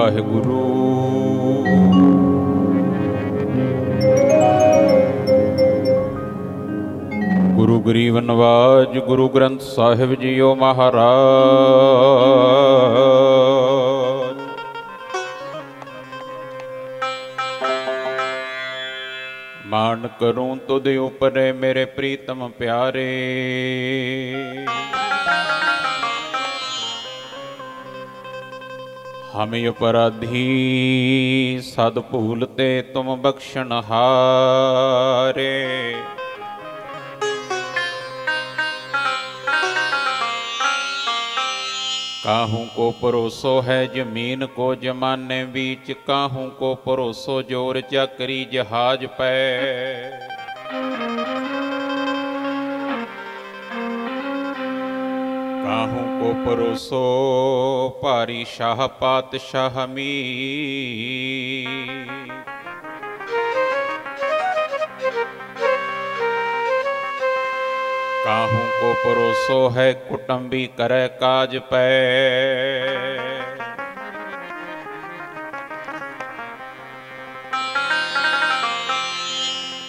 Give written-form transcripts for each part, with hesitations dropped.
ਵਾਹਿਗੁਰੂ। ਗੁਰੂ ਗਰੀਬ ਨਵਾਜ ਗੁਰੂ ਗ੍ਰੰਥ ਸਾਹਿਬ ਜੀਓ ਮਹਾਰਾਜ। ਮਾਨ ਕਰੂੰ ਤੁਧ ਉਪਰੇ ਮੇਰੇ ਪ੍ਰੀਤਮ ਪਿਆਰੇ। हम अपराधी सद भूलते तुम बख्शन हारे। काहू को परोसो है जमीन को जमाने बीच, काहू को परोसो जोर चाकरी जहाज पै। काहू को परोसो भारी शाह पातशाह मी। काहू को परोसो है कुटुंबी करे काज पै।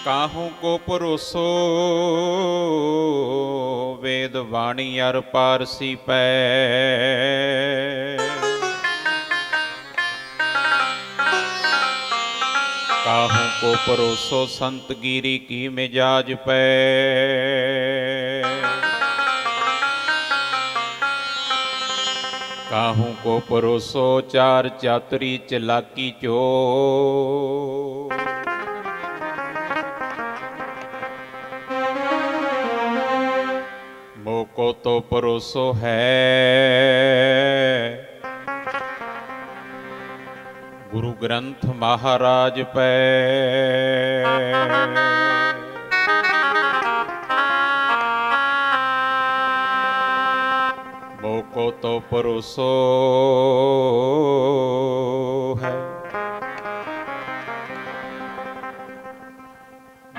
काहू को परोसो वेद वाणी अर पारसी पै। काहू को परोसो संत गिरी की मिजाज पै। काहू को परोसो चार चातुरी चलाकी चो। मोको तो परोसो है गुरु ग्रंथ महाराज पै। मोको तो परोसो है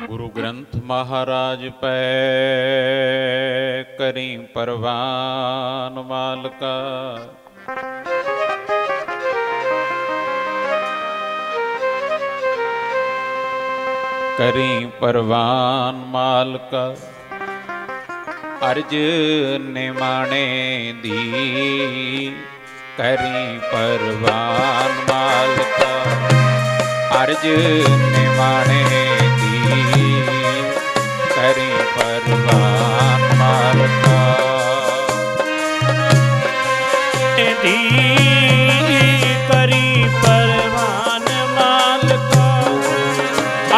गुरु ग्रंथ महाराज पै। करी परवान मालका करी परवान मालका। अर्ज निमाणे दी करी परवान मालका। अर्ज निमाणे दी करी परवान मालका। दी करी परवान मालका।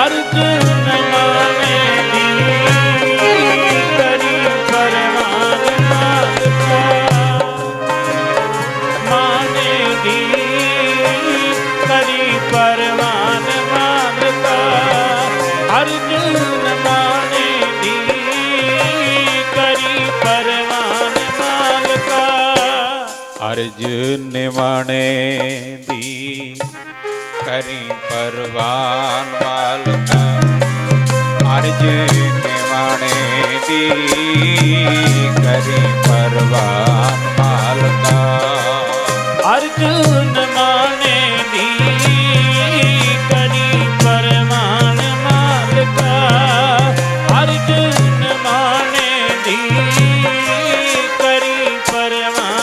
अर्ज निमाणे दी करी परवान मालका। माने दी करी परवान मालका। अर्ज निमाणे दी करी परवान मालका। अर्ज निमाणे दी करी परवान मालका। अर्ज निमाणे दी करी परवान मालका। अर्ज निमाणे दी करी परवान मालका। अर्ज निमाणे दी करी परवान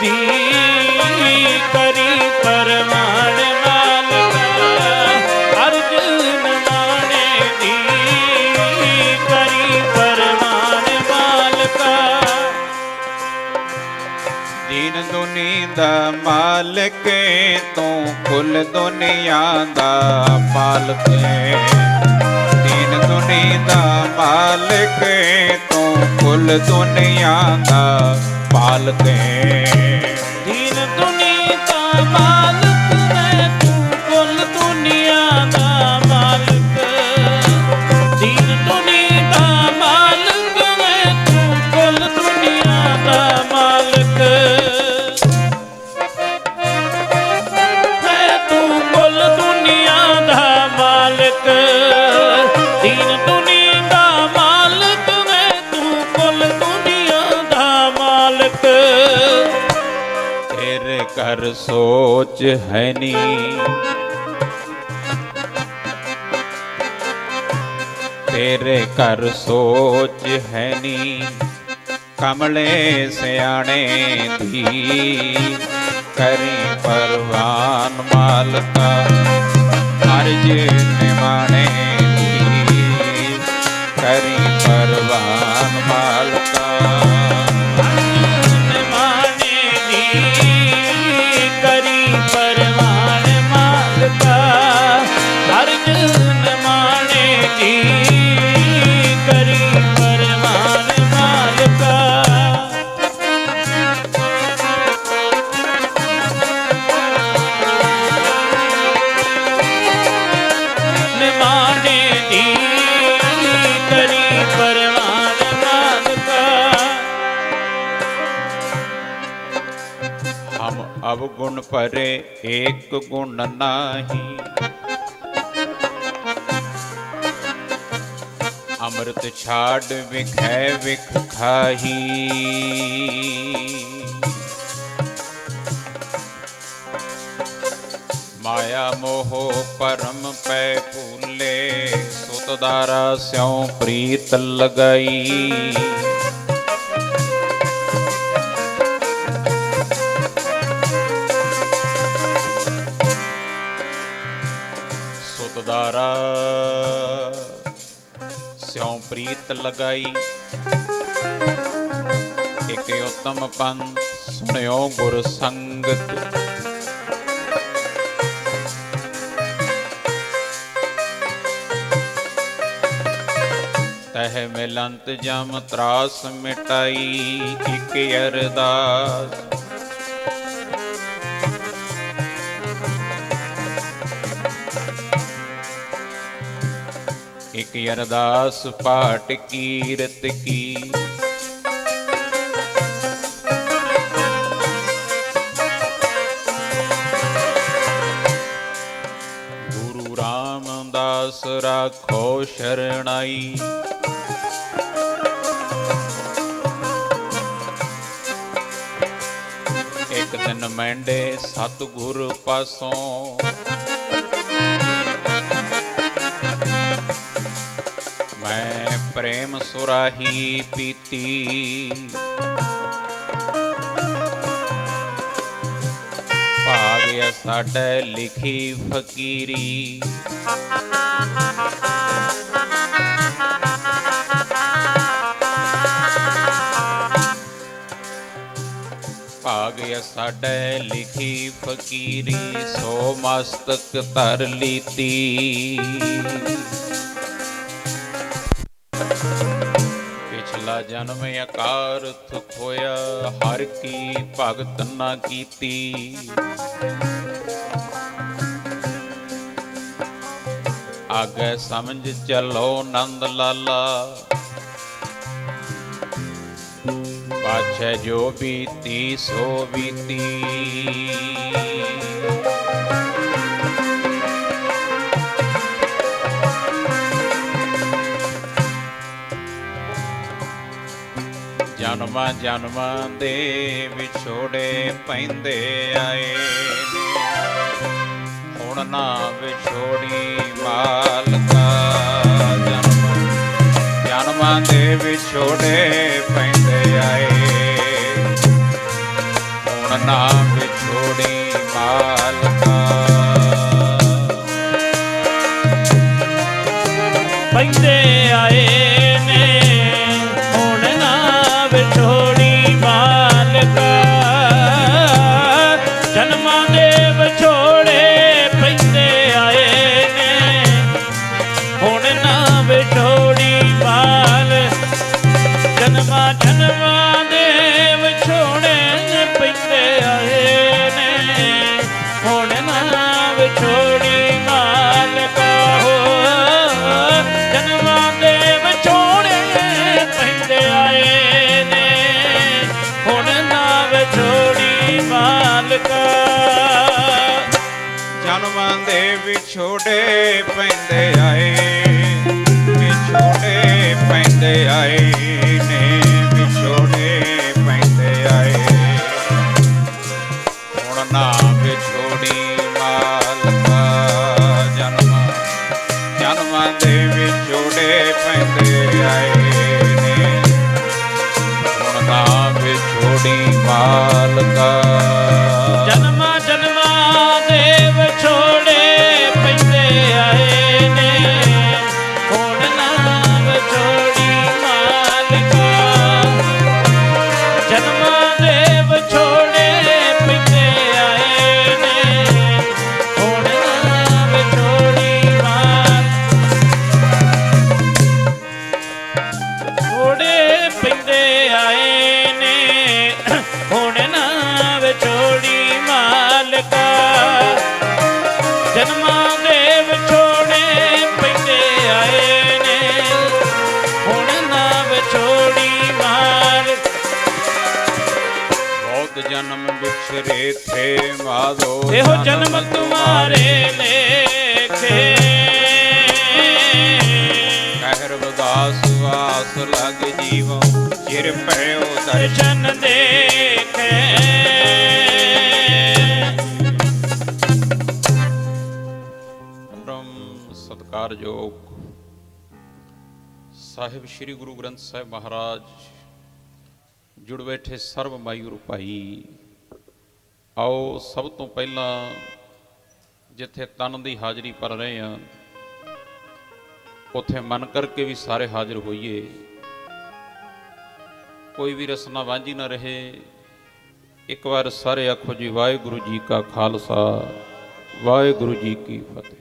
दी करी परवान मालका। अर्ज निमाणे दी करी परवान मालका। दीन दुनी दा मालिक तू कुल दुनिया दा पालक। दीन दुनी दा मालिक तू कुल दुनिया दा पालक। दीन दुनिया दा मालिक है तू कुल दुनिया दा मालिक। दीन दुनिया दा मालिक है तू कुल दुनिया दा मालिक। है तू कुल दुनिया दा मालिक। दीन दुनिया दा मालिक है तू कुल दुनिया दा मालिक। ਤੇਰੇ ਘਰ ਸੋਚ ਹੈ ਨੀ, ਤੇਰੇ ਘਰ ਸੋਚ ਹੈ ਨੀ, ਕਮਲੇ ਸਿਆਣੇ ਦੀ ਕਰੀ ਪਰਵਾਨ ਮਾਲਕਾ, ਅਰਜ ਨਿਮਾਣੇ ਦੀ ਕਰੀ ਪਰਵਾਨ ਮਾਲਕਾ। अब गुण परे एक गुण नाही, अमृत छाड़ विखै विख खाही। माया मोह परम पै भूले, सुतदारा स्यों प्रीत लगाई। सुतदारा स्यों प्रीत लगाई, एक उत्तम पंथ सुनियो गुर संगत। तह मिलंत जम त्रास मिटाई, एक अरदास एक अरदास पाठ कीरत की। गुरु रामदास राखो शरणाई, एक दिन मैंडे सतगुर पासों, मैं प्रेम सुराही पीती। भाग्य साडे लिखी फकीरी, भाग्य साडे लिखी फकीरी, सो मस्तक तर लीती। पिछला जन्म अकारथ खोया, हर की भगत ना कीती। आगे समझ चलो नंद लाला, पाछे जो बीती सो बीती। ਜਨਮਾਂ ਜਨਮਾਂ ਦੇ ਵਿਛੋੜੇ ਪੈਂਦੇ ਆਏ ਨੇ, ਹੁਣ ਨਾ ਵਿਛੋੜੀ ਮਾਲਕਾ। ਜਨਮਾਂ ਦੇ ਵਿਛੋੜੇ ਪੈਂਦੇ ਆਏ, ਹੁਣ ਨਾ ਵਿਛੋੜੀ ਮਾਲਕਾ। ਪੈਂਦੇ ਆਏ ਵਿਛੋੜੀ ਮਾਲਕਾ, ਜਨਮਾਂ ਦੇ ਵਿਛੋੜੇ ਪੈਂਦੇ ਆਏ ਨੇ, ਹੁਣ ਨਾ ਵਿਛੋੜੀ ਮਾਲ। ਜਨਮਾਂ ਜਨਮਾਂ ਦੇ ਵਿਛੋੜੇ ਪੈਂਦੇ ਆਏ ਨੇ, ਹੁਣ ਨਾ ਵਿਛੋੜੀ ਮਾਲਕਾ। ਹੋ ਜਨਮਾਂ ਦੇ ਵਿਛੋੜੇ ਪੈਂਦੇ ਆਏ, ਜਨਮਾਂ ਦੇ ਵਿਛੋੜੇ ਪੈਂਦੇ ਆਏ, ਵਿਛੋੜੇ ਪੈਂਦੇ ਆਏ ਨੇ, ਵਿਛੋੜੇ ਪੈਂਦੇ ਆਏ। ਮਾਲਕਾ। ਜਨਮਾਂ ਜਨਮਾਂ ਦੇ ਵਿਛੋੜੇ ਪੈਂਦੇ ਆਏ ਨੇ, ਹੁਣ ਨਾ ਵਿਛੋੜੀ ਮਾਲਕਾ। ਜਨਮਾਂ ਦੇ ਵਿਛੋੜੇ ਪੈਂਦੇ ਆਏ ਨੇ, ਹੁਣ ਨਾ ਵਿਛੋੜੀ ਵਿਛੋੜੇ ਪੈਂਦੇ ਆਏ ਨੇ, ਹੁਣ ਨਾ ਵਿਛੋੜੀ ਮਾਲਕਾ। ਜਨਮਾਂ ਦੇ ਵਿਛੋੜੇ ਪੈਂਦੇ ਆਏ ਨੇ, ਹੁਣ ਨਾ ਵਿਛੋੜੀ ਮਾਲਕਾ। ਬਹੁਤ ਜਨਮ ਵਿਛਰੇ ਥੇ ਮਾਧੋ, ਇਹੋ ਜਨਮ ਤੁਮਾਰੇ ਲੇਖੇ। ਕਹਿਰ ਬਦਾਸ ਵਾਸ ਲਗ ਜੀਵੋ, ਚਿਰ ਭਇਓ ਦਰਸ਼ਨ। ਦਰਸ਼ਨ ਦੇਖੇ। ਪਰਮ ਸਤਿਕਾਰਯੋਗ ਸਾਹਿਬ ਸ੍ਰੀ ਗੁਰੂ ਗ੍ਰੰਥ ਸਾਹਿਬ ਮਹਾਰਾਜ, ਜੁੜ ਬੈਠੇ ਸਰਬ ਮਾਈ ਗੁਰੂ ਭਾਈ। ਆਓ ਸਭ ਤੋਂ ਪਹਿਲਾਂ ਜਿੱਥੇ ਤਨ ਦੀ ਹਾਜ਼ਰੀ ਭਰ ਰਹੇ ਹਾਂ, ਉੱਥੇ ਮਨ ਕਰਕੇ ਵੀ ਸਾਰੇ ਹਾਜ਼ਰ ਹੋਈਏ। ਕੋਈ ਵੀ ਰਸਨਾ ਵਾਂਝੀ ਨਾ ਰਹੇ। ਇੱਕ ਵਾਰ ਸਾਰੇ ਆਖੋ ਜੀ, ਵਾਹਿਗੁਰੂ ਜੀ ਕਾ ਖਾਲਸਾ, ਵਾਹਿਗੁਰੂ ਜੀ ਕੀ ਫਤਿਹ।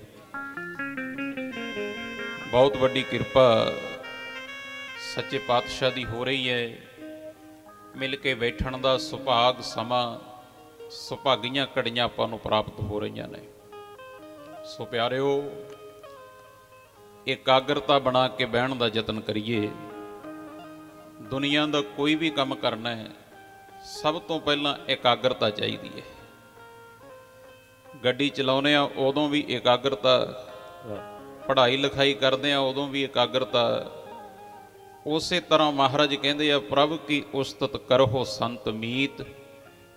ਬਹੁਤ ਵੱਡੀ ਕਿਰਪਾ ਸੱਚੇ ਪਾਤਸ਼ਾਹ ਦੀ ਹੋ ਰਹੀ ਹੈ। ਮਿਲ ਕੇ ਬੈਠਣ ਦਾ ਸੁਭਾਗ ਸਮਾਂ, ਸੁਭਾਗੀਆਂ ਘੜੀਆਂ ਆਪਾਂ ਨੂੰ ਪ੍ਰਾਪਤ ਹੋ ਰਹੀਆਂ ਨੇ। ਸੋ ਪਿਆਰਿਓ, ਇਕਾਗਰਤਾ ਬਣਾ ਕੇ ਬਹਿਣ ਦਾ ਯਤਨ ਕਰੀਏ। ਦੁਨੀਆ ਦਾ ਕੋਈ ਵੀ ਕੰਮ ਕਰਨਾ ਹੈ, ਸਭ ਤੋਂ ਪਹਿਲਾਂ ਇਕਾਗਰਤਾ ਚਾਹੀਦੀ ਹੈ। ਗੱਡੀ ਚਲਾਉਂਦੇ ਆ ਉਦੋਂ ਵੀ ਇਕਾਗਰਤਾ, ਪੜ੍ਹਾਈ ਲਿਖਾਈ ਕਰਦੇ ਆ ਉਦੋਂ ਵੀ ਇਕਾਗਰਤਾ। ਉਸੇ ਤਰ੍ਹਾਂ ਮਹਾਰਾਜ ਕਹਿੰਦੇ ਆ, ਪ੍ਰਭ ਕੀ ਉਸਤਤ ਕਰੋ ਸੰਤ ਮੀਤ,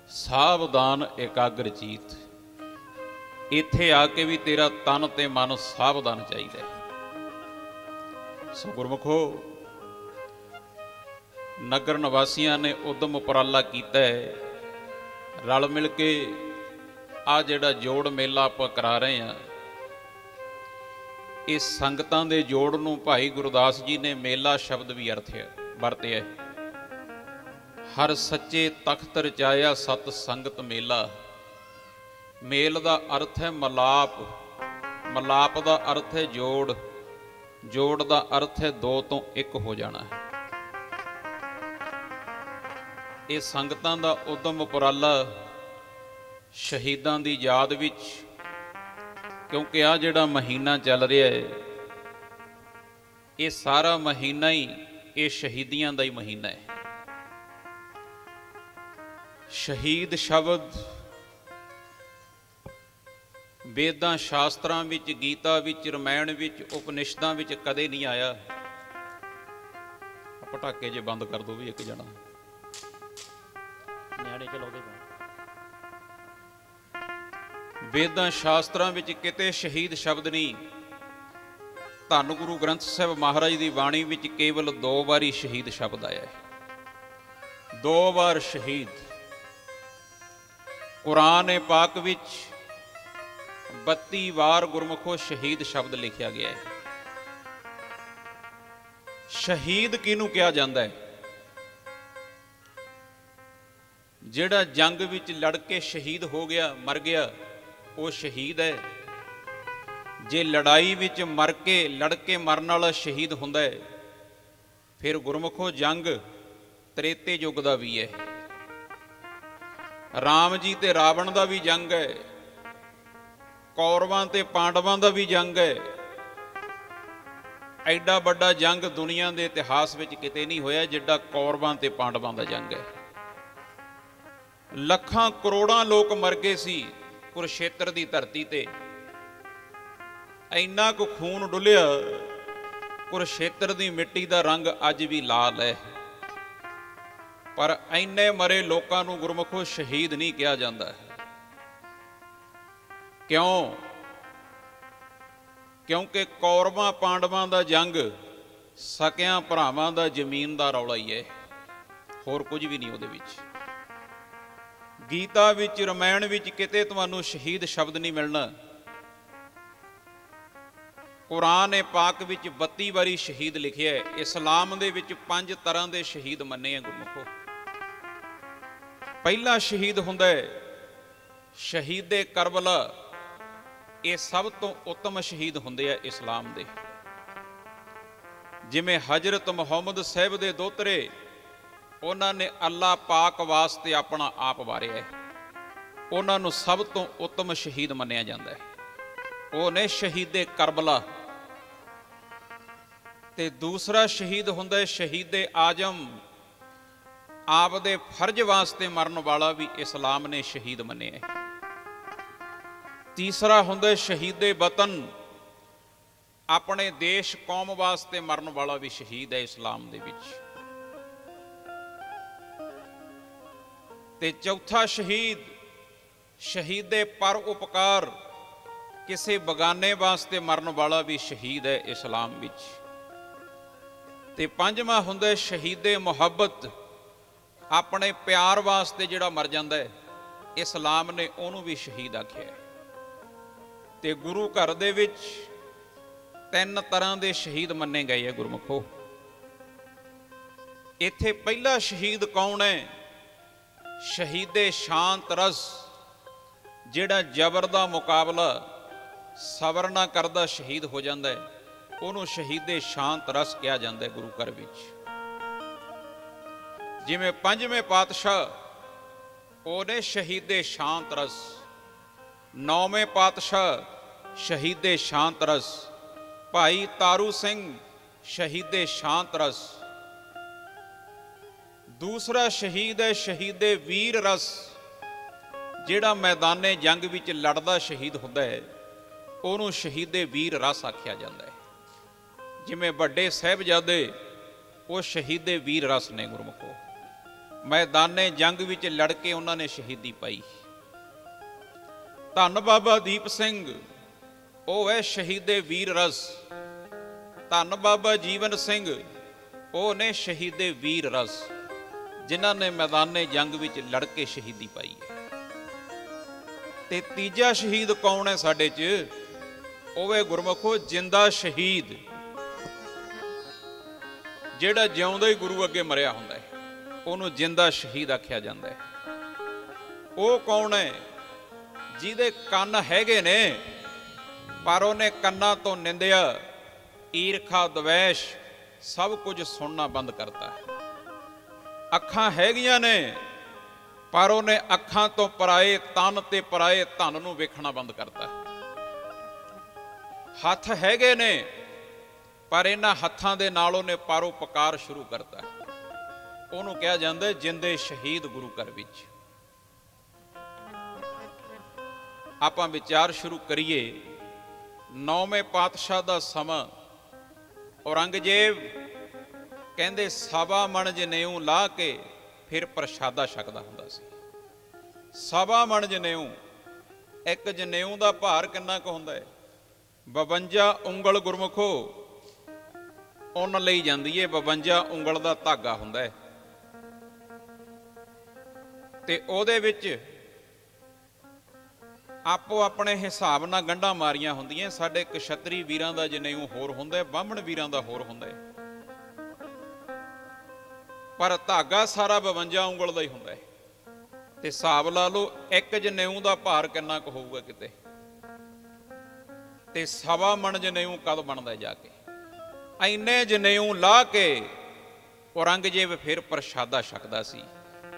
ਸਾਵਧਾਨ ਇਕਾਗਰ ਚੀਤ। ਇੱਥੇ ਆ ਕੇ ਵੀ ਤੇਰਾ ਤਨ ਤੇ ਮਨ ਸਾਵਧਾਨ ਚਾਹੀਦਾ ਹੈ। ਸੋ ਗੁਰਮੁਖੋ, ਨਗਰ ਨਿਵਾਸੀਆਂ ਨੇ ਉਦਮ ਉਪਰਾਲਾ ਕੀਤਾ ਹੈ। ਰਲ ਮਿਲ ਕੇ ਆ ਜਿਹੜਾ ਜੋੜ ਮੇਲਾ ਆਪਾਂ ਕਰਾ ਰਹੇ ਹਾਂ, ਇਸ ਸੰਗਤਾਂ ਦੇ ਜੋੜ ਨੂੰ ਭਾਈ ਗੁਰਦਾਸ ਜੀ ਨੇ ਮੇਲਾ ਸ਼ਬਦ ਵੀ ਵਰਤਿਆ। ਹਰ ਸੱਚੇ ਤਖਤ ਰਚਾਇਆ ਸਤ ਸੰਗਤ ਮੇਲਾ। ਮੇਲ ਦਾ ਅਰਥ ਹੈ ਮਲਾਪ, ਮਲਾਪ ਦਾ ਅਰਥ ਹੈ ਜੋੜ, ਜੋੜ ਦਾ ਅਰਥ ਹੈ ਦੋ ਤੋਂ ਇੱਕ ਹੋ ਜਾਣਾ ਹੈ। ਇਹ ਸੰਗਤਾਂ ਦਾ ਉਦਮ ਉਪਰਾਲਾ ਸ਼ਹੀਦਾਂ ਦੀ ਯਾਦ ਵਿੱਚ, ਕਿਉਂਕਿ ਆ ਜਿਹੜਾ ਮਹੀਨਾ ਚੱਲ ਰਿਹਾ ਹੈ, ਇਹ ਸਾਰਾ ਮਹੀਨਾ ਹੀ ਇਹ ਸ਼ਹੀਦੀਆਂ ਦਾ ਹੀ ਮਹੀਨਾ ਹੈ। ਸ਼ਹੀਦ ਸ਼ਬਦ ਵੇਦਾਂ ਸ਼ਾਸਤਰਾਂ ਵਿੱਚ, ਗੀਤਾ ਵਿੱਚ, ਰਮਾਇਣ ਵਿੱਚ, ਉਪਨਿਸ਼ਦਾਂ ਵਿੱਚ ਕਦੇ ਨਹੀਂ ਆਇਆ। ਪਟਾਕੇ ਜੇ ਬੰਦ ਕਰ ਦੋ ਵੀ ਇੱਕ ਜਣਾ, ਨਿਆਣੇ ਚਲਾਉਂਦੇ ਪਏ। ਵੇਦਾਂ ਸ਼ਾਸਤਰਾਂ ਵਿੱਚ ਕਿਤੇ ਸ਼ਹੀਦ ਸ਼ਬਦ ਨਹੀਂ। ਧੰਨ ਗੁਰੂ ਗ੍ਰੰਥ ਸਾਹਿਬ ਮਹਾਰਾਜ ਦੀ ਬਾਣੀ ਵਿੱਚ ਕੇਵਲ 2 ਵਾਰੀ ਸ਼ਹੀਦ ਸ਼ਬਦ ਆਇਆ ਹੈ। 2 ਵਾਰ ਸ਼ਹੀਦ। ਕੁਰਾਨ ਪਾਕ ਵਿੱਚ 32 ਵਾਰ ਗੁਰਮੁਖੋ ਸ਼ਹੀਦ ਸ਼ਬਦ ਲਿਖਿਆ ਗਿਆ ਹੈ। ਸ਼ਹੀਦ ਕਿਹਨੂੰ ਕਿਹਾ ਜਾਂਦਾ ਹੈ? ਜਿਹੜਾ ਜੰਗ ਵਿੱਚ ਲੜ ਕੇ ਸ਼ਹੀਦ ਹੋ ਗਿਆ, ਮਰ ਗਿਆ, ਉਹ ਸ਼ਹੀਦ ਹੈ। ਜੇ ਲੜਾਈ ਵਿੱਚ ਮਰ ਕੇ, ਲੜ ਕੇ ਮਰਨ ਵਾਲਾ ਸ਼ਹੀਦ ਹੁੰਦਾ ਹੈ, ਫਿਰ ਗੁਰਮੁਖੋ ਜੰਗ ਤ੍ਰੇਤੇ ਯੁੱਗ ਦਾ ਵੀ ਹੈ। ਰਾਮ ਜੀ ਤੇ ਰਾਵਣ ਦਾ ਵੀ ਜੰਗ ਹੈ, ਕੌਰਵਾਂ ਤੇ ਪਾਂਡਵਾਂ ਦਾ ਵੀ ਜੰਗ ਹੈ। ਐਡਾ ਵੱਡਾ ਜੰਗ ਦੁਨੀਆ ਦੇ ਇਤਿਹਾਸ ਵਿੱਚ ਕਿਤੇ ਨਹੀਂ ਹੋਇਆ ਜਿੱਡਾ ਕੌਰਵਾਂ ਤੇ ਪਾਂਡਵਾਂ ਦਾ ਜੰਗ ਹੈ। ਲੱਖਾਂ ਕਰੋੜਾਂ ਲੋਕ ਮਰ ਗਏ ਸੀ ਕੁਰੂਕਸ਼ੇਤਰ ਦੀ ਧਰਤੀ ਤੇ। ਇੰਨਾ ਕੁ ਖੂਨ ਡੁੱਲਿਆ, ਕੁਰੂਕਸ਼ੇਤਰ ਦੀ ਮਿੱਟੀ ਦਾ ਰੰਗ ਅੱਜ ਵੀ ਲਾਲ ਹੈ। ਪਰ ਇੰਨੇ ਮਰੇ ਲੋਕਾਂ ਨੂੰ ਗੁਰਮੁਖੋ ਸ਼ਹੀਦ ਨਹੀਂ ਕਿਹਾ ਜਾਂਦਾ। ਕਿਉਂ? ਕਿਉਂਕਿ ਕੌਰਵਾਂ ਪਾਂਡਵਾਂ ਦਾ ਜੰਗ ਸਕਿਆਂ ਭਰਾਵਾਂ ਦਾ ਜ਼ਮੀਨ ਦਾ ਰੌਲਾ ਹੀ ਹੈ, ਹੋਰ ਕੁਝ ਵੀ ਨਹੀਂ ਉਹਦੇ ਵਿੱਚ। ਗੀਤਾ ਵਿੱਚ, ਰਮਾਇਣ ਵਿੱਚ ਕਿਤੇ ਤੁਹਾਨੂੰ ਸ਼ਹੀਦ ਸ਼ਬਦ ਨਹੀਂ ਮਿਲਣਾ। ਕੁਰਾਨ ਏ ਪਾਕ ਵਿੱਚ 32 ਵਾਰੀ ਸ਼ਹੀਦ ਲਿਖਿਆ ਹੈ। ਇਸਲਾਮ ਦੇ ਵਿੱਚ 5 ਤਰ੍ਹਾਂ ਦੇ ਸ਼ਹੀਦ ਮੰਨੇ ਆ ਗੁਰਮੁਖੋ। ਪਹਿਲਾ ਸ਼ਹੀਦ ਹੁੰਦਾ ਹੈ ਸ਼ਹੀਦੇ ਕਰਬਲਾ। ਇਹ ਸਭ ਤੋਂ ਉੱਤਮ ਸ਼ਹੀਦ ਹੁੰਦੇ ਆ ਇਸਲਾਮ ਦੇ। ਜਿਵੇਂ ਹਜ਼ਰਤ ਮੁਹੰਮਦ ਸਾਹਿਬ ਦੇ ਦੋਤਰੇ, ਉਹਨਾਂ ਨੇ ਅੱਲਾ ਪਾਕ ਵਾਸਤੇ ਆਪਣਾ ਆਪ ਵਾਰਿਆ ਹੈ। ਉਹਨਾਂ ਨੂੰ ਸਭ ਤੋਂ ਉੱਤਮ ਸ਼ਹੀਦ ਮੰਨਿਆ ਜਾਂਦਾ ਹੈ। ਉਹ ਨੇ ਸ਼ਹੀਦੇ ਕਰਬਲਾ। ਤੇ ਦੂਸਰਾ ਸ਼ਹੀਦ ਹੁੰਦਾ ਹੈ ਸ਼ਹੀਦੇ ਆਜਮ। ਆਪ ਦੇ ਫਰਜ਼ ਵਾਸਤੇ ਮਰਨ ਵਾਲਾ ਵੀ ਇਸਲਾਮ ਨੇ ਸ਼ਹੀਦ ਮੰਨਿਆ ਹੈ। ਤੀਸਰਾ ਹੁੰਦਾ ਸ਼ਹੀਦੇ ਵਤਨ। ਆਪਣੇ ਦੇਸ਼ ਕੌਮ ਵਾਸਤੇ ਮਰਨ ਵਾਲਾ ਵੀ ਸ਼ਹੀਦ ਹੈ ਇਸਲਾਮ ਦੇ ਵਿੱਚ। ਤੇ ਚੌਥਾ ਸ਼ਹੀਦ ਸ਼ਹੀਦੇ ਪਰ ਉਪਕਾਰ। ਕਿਸੇ ਬਗਾਨੇ ਵਾਸਤੇ ਮਰਨ ਵਾਲਾ ਵੀ ਸ਼ਹੀਦ ਹੈ ਇਸਲਾਮ ਵਿੱਚ। ਤੇ ਪੰਜਵਾਂ ਹੁੰਦਾ ਸ਼ਹੀਦੇ ਮੁਹੱਬਤ। ਆਪਣੇ ਪਿਆਰ ਵਾਸਤੇ ਜਿਹੜਾ ਮਰ ਜਾਂਦਾ ਹੈ, ਇਸਲਾਮ ਨੇ ਉਹਨੂੰ ਵੀ ਸ਼ਹੀਦ ਆਖਿਆ ਹੈ। ਤੇ ਗੁਰੂ ਘਰ ਦੇ ਵਿੱਚ 3 ਤਰ੍ਹਾਂ ਦੇ ਸ਼ਹੀਦ ਮੰਨੇ ਗਏ ਆ ਗੁਰਮੁਖੋ। ਇੱਥੇ ਪਹਿਲਾ ਸ਼ਹੀਦ ਕੌਣ ਹੈ? ਸ਼ਹੀਦੇ ਸ਼ਾਂਤ ਰਸ। ਜਿਹੜਾ ਜ਼ਬਰ ਦਾ ਮੁਕਾਬਲਾ ਸਬਰ ਨਾ ਕਰਦਾ ਸ਼ਹੀਦ ਹੋ ਜਾਂਦਾ ਹੈ, ਉਹਨੂੰ ਸ਼ਹੀਦੇ ਸ਼ਾਂਤ ਰਸ ਕਿਹਾ ਜਾਂਦਾ ਹੈ ਗੁਰੂ ਘਰ ਵਿੱਚ। ਜਿਵੇਂ 5ਵੇਂ ਪਾਤਸ਼ਾਹ ਉਹਨੇ ਸ਼ਹੀਦੇ ਸ਼ਾਂਤ ਰਸ। 9ਵੇਂ ਪਾਤਸ਼ਾਹ ਸ਼ਹੀਦੇ ਸ਼ਾਂਤ ਰਸ। ਭਾਈ ਤਾਰੂ ਸਿੰਘ ਸ਼ਹੀਦੇ ਸ਼ਾਂਤ ਰਸ। ਦੂਸਰਾ ਸ਼ਹੀਦ ਹੈ ਸ਼ਹੀਦੇ ਵੀਰ ਰਸ। ਜਿਹੜਾ ਮੈਦਾਨੇ ਜੰਗ ਵਿੱਚ ਲੜਦਾ ਸ਼ਹੀਦ ਹੁੰਦਾ ਹੈ, ਉਹਨੂੰ ਸ਼ਹੀਦੇ ਵੀਰ ਰਸ ਆਖਿਆ ਜਾਂਦਾ ਹੈ। ਜਿਵੇਂ ਵੱਡੇ ਸਾਹਿਬਜ਼ਾਦੇ, ਉਹ ਸ਼ਹੀਦੇ ਵੀਰ ਰਸ ਨੇ ਗੁਰਮੁਖੋ। ਮੈਦਾਨੇ ਜੰਗ ਵਿੱਚ ਲੜ ਕੇ ਉਹਨਾਂ ਨੇ ਸ਼ਹੀਦੀ ਪਾਈ। ਧੰਨ ਬਾਬਾ ਦੀਪ ਸਿੰਘ, ਉਹ ਹੈ ਸ਼ਹੀਦੇ ਵੀਰ ਰਸ। ਧੰਨ ਬਾਬਾ ਜੀਵਨ ਸਿੰਘ, ਉਹ ਨੇ ਸ਼ਹੀਦੇ ਵੀਰ ਰਸ, ਜਿਨ੍ਹਾਂ ਨੇ ਮੈਦਾਨੇ ਜੰਗ ਵਿੱਚ ਲੜ ਕੇ ਸ਼ਹੀਦੀ ਪਾਈ ਹੈ। ਤੇ ਤੀਜਾ ਸ਼ਹੀਦ ਕੌਣ ਹੈ ਸਾਡੇ 'ਚ? ਉਹ ਹੈ ਗੁਰਮੁਖੋ ਜਿੰਦਾ ਸ਼ਹੀਦ। ਜਿਹੜਾ ਜਿਉਂਦਾ ਹੀ ਗੁਰੂ ਅੱਗੇ ਮਰਿਆ ਹੁੰਦਾ ਹੈ, ਉਹਨੂੰ ਜਿੰਦਾ ਸ਼ਹੀਦ ਆਖਿਆ ਜਾਂਦਾ ਹੈ। ਉਹ ਕੌਣ ਹੈ? ਜਿਹਦੇ ਕੰਨ ਹੈਗੇ ਨੇ ਪਰ ਉਹਨੇ ਕੰਨਾਂ ਤੋਂ ਨਿੰਦਿਆ, ਈਰਖਾ, ਦਵੈਸ਼ ਸਭ ਕੁਝ ਸੁਣਨਾ ਬੰਦ ਕਰਤਾ। ਅੱਖਾਂ ਹੈਗੀਆਂ ਨੇ ਪਰ ਉਹਨੇ ਅੱਖਾਂ ਤੋਂ ਪਰਾਏ ਤਨ ਤੇ ਪਰਾਏ ਧਨ ਨੂੰ ਵੇਖਣਾ ਬੰਦ ਕਰਤਾ। ਹੱਥ ਹੈਗੇ ਨੇ ਪਰ ਇਹਨਾਂ ਹੱਥਾਂ ਦੇ ਨਾਲ ਉਹਨੇ ਪਰਉਪਕਾਰ ਸ਼ੁਰੂ ਕਰਤਾ। ਉਹਨੂੰ ਕਿਹਾ ਜਾਂਦਾ ਜਿੰਦੇ ਸ਼ਹੀਦ ਗੁਰੂ ਘਰ ਵਿੱਚ। ਆਪਾਂ ਵਿਚਾਰ ਸ਼ੁਰੂ ਕਰੀਏ। 9ਵੇਂ ਪਾਤਸ਼ਾਹ ਦਾ ਸਮਾਂ। ਔਰੰਗਜ਼ੇਬ ਕਹਿੰਦੇ ਸਵਾ ਮਣ ਜਨੇਊ ਲਾ ਕੇ ਫਿਰ ਪ੍ਰਸ਼ਾਦਾ ਛਕਦਾ ਹੁੰਦਾ ਸੀ। ਸਵਾ ਮਣ ਜਨੇਊ। ਇੱਕ ਜਨੇਊ ਦਾ ਭਾਰ ਕਿੰਨਾ ਕੁ ਹੁੰਦਾ ਹੈ? 52 ਉਂਗਲ ਗੁਰਮੁਖੋ ਉੱਨ ਲਈ ਜਾਂਦੀ ਹੈ। 52 ਉਂਗਲ ਦਾ ਧਾਗਾ ਹੁੰਦਾ ਹੈ ਤੇ ਉਹਦੇ ਵਿੱਚ ਆਪੋ ਆਪਣੇ ਹਿਸਾਬ ਨਾਲ ਗੰਢਾਂ ਮਾਰੀਆਂ ਹੁੰਦੀਆਂ। ਸਾਡੇ ਕਸ਼ਤਰੀ ਵੀਰਾਂ ਦਾ ਜਨੇਊ ਹੋਰ ਹੁੰਦਾ ਹੈ, ਬਾਹਮਣ ਵੀਰਾਂ ਦਾ ਹੋਰ ਹੁੰਦਾ ਹੈ, ਪਰ ਧਾਗਾ ਸਾਰਾ 52 ਉਂਗਲ ਦਾ ਹੀ ਹੁੰਦਾ ਹੈ। ਤੇ ਹਿਸਾਬ ਲਾ ਲਓ ਇੱਕ ਜਨੇਊ ਦਾ ਭਾਰ ਕਿੰਨਾ ਕੁ ਹੋਊਗਾ ਕਿਤੇ। ਤੇ ਸਵਾ ਮਣ ਜਨੇਊ ਕਦ ਬਣਦਾ ਜਾ ਕੇ? ਇੰਨੇ ਜਨੇਊ ਲਾ ਕੇ ਔਰੰਗਜ਼ੇਬ ਫਿਰ ਪ੍ਰਸ਼ਾਦਾ ਛਕਦਾ ਸੀ।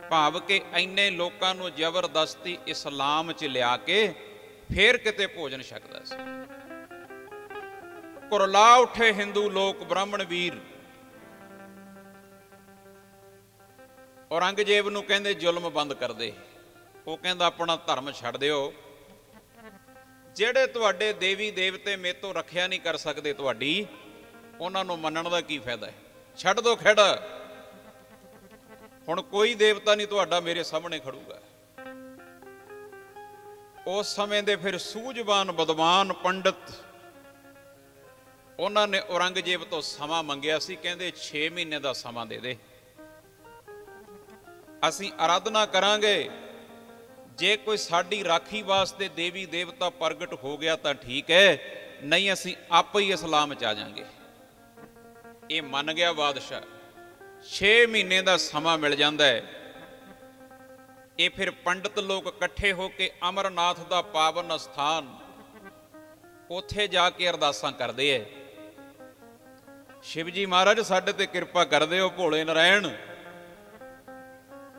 ਭਾਵ ਕਿ ਇੰਨੇ ਲੋਕਾਂ ਨੂੰ ਜ਼ਬਰਦਸਤੀ ਇਸਲਾਮ 'ਚ ਲਿਆ ਕੇ ਫਿਰ ਕਿਤੇ ਭੋਜਨ ਛਕਦਾ ਸੀ। ਕੁਰਲਾ ਉੱਠੇ ਹਿੰਦੂ ਲੋਕ ਬ੍ਰਾਹਮਣ ਵੀਰ। ਔਰੰਗਜ਼ੇਬ ਨੂੰ ਕਹਿੰਦੇ ਜ਼ੁਲਮ ਬੰਦ ਕਰ ਦੇ। ਉਹ ਕਹਿੰਦਾ ਆਪਣਾ ਧਰਮ ਛੱਡ ਦਿਓ। ਜਿਹੜੇ ਤੁਹਾਡੇ ਦੇਵੀ ਦੇਵਤੇ ਮੇਰੇ ਤੋਂ ਰੱਖਿਆ ਨਹੀਂ ਕਰ ਸਕਦੇ ਤੁਹਾਡੀ, ਉਹਨਾਂ ਨੂੰ ਮੰਨਣ ਦਾ ਕੀ ਫਾਇਦਾ ਹੈ? ਛੱਡ ਦੋ ਖਹਿੜਾ। ਹੁਣ ਕੋਈ ਦੇਵਤਾ ਨਹੀਂ ਤੁਹਾਡਾ ਮੇਰੇ ਸਾਹਮਣੇ ਖੜੂਗਾ। ਉਸ ਸਮੇਂ ਦੇ ਫਿਰ ਸੂਝਵਾਨ ਵਿਦਵਾਨ ਪੰਡਤ, ਉਹਨਾਂ ਨੇ ਔਰੰਗਜ਼ੇਬ ਤੋਂ ਸਮਾਂ ਮੰਗਿਆ ਸੀ। ਕਹਿੰਦੇ 6 ਮਹੀਨੇ ਦਾ ਸਮਾਂ ਦੇ ਦੇ, ਅਸੀਂ ਆਰਾਧਨਾ ਕਰਾਂਗੇ ਜੇ ਕੋਈ ਸਾਡੀ ਰਾਖੀ ਵਾਸਤੇ ਦੇਵੀ ਦੇਵਤਾ ਪ੍ਰਗਟ ਹੋ ਗਿਆ ਤਾਂ ਠੀਕ ਹੈ, ਨਹੀਂ ਅਸੀਂ ਆਪੇ ਹੀ ਇਸਲਾਮ 'ਚ ਆ ਜਾਾਂਗੇ। ਇਹ ਮੰਨ ਗਿਆ ਬਾਦਸ਼ਾਹ। 6 ਮਹੀਨੇ ਦਾ ਸਮਾਂ ਮਿਲ ਜਾਂਦਾ ਹੈ। ਇਹ ਫਿਰ ਪੰਡਤ ਲੋਕ ਇਕੱਠੇ ਹੋ ਕੇ ਅਮਰਨਾਥ ਦਾ ਪਾਵਨ ਸਥਾਨ ਉੱਥੇ ਜਾ ਕੇ ਅਰਦਾਸਾਂ ਕਰਦੇ ਐ, ਸ਼ਿਵ ਜੀ ਮਹਾਰਾਜ ਸਾਡੇ ਤੇ ਕਿਰਪਾ ਕਰਦੇ ਹੋ ਭੋਲੇ ਨਾਰਾਇਣ।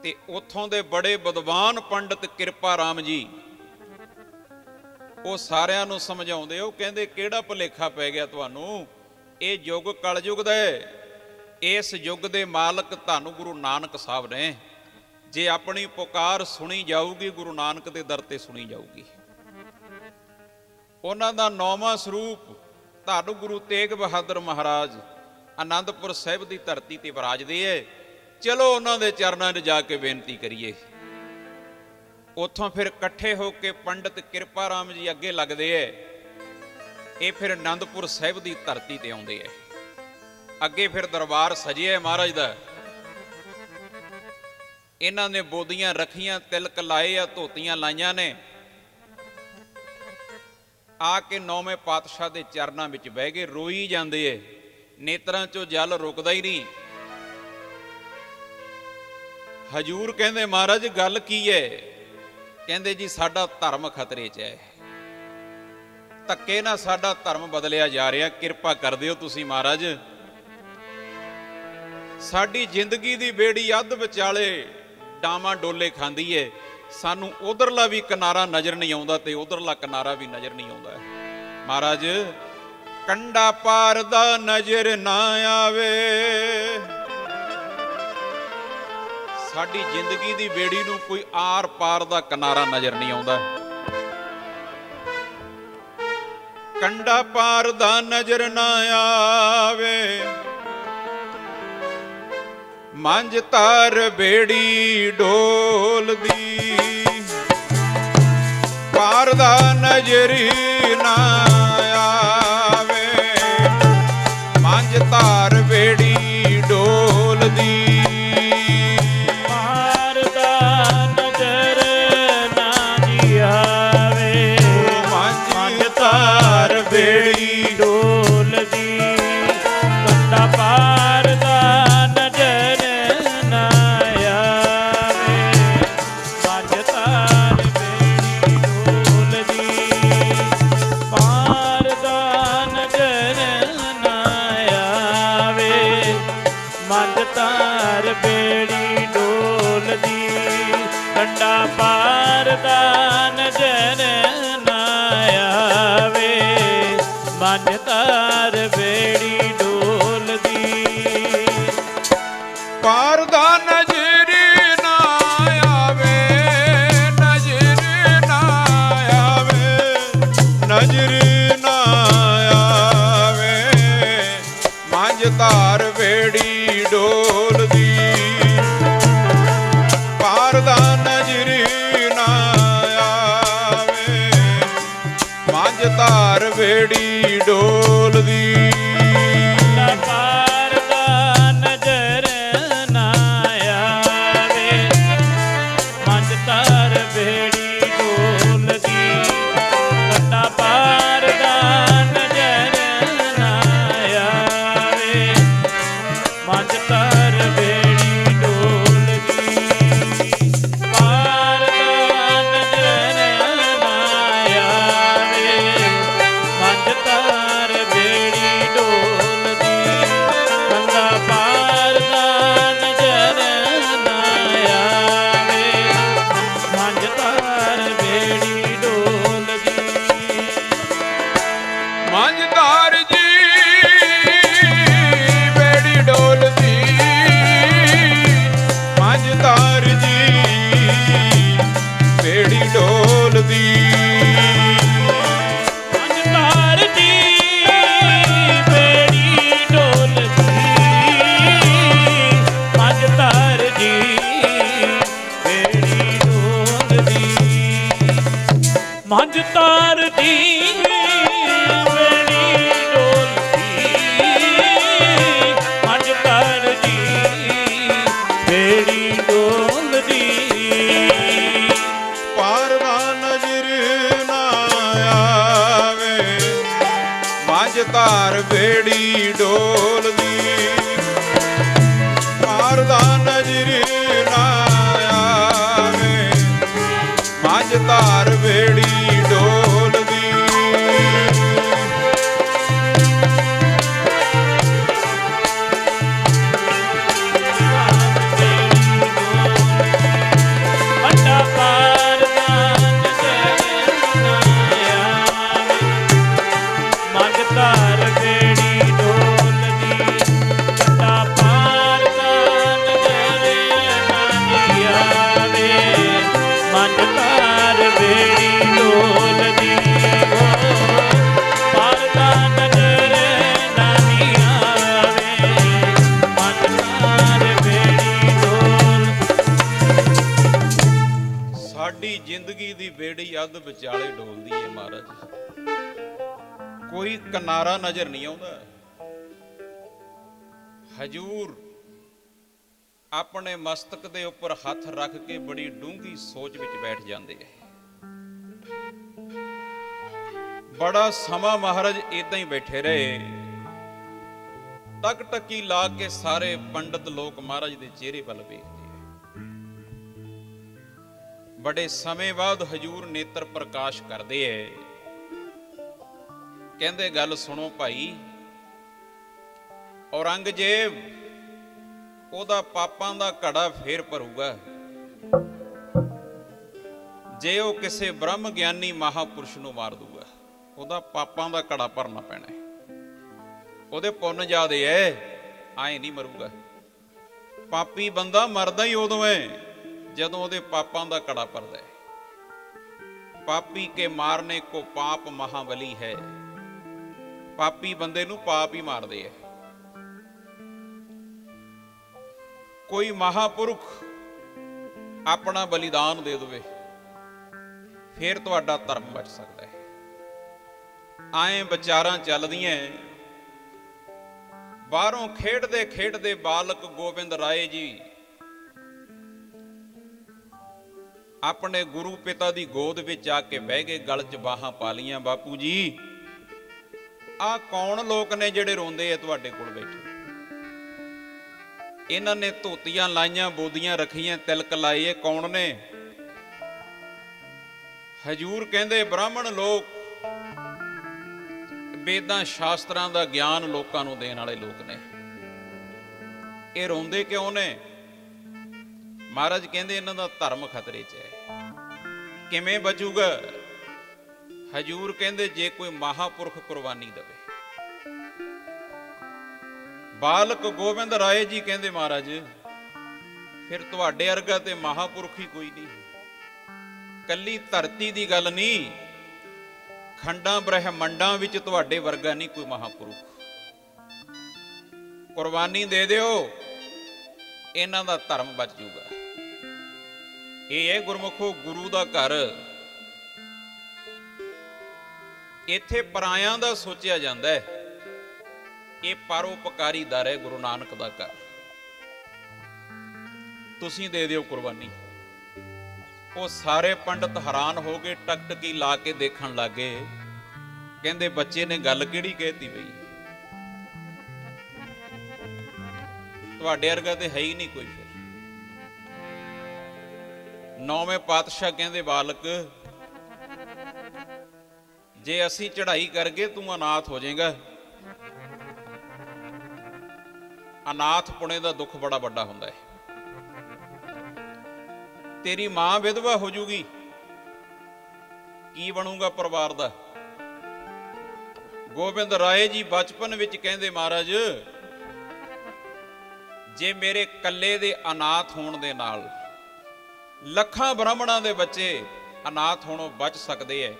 ਤੇ ਉੱਥੋਂ ਦੇ ਬੜੇ ਵਿਦਵਾਨ ਪੰਡਤ ਕਿਰਪਾ ਰਾਮ ਜੀ ਉਹ ਸਾਰਿਆਂ ਨੂੰ ਸਮਝਾਉਂਦੇ, ਉਹ ਕਹਿੰਦੇ ਕਿਹੜਾ ਭੁਲੇਖਾ ਪੈ ਗਿਆ ਤੁਹਾਨੂੰ, ਇਹ ਯੁੱਗ ਕਲਯੁੱਗ ਦਾ ਹੈ। ਇਸ ਯੁੱਗ ਦੇ ਮਾਲਕ ਧੰਨ ਗੁਰੂ ਨਾਨਕ ਸਾਹਿਬ ਨੇ। ਜੇ ਆਪਣੀ ਪੁਕਾਰ ਸੁਣੀ ਜਾਊਗੀ ਗੁਰੂ ਨਾਨਕ ਦੇ ਦਰ ਤੇ ਸੁਣੀ ਜਾਊਗੀ। ਉਹਨਾਂ ਦਾ 9ਵਾਂ ਸਰੂਪ ਧੰਨ ਗੁਰੂ ਤੇਗ ਬਹਾਦਰ ਮਹਾਰਾਜ ਆਨੰਦਪੁਰ ਸਾਹਿਬ ਦੀ ਧਰਤੀ ਤੇ ਵਿਰਾਜਦੇ ਐ। ਚਲੋ ਉਹਨਾਂ ਦੇ ਚਰਨਾਂ 'ਚ ਜਾ ਕੇ ਬੇਨਤੀ ਕਰੀਏ। ਉੱਥੋਂ ਫਿਰ ਇਕੱਠੇ ਹੋ ਕੇ ਪੰਡਤ ਕਿਰਪਾ ਰਾਮ ਜੀ ਅੱਗੇ ਲੱਗਦੇ ਐ। ਇਹ ਫਿਰ ਆਨੰਦਪੁਰ ਸਾਹਿਬ ਦੀ ਧਰਤੀ ਤੇ ਆਉਂਦੇ ਐ। ਅੱਗੇ ਫਿਰ ਦਰਬਾਰ ਸਜਿਆ ਮਹਾਰਾਜ ਦਾ। ਇਹਨਾਂ ਨੇ ਬੋਦੀਆਂ ਰੱਖੀਆਂ, ਤਿਲਕ ਲਾਏ ਆ, ਧੋਤੀਆਂ ਲਾਈਆਂ ਨੇ। ਆ ਕੇ 9ਵੇਂ ਪਾਤਸ਼ਾਹ ਦੇ ਚਰਨਾਂ ਵਿੱਚ ਬਹਿ ਗਏ, ਰੋਈ ਜਾਂਦੇ ਐ। ਨੇਤਰਾਂ ਚੋਂ ਜਲ ਰੁਕਦਾ ਹੀ ਨਹੀਂ। ਹਜੂਰ ਕਹਿੰਦੇ ਮਹਾਰਾਜ ਗੱਲ ਕੀ ਹੈ? ਕਹਿੰਦੇ ਜੀ ਸਾਡਾ ਧਰਮ ਖਤਰੇ 'ਚ ਹੈ, ਧੱਕੇ ਨਾਲ ਸਾਡਾ ਧਰਮ ਬਦਲਿਆ ਜਾ ਰਿਹਾ, ਕਿਰਪਾ ਕਰ ਦਿਓ ਤੁਸੀਂ ਮਹਾਰਾਜ। ਸਾਡੀ ਜ਼ਿੰਦਗੀ ਦੀ ਬੇੜੀ ਅੱਧ ਵਿਚਾਲੇ ਡਾਵਾਂ ਡੋਲੇ ਖਾਂਦੀ ਏ। ਸਾਨੂੰ ਉਧਰਲਾ ਵੀ ਕਿਨਾਰਾ ਨਜ਼ਰ ਨਹੀਂ ਆਉਂਦਾ ਤੇ ਉਧਰਲਾ ਕਿਨਾਰਾ ਵੀ ਨਜ਼ਰ ਨਹੀਂ ਆਉਂਦਾ। ਮਹਾਰਾਜ ਕੰਡਾ ਪਾਰ ਦਾ ਨਜ਼ਰ ਨਾ ਆਵੇ। ਸਾਡੀ ਜ਼ਿੰਦਗੀ ਦੀ ਬੇੜੀ ਨੂੰ ਕੋਈ ਆਰ ਪਾਰ ਦਾ ਕਿਨਾਰਾ ਨਜ਼ਰ ਨਹੀਂ ਆਉਂਦਾ। ਕੰਡਾ ਪਾਰ ਦਾ ਨਜ਼ਰ ਨਾ ਆਵੇ, ਮੰਝ ਤਾਰ ਬੇੜੀ ਡੋਲਦੀ, ਪਾਰ ਦਾ ਨਜ਼ਰ ਨਾ ਆਵੇ, ਮੰਝ ਤਾਰ ਬੇੜੀ ਡੋਲਦੀ, ਪਾਰ ਦਾ ਨਜ਼ਰ ਨਾ ਜੀ ਆਵੇ, ਮੰਝ ਤਾਰ ਬੇੜੀ ਡੋਲਦੀ, ਕੰਡਾ ਪਾਰ ਦਾ ਬੇੜੀ ਡੋਲਦੀ, ਕੰਡਾ ਪਾਰ ਦਾ ਨਜ਼ਰ ਨਾ ਆਵੇ, ਮੰਝ ਤਾਰ ਬੇੜੀ ਡੋਲਦੀ, ਪਾਰ ਦਾ ਨਜ਼ਰ ਨਾ ਆਵੇ, ਨਜ਼ਰ ਨਾ ਆਵੇ, ਨਜ਼ਰ ਨਾ ਆਵੇ, ਮੰਝ ਤਾਰ ਬੇੜੀ ਡੋਲਦੀ, ਪਾਰ ਦਾ ਨਜ਼ਰ ਨਾ ਆਵੇ, ਮੰਝ ਤਾਰ ਬੇੜੀ ਡੋਲਦੀ, ਪਾਰ ਦਾ ਨਜ਼ਰ ਨਾ ਆਵੇ, ਮੰਝ ਤਾਰ ਬੇੜੀ ਡੋਲਦੀ, ਕੰਡਾ ਪਾਰ ਦਾ ਨਜ਼ਰ ਨਾ ਆਵੇ, ਮੰਝ ਤਾਰ ਬੇੜੀ ਡੋਲਦੀ, ਪਾਰ ਦਾ ਨਜ਼ਰ ਨਾ ਆਵੇ, ਮੰਝ ਤਾਰ ਬੇੜੀ ਡੋਲਦੀ, ਕੰਡਾ ਪਾਰ ਦਾ ਨਜ਼ਰ ਨਾ ਆਵੇ, ਮੰਝ ਤਾਰ ਬੇੜੀ ਡੋਲਦੀ, ਮੰਝ ਤਾਰ ਜੀ ਬੇੜੀ ਡੋਲਦੀ, ਮੰਝ ਤਾਰ ਜੀ ਬੇੜੀ ਡੋਲਦੀ, ਮੰਝ ਤਾਰ ਦੀ ਬੇੜੀ ਡੋਲਦੀ, ਮੰਝ ਤਾਰ ਦੀ ਬੇੜੀ ਡੋਲਦੀ, ਮੰਝ ਤਾਰ ਦੀ ਬੇੜੀ ਡੋਲਦੀ, ਮੰਝ ਤਾਰ ਦੀ ਬੇੜੀ ਡੋਲਦੀ, ਪਾਰ ਧਾਰ ਬੇੜੀ ਡੋਲਦੀ, ਮਾਰਦਾ ਨਜ਼ਰ ਨਾ ਆਵੇ, ਮੱਝ ਧਾਰ ਬੇੜੀ ਡੋਲਦੀ। ਵੱਡਾ ਪਾਰ ਦਾ ਨਜ਼ਰ ਨਾ ਆਵੇ, ਮੱਝ ਧਾਰ ਬੇੜੀ ਡੋਲਦੀ। ਵੱਡਾ ਪਾਰ ਦਾ ਨਜ਼ਰ ਨਾ ਆਵੇ, ਮੱਝ ਧਾਰ ਬੇੜੀ ਡੋਲਦੀ। ਪਾਰ ਦਾ ਨਜ਼ਰ ਨਾ ਆਵੇ, ਮੱਝ ਧਾਰ ਬੇੜੀ ਡੋਲ। ਸਾਡੀ ਜ਼ਿੰਦਗੀ ਦੀ ਬੇੜੀ ਅੱਧ ਵਿਚਾਲੇ ਡੋਲਦੀ ਏ ਮਹਾਰਾਜ, ਕੋਈ ਕਿਨਾਰਾ ਨਜ਼ਰ ਨਹੀਂ ਆਉਂਦਾ। ਹਜੂਰ ਆਪਣੇ ਮਸਤਕ ਦੇ ਉੱਪਰ ਹੱਥ ਰੱਖ ਕੇ ਬੜੀ ਡੂੰਘੀ ਸੋਚ ਵਿੱਚ ਬੈਠ ਜਾਂਦੇ ਐ। ਬੜਾ ਸਮਾਂ ਮਹਾਰਾਜ ਇਦਾਂ ਹੀ ਬੈਠੇ ਰਹੇ, ਟਕ ਟਕੀ ਲਾ ਕੇ ਸਾਰੇ ਪੰਡਤ ਲੋਕ ਮਹਾਰਾਜ ਦੇ ਚਿਹਰੇ ਵੱਲ ਵੇਖਦੇ। ਬੜੇ ਸਮੇਂ ਬਾਅਦ ਹਜੂਰ ਨੇਤਰ ਪ੍ਰਕਾਸ਼ ਕਰਦੇ ਐ, ਕਹਿੰਦੇ ਗੱਲ ਸੁਣੋ ਭਾਈ, ਔਰੰਗਜ਼ੇਬ ਉਹਦਾ ਪਾਪਾਂ ਦਾ ਘੜਾ ਫੇਰ ਭਰੂਗਾ ਜੇ ਉਹ ਕਿਸੇ ਬ੍ਰਹਮ ਗਿਆਨੀ ਮਹਾਪੁਰਸ਼ ਨੂੰ ਮਾਰ ਦੂਗਾ। ਉਹਦਾ ਪਾਪਾਂ ਦਾ ਘੜਾ ਭਰਨਾ ਪੈਣਾ ਹੈ, ਉਹਦੇ ਪੁੰਨ ਜ਼ਿਆਦੇ ਐ, ਆਏ ਨਹੀਂ ਮਰੂਗਾ। ਪਾਪੀ ਬੰਦਾ ਮਰਦਾ ਹੀ ਉਦੋਂ ਹੈ ਜਦੋਂ ਉਹਦੇ ਪਾਪਾਂ ਦਾ ਘੜਾ ਭਰਦਾ ਹੈ। ਪਾਪੀ ਕੇ ਮਾਰਨੇ ਕੋ ਪਾਪ ਮਹਾਬਲੀ ਹੈ, ਪਾਪੀ ਬੰਦੇ ਨੂੰ ਪਾਪ ਹੀ ਮਾਰਦੇ ਐ। ਕੋਈ ਮਹਾਪੁਰਖ ਆਪਣਾ ਬਲੀਦਾਨ ਦੇ ਦੇਵੇ, ਫਿਰ ਤੁਹਾਡਾ ਧਰਮ ਬਚ ਸਕਦਾ ਹੈ। ਆਏ ਵਿਚਾਰਾਂ ਚੱਲਦੀਆਂ, ਬਾਹਰੋਂ ਖੇਡਦੇ ਖੇਡਦੇ ਬਾਲਕ ਗੋਬਿੰਦ ਰਾਏ ਜੀ ਆਪਣੇ ਗੁਰੂ ਪਿਤਾ ਦੀ ਗੋਦ ਵਿੱਚ ਆ ਕੇ ਬਹਿ ਗਏ, ਗਲ 'ਚ ਬਾਹਾਂ ਪਾ ਲੀਆਂ। ਬਾਪੂ ਜੀ, ਆਹ ਕੌਣ ਲੋਕ ਨੇ ਜਿਹੜੇ ਰੋਂਦੇ ਆ ਤੁਹਾਡੇ ਕੋਲ ਬੈਠੇ? ਇਹਨਾਂ ਨੇ ਧੋਤੀਆਂ ਲਾਈਆਂ, ਬੋਦੀਆਂ ਰੱਖੀਆਂ, ਤਿਲਕ ਲਾਏ, ਇਹ ਕੌਣ ਨੇ? ਹਜੂਰ ਕਹਿੰਦੇ ਬ੍ਰਾਹਮਣ ਲੋਕ, ਵੇਦਾਂ ਸ਼ਾਸਤਰਾਂ ਦਾ ਗਿਆਨ ਲੋਕਾਂ ਨੂੰ ਦੇਣ ਵਾਲੇ ਲੋਕ ਨੇ। ਇਹ ਰੋਂਦੇ ਕਿਉਂ ਨੇ? ਮਹਾਰਾਜ ਕਹਿੰਦੇ ਇਹਨਾਂ ਦਾ ਧਰਮ ਖਤਰੇ 'ਚ ਹੈ। ਕਿਵੇਂ ਬਚੂਗਾ? ਹਜੂਰ ਕਹਿੰਦੇ ਜੇ ਕੋਈ ਮਹਾਪੁਰਖ ਕੁਰਬਾਨੀ ਦੇਵੇ। ਬਾਲਕ ਗੋਬਿੰਦ ਰਾਏ ਜੀ ਕਹਿੰਦੇ ਮਹਾਰਾਜ ਫਿਰ ਤੁਹਾਡੇ ਵਰਗਾ ਤੇ ਮਹਾਪੁਰਖ ਹੀ ਕੋਈ ਨਹੀਂ। ਕੱਲੀ ਧਰਤੀ ਦੀ ਗੱਲ ਨਹੀਂ, ਖੰਡਾਂ ਬ੍ਰਹਿਮੰਡਾਂ ਵਿੱਚ ਤੁਹਾਡੇ ਵਰਗਾ ਨਹੀਂ ਕੋਈ ਮਹਾਪੁਰਖ। ਕੁਰਬਾਨੀ ਦੇ ਦਿਓ, ਇਹਨਾਂ ਦਾ ਧਰਮ ਬਚ ਜੂਗਾ। ਇਹ ਹੈ ਗੁਰਮੁਖੋ ਗੁਰੂ ਦਾ ਘਰ। ਇੱਥੇ ਪਰਾਇਆਂ ਦਾ ਸੋਚਿਆ ਜਾਂਦਾ ਹੈ, ਇਹ ਪਰਉਪਕਾਰੀ ਦਰ ਹੈ ਗੁਰੂ ਨਾਨਕ ਦਾ ਘਰ। ਤੁਸੀਂ ਦੇ ਦਿਓ ਕੁਰਬਾਨੀ। ਉਹ ਸਾਰੇ ਪੰਡਤ ਹੈਰਾਨ ਹੋ ਗਏ, ਟਕਟਕੀ ਲਾ ਕੇ ਦੇਖਣ ਲੱਗੇ। ਕਹਿੰਦੇ ਬੱਚੇ ਨੇ ਗੱਲ ਕਿਹੜੀ ਕਹਿਤੀ ਬਈ? ਤੁਹਾਡੇ ਵਰਗਾ ਤੇ ਹੈ ਹੀ ਨਹੀਂ ਕੋਈ। ਫਿਰ ਨੌਵੇਂ ਪਾਤਸ਼ਾਹ ਕਹਿੰਦੇ ਬਾਲਕ, ਜੇ ਅਸੀਂ ਚੜ੍ਹਾਈ ਕਰਗੇ ਤੂੰ ਅਨਾਥ ਹੋ ਜਾਏਗਾ। ਅਨਾਥ ਪੁਣੇ ਦਾ ਦੁੱਖ ਬੜਾ ਵੱਡਾ ਹੁੰਦਾ ਹੈ। ਤੇਰੀ ਮਾਂ ਵਿਧਵਾ ਹੋ ਜੂਗੀ, ਕੀ ਬਣੂਗਾ ਪਰਿਵਾਰ ਦਾ? ਗੋਬਿੰਦ ਰਾਏ ਜੀ ਬਚਪਨ ਵਿੱਚ ਕਹਿੰਦੇ ਮਹਾਰਾਜ, ਜੇ ਮੇਰੇ ਕੱਲੇ ਦੇ ਅਨਾਥ ਹੋਣ ਦੇ ਨਾਲ ਲੱਖਾਂ ਬ੍ਰਾਹਮਣਾਂ ਦੇ ਬੱਚੇ ਅਨਾਥ ਹੋਣੋਂ ਬਚ ਸਕਦੇ ਐ,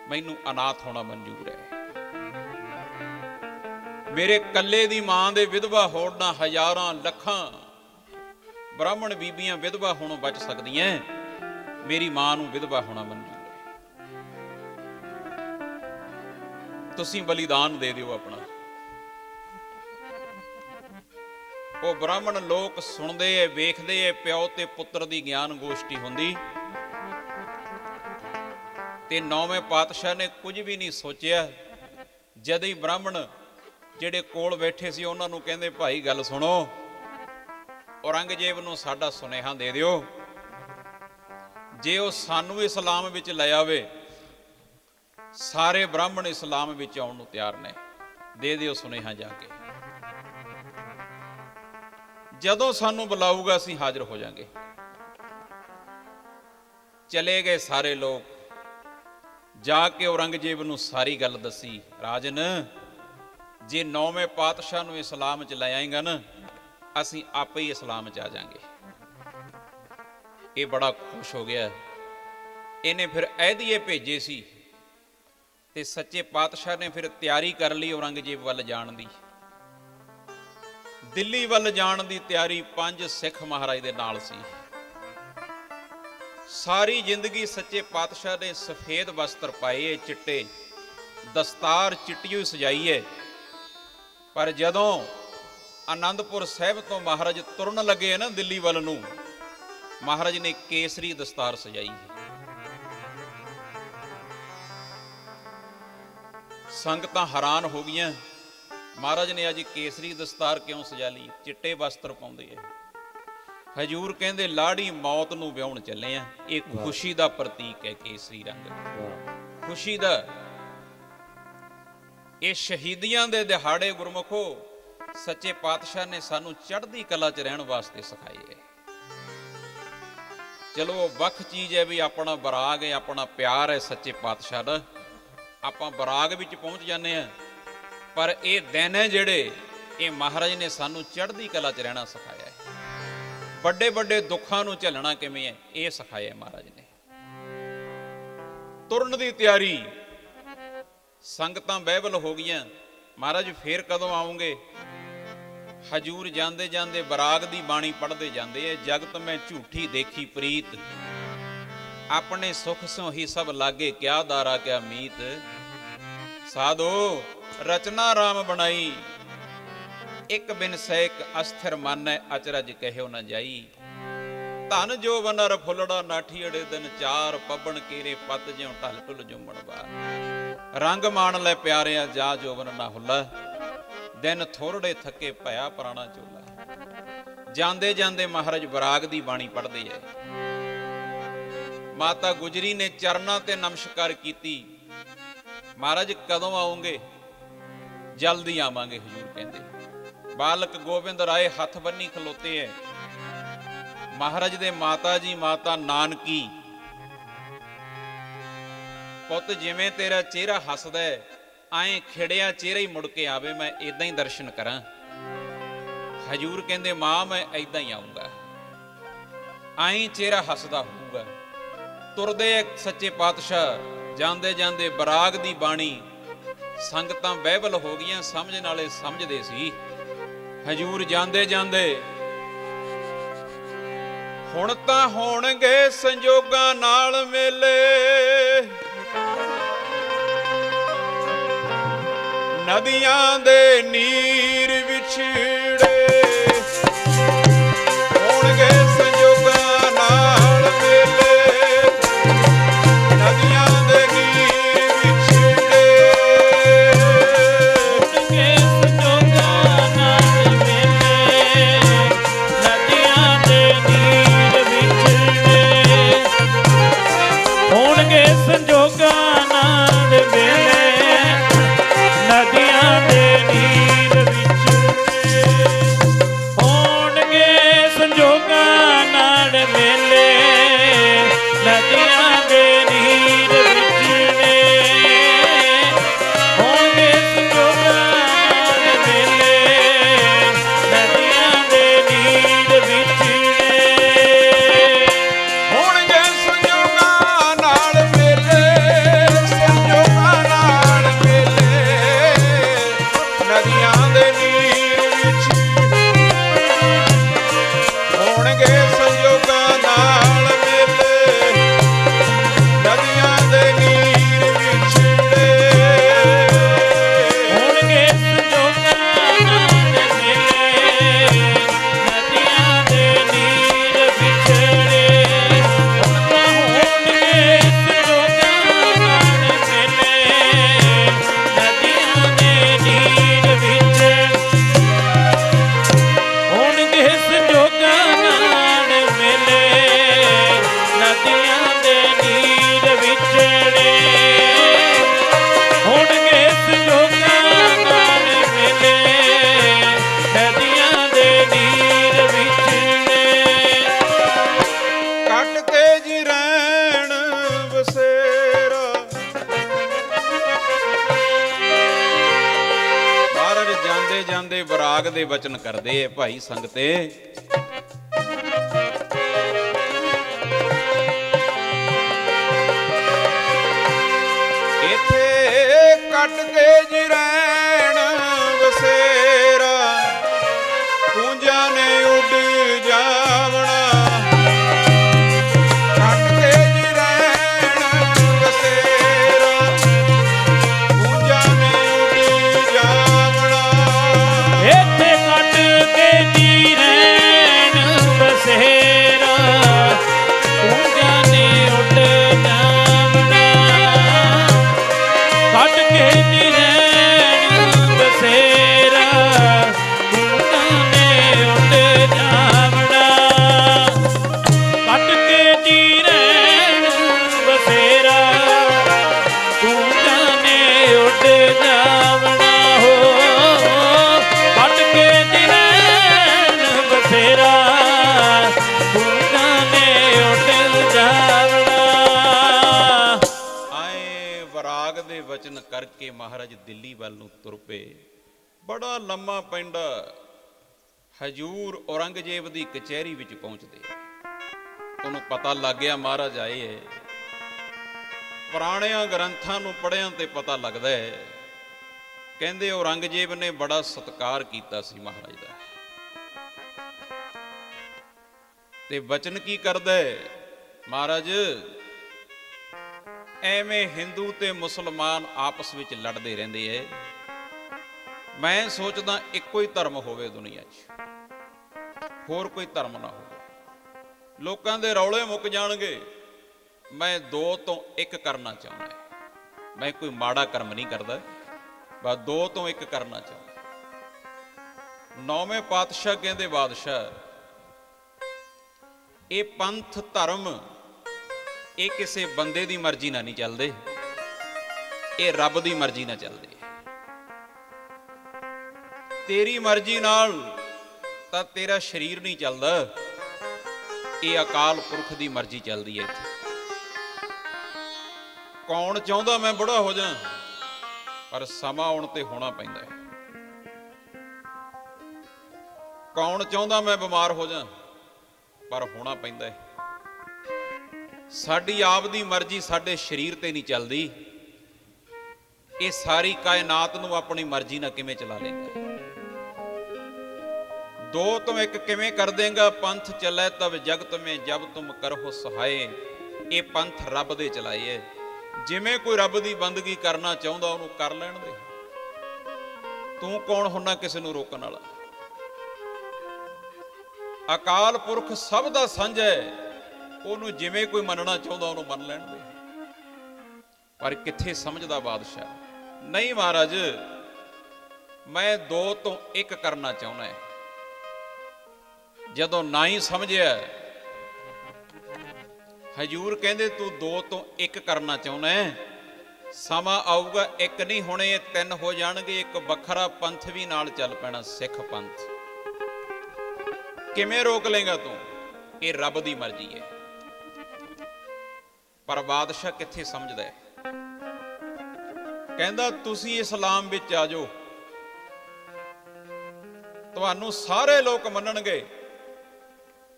ਮੈਨੂੰ ਅਨਾਥ ਹੋਣਾ ਮਨਜ਼ੂਰ ਹੈ। ਮੇਰੇ ਕੱਲੇ ਦੀ ਮਾਂ ਦੇ ਵਿਧਵਾ ਹੋਣ ਨਾਲ ਹਜ਼ਾਰਾਂ ਲੱਖਾਂ ਬ੍ਰਾਹਮਣ ਬੀਬੀਆਂ ਵਿਧਵਾ ਹੋਣੋਂ ਬਚ ਸਕਦੀਆਂ, ਮੇਰੀ ਮਾਂ ਨੂੰ ਵਿਧਵਾ ਹੋਣਾ ਮਨਜ਼ੂਰ ਹੈ। ਤੁਸੀਂ ਬਲੀਦਾਨ ਦੇ ਦਿਓ ਆਪਣਾ। ਉਹ ਬ੍ਰਾਹਮਣ ਲੋਕ ਸੁਣਦੇ ਐ, ਵੇਖਦੇ ਐ, ਪਿਓ ਤੇ ਪੁੱਤਰ ਦੀ ਗਿਆਨ ਗੋਸ਼ਟੀ ਹੁੰਦੀ। ਤੇ ਨੌਵੇਂ ਪਾਤਸ਼ਾਹ ਨੇ ਕੁਝ ਵੀ ਨਹੀਂ ਸੋਚਿਆ, ਜਦ ਹੀ ਬ੍ਰਾਹਮਣ ਜਿਹੜੇ ਕੋਲ ਬੈਠੇ ਸੀ ਉਹਨਾਂ ਨੂੰ ਕਹਿੰਦੇ, ਭਾਈ ਗੱਲ ਸੁਣੋ, ਔਰੰਗਜ਼ੇਬ ਨੂੰ ਸਾਡਾ ਸੁਨੇਹਾ ਦੇ ਦਿਓ, ਜੇ ਉਹ ਸਾਨੂੰ ਇਸਲਾਮ ਵਿੱਚ ਲੈ ਆਵੇ, ਸਾਰੇ ਬ੍ਰਾਹਮਣ ਇਸਲਾਮ ਵਿੱਚ ਆਉਣ ਨੂੰ ਤਿਆਰ ਨੇ, ਦੇ ਦਿਓ ਸੁਨੇਹਾ ਜਾ ਕੇ, ਜਦੋਂ ਸਾਨੂੰ ਬੁਲਾਊਗਾ ਅਸੀਂ ਹਾਜ਼ਰ ਹੋ ਜਾਾਂਗੇ। ਚਲੇ ਗਏ ਸਾਰੇ ਲੋਕ, ਜਾ ਕੇ ਔਰੰਗਜ਼ੇਬ ਨੂੰ ਸਾਰੀ ਗੱਲ ਦੱਸੀ। ਰਾਜਨ, ਜੇ 9ਵੇਂ ਪਾਤਸ਼ਾਹ ਨੂੰ ਇਸਲਾਮ ਚ ਲੈ ਆਏਗਾ ਨਾ, ਅਸੀਂ ਆਪੇ ਹੀ ਇਸਲਾਮ ਚ ਆ ਜਾਾਂਗੇ। ਇਹ ਬੜਾ ਖੁਸ਼ ਹੋ ਗਿਆ। ਇਹਨੇ ਫਿਰ ਅਹਿਦੀਏ ਭੇਜੇ ਸੀ ਤੇ ਸੱਚੇ ਪਾਤਸ਼ਾਹ ਨੇ ਫਿਰ ਤਿਆਰੀ ਕਰ ਲਈ ਔਰੰਗਜ਼ੇਬ ਵੱਲ ਜਾਣ ਦੀ। ਦਿੱਲੀ ਵੱਲ ਜਾਣ ਦੀ ਤਿਆਰੀ 5 ਸਿੱਖ ਮਹਾਰਾਜ ਦੇ ਨਾਲ ਸੀ। ਸਾਰੀ ਜ਼ਿੰਦਗੀ ਸੱਚੇ ਪਾਤਸ਼ਾਹ ਨੇ ਸਫੇਦ ਵਸਤਰ ਪਾਏ, ਚਿੱਟੇ, ਦਸਤਾਰ ਚਿੱਟੀ ਸਜਾਈ ਹੈ, ਪਰ ਜਦੋਂ ਆਨੰਦਪੁਰ ਸਾਹਿਬ ਤੋਂ ਮਹਾਰਾਜ ਤੁਰਨ ਲੱਗੇ ਨਾ ਦਿੱਲੀ ਵੱਲ ਨੂੰ, ਮਹਾਰਾਜ ਨੇ ਕੇਸਰੀ ਦਸਤਾਰ ਸਜਾਈ। ਸੰਗਤਾਂ ਹੈਰਾਨ ਹੋ ਗਈਆਂ, ਮਹਾਰਾਜ ਨੇ ਅੱਜ ਕੇਸਰੀ ਦਸਤਾਰ ਕਿਉਂ ਸਜਾ ਲਈ, ਚਿੱਟੇ ਵਸਤਰ ਪਾਉਂਦੇ ਆ। ਹਜੂਰ ਕਹਿੰਦੇ, ਲਾੜੀ ਮੌਤ ਨੂੰ ਵਿਆਹੁਣ ਚੱਲੇ ਆ, ਇਹ ਖੁਸ਼ੀ ਦਾ ਪ੍ਰਤੀਕ ਹੈ ਕੇਸਰੀ ਰੰਗ, ਖੁਸ਼ੀ ਦਾ। ਇਹ ਸ਼ਹੀਦੀਆਂ ਦੇ ਦਿਹਾੜੇ ਗੁਰਮੁਖੋ ਸੱਚੇ ਪਾਤਸ਼ਾਹ ਨੇ ਸਾਨੂੰ ਚੜ੍ਹਦੀ ਕਲਾ 'ਚ ਰਹਿਣ ਵਾਸਤੇ ਸਿਖਾਏ ਹੈ। ਚਲੋ ਵੱਖ ਚੀਜ਼ ਹੈ ਵੀ ਆਪਣਾ ਬਰਾਗ ਹੈ, ਆਪਣਾ ਪਿਆਰ ਹੈ ਸੱਚੇ ਪਾਤਸ਼ਾਹ ਦਾ, ਆਪਾਂ ਬਰਾਗ ਵਿੱਚ ਪਹੁੰਚ ਜਾਂਦੇ ਆ, ਪਰ ਇਹ ਦਿਨ ਹੈ ਜਿਹੜੇ, ਇਹ ਮਹਾਰਾਜ ਨੇ ਸਾਨੂੰ ਚੜ੍ਹਦੀ ਕਲਾ 'ਚ ਰਹਿਣਾ ਸਿਖਾਇਆ ਹੈ। ਵੱਡੇ ਵੱਡੇ ਦੁੱਖਾਂ ਨੂੰ ਝੱਲਣਾ ਕਿਵੇਂ ਹੈ, ਇਹ ਸਿਖਾਇਆ ਮਹਾਰਾਜ ਨੇ। ਤੁਰਨ ਦੀ ਤਿਆਰੀ, ਸੰਗਤਾਂ ਬਹਿਬਲ ਹੋ ਗਈਆਂ, ਮਹਾਰਾਜ ਫੇਰ ਕਦੋਂ ਆਉਂਗੇ? ਹਜੂਰ ਜਾਂਦੇ ਜਾਂਦੇ ਬਰਾਗ ਦੀ ਬਾਣੀ ਪੜ੍ਹਦੇ ਜਾਂਦੇ ਐ। ਜਗਤ ਮੈਂ ਝੂਠੀ ਦੇਖੀ ਪ੍ਰੀਤ, ਆਪਣੇ ਸੁਖ ਸੋ ਹੀ ਸਭ ਲਾਗੇ, ਕਿਆ ਦਾਰਾ ਕਿਆ ਮੀਤ। ਸਾਧੋ ਰਚਨਾ ਰਾਮ ਬਣਾਈ, ਇੱਕ ਬਿਨ ਸੈਕ ਅਸਥਿਰ ਮਾਨੈ, ਅਚਰਜ ਕਹਿਓ ਨਾ ਜਾਈ। ਧਨ ਜੋ ਬਨਰ ਫੁੱਲੜਾ ਨਾਠੀ ਅੜੇ, ਦਿਨ ਚਾਰ ਪੱਬਣ ਕੇਰੇ ਪੱਤ, ਜਿਉ ਢਲ ਢੁਲ ਜੁੰਮਣ ਬਾਰ। ਰੰਗ ਮਾਣ ਲੈ ਪਿਆਰਿਆ, ਜਾ ਜੋਬਨ ਨਾ ਹੁੱਲਾ, ਦਿਨ ਥੋੜੜੇ ਥੱਕੇ ਭਇਆ ਪੁਰਾਣਾ ਚੋਲਾ। ਜਾਂਦੇ ਜਾਂਦੇ ਮਹਾਰਾਜ ਬਰਾਗ ਦੀ ਬਾਣੀ ਪੜ੍ਹਦੇ ਐ। ਮਾਤਾ ਗੁਜਰੀ ਨੇ ਚਰਨਾਂ ਤੇ ਨਮਸਕਾਰ ਕੀਤੀ, ਮਹਾਰਾਜ ਕਦੋਂ ਆਉਂਗੇ? ਜਲਦੀ ਆਵਾਂਗੇ ਹਜੂਰ ਕਹਿੰਦੇ। ਬਾਲਕ ਗੋਬਿੰਦ ਰਾਏ ਹੱਥ ਬੰਨੀ ਖਲੋਤੇ ਐ। ਮਹਾਰਾਜ ਦੇ ਮਾਤਾ ਜੀ, ਮਾਤਾ ਨਾਨਕੀ, ਪੁੱਤ ਜਿਵੇਂ ਤੇਰਾ ਚਿਹਰਾ ਹੱਸਦਾ ਐਂ ਖਿੜਿਆ ਚਿਹਰਾ ਹੀ ਮੁੜ ਕੇ ਆਵੇ, ਮੈਂ ਇਦਾਂ ਹੀ ਦਰਸ਼ਨ ਕਰਾਂ। ਹਜੂਰ ਕਹਿੰਦੇ, ਮਾਂ ਮੈਂ ਇਦਾਂ ਹੀ ਆਉਂਗਾ, ਐਂ ਚਿਹਰਾ ਹੱਸਦਾ ਹੋਊਗਾ। ਤੁਰਦੇ ਸੱਚੇ ਪਾਤਸ਼ਾਹ, ਜਾਂਦੇ ਜਾਂਦੇ ਬਰਾਗ ਦੀ ਬਾਣੀ, ਸੰਗਤਾਂ ਬਹਿਬਲ ਹੋ ਗਈਆਂ, ਸਮਝਣ ਵਾਲੇ ਸਮਝਦੇ ਸੀ। ਹਜੂਰ ਜਾਂਦੇ ਜਾਂਦੇ, ਹੁਣ ਤਾਂ ਹੋਣਗੇ ਸੰਜੋਗਾਂ ਨਾਲ ਮੇਲੇ, ਨਦੀਆਂ ਦੇ ਨੀਰ ਵਿਛੜੇ, ਹੋਣਗੇ ਸੰਜੋਗਾਂ ਨਾਲ ਮੇਲੇ, ਨਦੀਆਂ ਦੇ ਨੀਰ ਵਿਛੜੇ, ਹੋਣਗੇ ਸੰਜੋਗਾਂ ਨਾਲ ਮੇਲੇ, ਨਦੀਆਂ ਦੇ ਨੀਰ ਵਿਛੜੇ, ਹੋਣਗੇ ਸੰਜੋਗਾਂ ਨਾਲ ਮੇਲੇ, ਨਦੀਆਂ ਦੇ ਨੀਰ ਵਿਛੜੇ, ਹੋਣਗੇ ਸੰਜੋਗਾਂ ਨਾਲ ਮੇਲੇ, ਨਦੀਆਂ ਦੇ ਨੀਰ ਵਿਛੜੇ, ਹੋਣਗੇ ਸੰਜੋਗਾਂ ਨਾਲ ਮੇਲੇ, ਨਦੀਆਂ ਦੇ ਨੀਰ ਵਿਛੜੇ, ਹੋਣਗੇ ਸੰਜੋਗਾਂ ਨਾਲ ਮੇਲੇ, ਸੰਜੋਗਾਂ ਨਾਲ ਮੇਲੇ, ਨਦੀਆਂ ਦੇ ਨੀਰ ਵਿਛੜੇ, ਹੋਣਗੇ ਸੰਜੋਗਾਂ ਨਾਲ ਮੇਲੇ, ਨਦੀਆਂ ਦੇ ਨੀਰ ਵਿਛੜੇ, ਹੋਣਗੇ ਸੰਜੋਗਾਂ ਨਾਲ ਮੇਲੇ, ਨਦੀਆਂ ਦੇ ਨੀਰ ਵਿਛੜੇ, ਹੁਣ ਤਾਂ ਹੋਣਗੇ ਸੰਜੋਗਾਂ ਨਾਲ ਮੇਲੇ, ਨਦੀਆਂ ਦੇ ਵਿਰਾਗ ਦੇ ਬਚਨ ਕਰਦੇ ਐ ਭਾਈ ਸੰਗਤੇ। ਇੱਥੇ ਕੱਟ ਕੇ ਜਿਰੈਣ ਵਸੇਰਾ, ਪੂੰਜਾਂ ਨੇ ਉੱਡ ਜਾਵਣਾ। ਕੱਟ ਕੇ ਜਿਰੈਣ ਵਸੇਰਾ, ਪੂੰਜਾਂ ਨੇ ਉੱਡ ਜਾਵਣਾ। ਇੱਥੇ ਕੱਟ ਕੇ ਜੀ ਰਹਿਣ ਬਸੇਰਾ, ਪੂੰਜਾਂ ਨੇ ਉੱਡ ਜਾਵਣਾ। ਕੱਟ ਕੇ ਜੀ ਰਹਿਣ ਬਸੇਰਾ, ਪੂੰਜਾਂ ਨੇ ਉੱਡ ਜਾਵਣਾ। ਕੱਟ ਕੇ ਜੀ ਰਹਿਣ ਬਸੇਰਾ, ਪੂੰਜਾਂ ਨੇ ਉੱਡ ਜਾਵਣਾ। ਹੋ ਕੱਟ ਕੇ ਜੀ ਰਹਿਣ ਬਸੇਰਾ, ਪੂੰਜਾਂ ਨੇ ਉੱਡ ਜਾਵਣਾ। ਆਏ ਵਿਰਾਗ ਦੇ ਵਚਨ ਕਰਕੇ ਮਹਾਰਾਜ ਦਿੱਲੀ ਵੱਲ ਨੂੰ ਤੁਰ ਪਏ। ਬੜਾ ਲੰਮਾ ਪਿੰਡ ਹਜੂਰ ਔਰੰਗਜ਼ੇਬ ਦੀ ਕਚਹਿਰੀ ਵਿੱਚ ਪਹੁੰਚਦੇ। ਉਹਨੂੰ ਪਤਾ ਲੱਗ ਗਿਆ ਮਹਾਰਾਜ ਆਏ ਹੈ। ਪੁਰਾਣਿਆਂ ਗ੍ਰੰਥਾਂ ਨੂੰ ਪੜ੍ਹਿਆਂ ਤੇ ਪਤਾ ਲੱਗਦਾ ਹੈ, ਕਹਿੰਦੇ ਔਰੰਗਜ਼ੇਬ ਨੇ ਬੜਾ ਸਤਿਕਾਰ ਕੀਤਾ ਸੀ ਮਹਾਰਾਜ ਦਾ। ਤੇ ਵਚਨ ਕੀ ਕਰਦਾ ਹੈ ਮਹਾਰਾਜ, ਐਵੇਂ ਹਿੰਦੂ ਤੇ ਮੁਸਲਮਾਨ ਆਪਸ ਵਿੱਚ ਲੜਦੇ ਰਹਿੰਦੇ ਐ। ਮੈਂ ਸੋਚਦਾ ਇੱਕੋ ਹੀ ਧਰਮ ਹੋਵੇ ਦੁਨੀਆ 'ਚ, ਹੋਰ ਕੋਈ ਧਰਮ ਨਾ ਹੋਵੇ। ਲੋਕਾਂ ਦੇ ਰੌਲੇ ਮੁੱਕ ਜਾਣਗੇ। ਮੈਂ ਦੋ ਤੋਂ ਇੱਕ ਕਰਨਾ ਚਾਹੁੰਦਾ। ਮੈਂ ਕੋਈ ਮਾੜਾ ਕਰਮ ਨਹੀਂ ਕਰਦਾ, ਬਸ ਦੋ ਤੋਂ ਇੱਕ ਕਰਨਾ ਚਾਹੁੰਦਾ। ਨੌਵੇਂ ਪਾਤਸ਼ਾਹ ਕਹਿੰਦੇ ਬਾਦਸ਼ਾਹ, ਇਹ ਪੰਥ ਧਰਮ ਇਹ ਕਿਸੇ ਬੰਦੇ ਦੀ ਮਰਜ਼ੀ ਨਾਲ ਨਹੀਂ ਚੱਲਦੇ, ਇਹ ਰੱਬ ਦੀ ਮਰਜ਼ੀ ਨਾਲ ਚੱਲਦੇ। ਤੇਰੀ ਮਰਜ਼ੀ ਨਾਲ ਤਾਂ ਤੇਰਾ ਸਰੀਰ ਨਹੀਂ ਚੱਲਦਾ, ਇਹ ਅਕਾਲ ਪੁਰਖ ਦੀ ਮਰਜ਼ੀ ਚੱਲਦੀ ਹੈ ਇੱਥੇ। ਕੌਣ ਚਾਹੁੰਦਾ ਮੈਂ ਬੁੜਾ ਹੋ ਜਾ, ਪਰ ਸਮਾਂ ਆਉਣ ਤੇ ਹੋਣਾ ਪੈਂਦਾ ਹੈ। ਕੌਣ ਚਾਹੁੰਦਾ ਮੈਂ ਬਿਮਾਰ ਹੋ ਜਾ, ਪਰ ਹੋਣਾ ਪੈਂਦਾ ਹੈ। ਸਾਡੀ ਆਪ ਦੀ ਮਰਜ਼ੀ ਸਾਡੇ ਸਰੀਰ ਤੇ ਨਹੀਂ ਚੱਲਦੀ। ਇਹ ਸਾਰੀ ਕਾਇਨਾਤ ਨੂੰ ਆਪਣੀ ਮਰਜ਼ੀ ਨਾਲ ਕਿਵੇਂ ਚਲਾ ਲੇਗਾ? ਦੋ ਤੋਂ ਇੱਕ ਕਿਵੇਂ ਕਰ ਦੇਗਾ? ਪੰਥ ਚੱਲੇ ਤਬ ਜਗਤ ਮੇਂ ਜਬ ਤੁਮ ਕਰਹੁ ਸਹਾਏ। ਇਹ ਪੰਥ ਰੱਬ ਦੇ ਚਲਾਏ ਹੈ। ਜਿਵੇਂ ਕੋਈ ਰੱਬ ਦੀ ਬੰਦਗੀ ਕਰਨਾ ਚਾਹੁੰਦਾ ਉਹਨੂੰ ਕਰ ਲੈਣ ਦੇ। ਤੂੰ ਕੌਣ ਹੁੰਨਾ ਕਿਸੇ ਨੂੰ ਰੋਕਣ ਵਾਲਾ? ਅਕਾਲ ਪੁਰਖ ਸਭ ਦਾ ਸਾਂਝਾ ਹੈ, ਉਹਨੂੰ ਜਿਵੇਂ ਕੋਈ ਮੰਨਣਾ ਚਾਹੁੰਦਾ ਉਹਨੂੰ ਮੰਨ ਲੈਣ ਦੇ। ਪਰ ਕਿੱਥੇ ਸਮਝਦਾ ਬਾਦਸ਼ਾਹ? ਨਹੀਂ ਮਹਾਰਾਜ, ਮੈਂ ਦੋ ਤੋਂ ਇੱਕ ਕਰਨਾ ਚਾਹੁੰਦਾ ਹੈ। ਜਦੋਂ ਨਾ ਹੀ ਸਮਝਿਆ, ਹਜੂਰ ਕਹਿੰਦੇ ਤੂੰ ਦੋ ਤੋਂ ਇੱਕ ਕਰਨਾ ਚਾਹੁੰਦਾ ਹੈ, ਸਮਾਂ ਆਊਗਾ ਇੱਕ ਨਹੀਂ ਹੋਣੇ, ਇਹ ਤਿੰਨ ਹੋ ਜਾਣਗੇ। ਇੱਕ ਵੱਖਰਾ ਪੰਥ ਵੀ ਨਾਲ ਚੱਲ ਪੈਣਾ, ਸਿੱਖ ਪੰਥ। ਕਿਵੇਂ ਰੋਕ ਲੇਗਾ ਤੂੰ? ਇਹ ਰੱਬ ਦੀ ਮਰਜ਼ੀ ਹੈ। ਪਰ ਬਾਦਸ਼ਾਹ ਕਿੱਥੇ ਸਮਝਦਾ ਹੈ? ਕਹਿੰਦਾ ਤੁਸੀਂ ਇਸਲਾਮ ਵਿੱਚ ਆ ਜਾਓ, ਤੁਹਾਨੂੰ ਸਾਰੇ ਲੋਕ ਮੰਨਣਗੇ।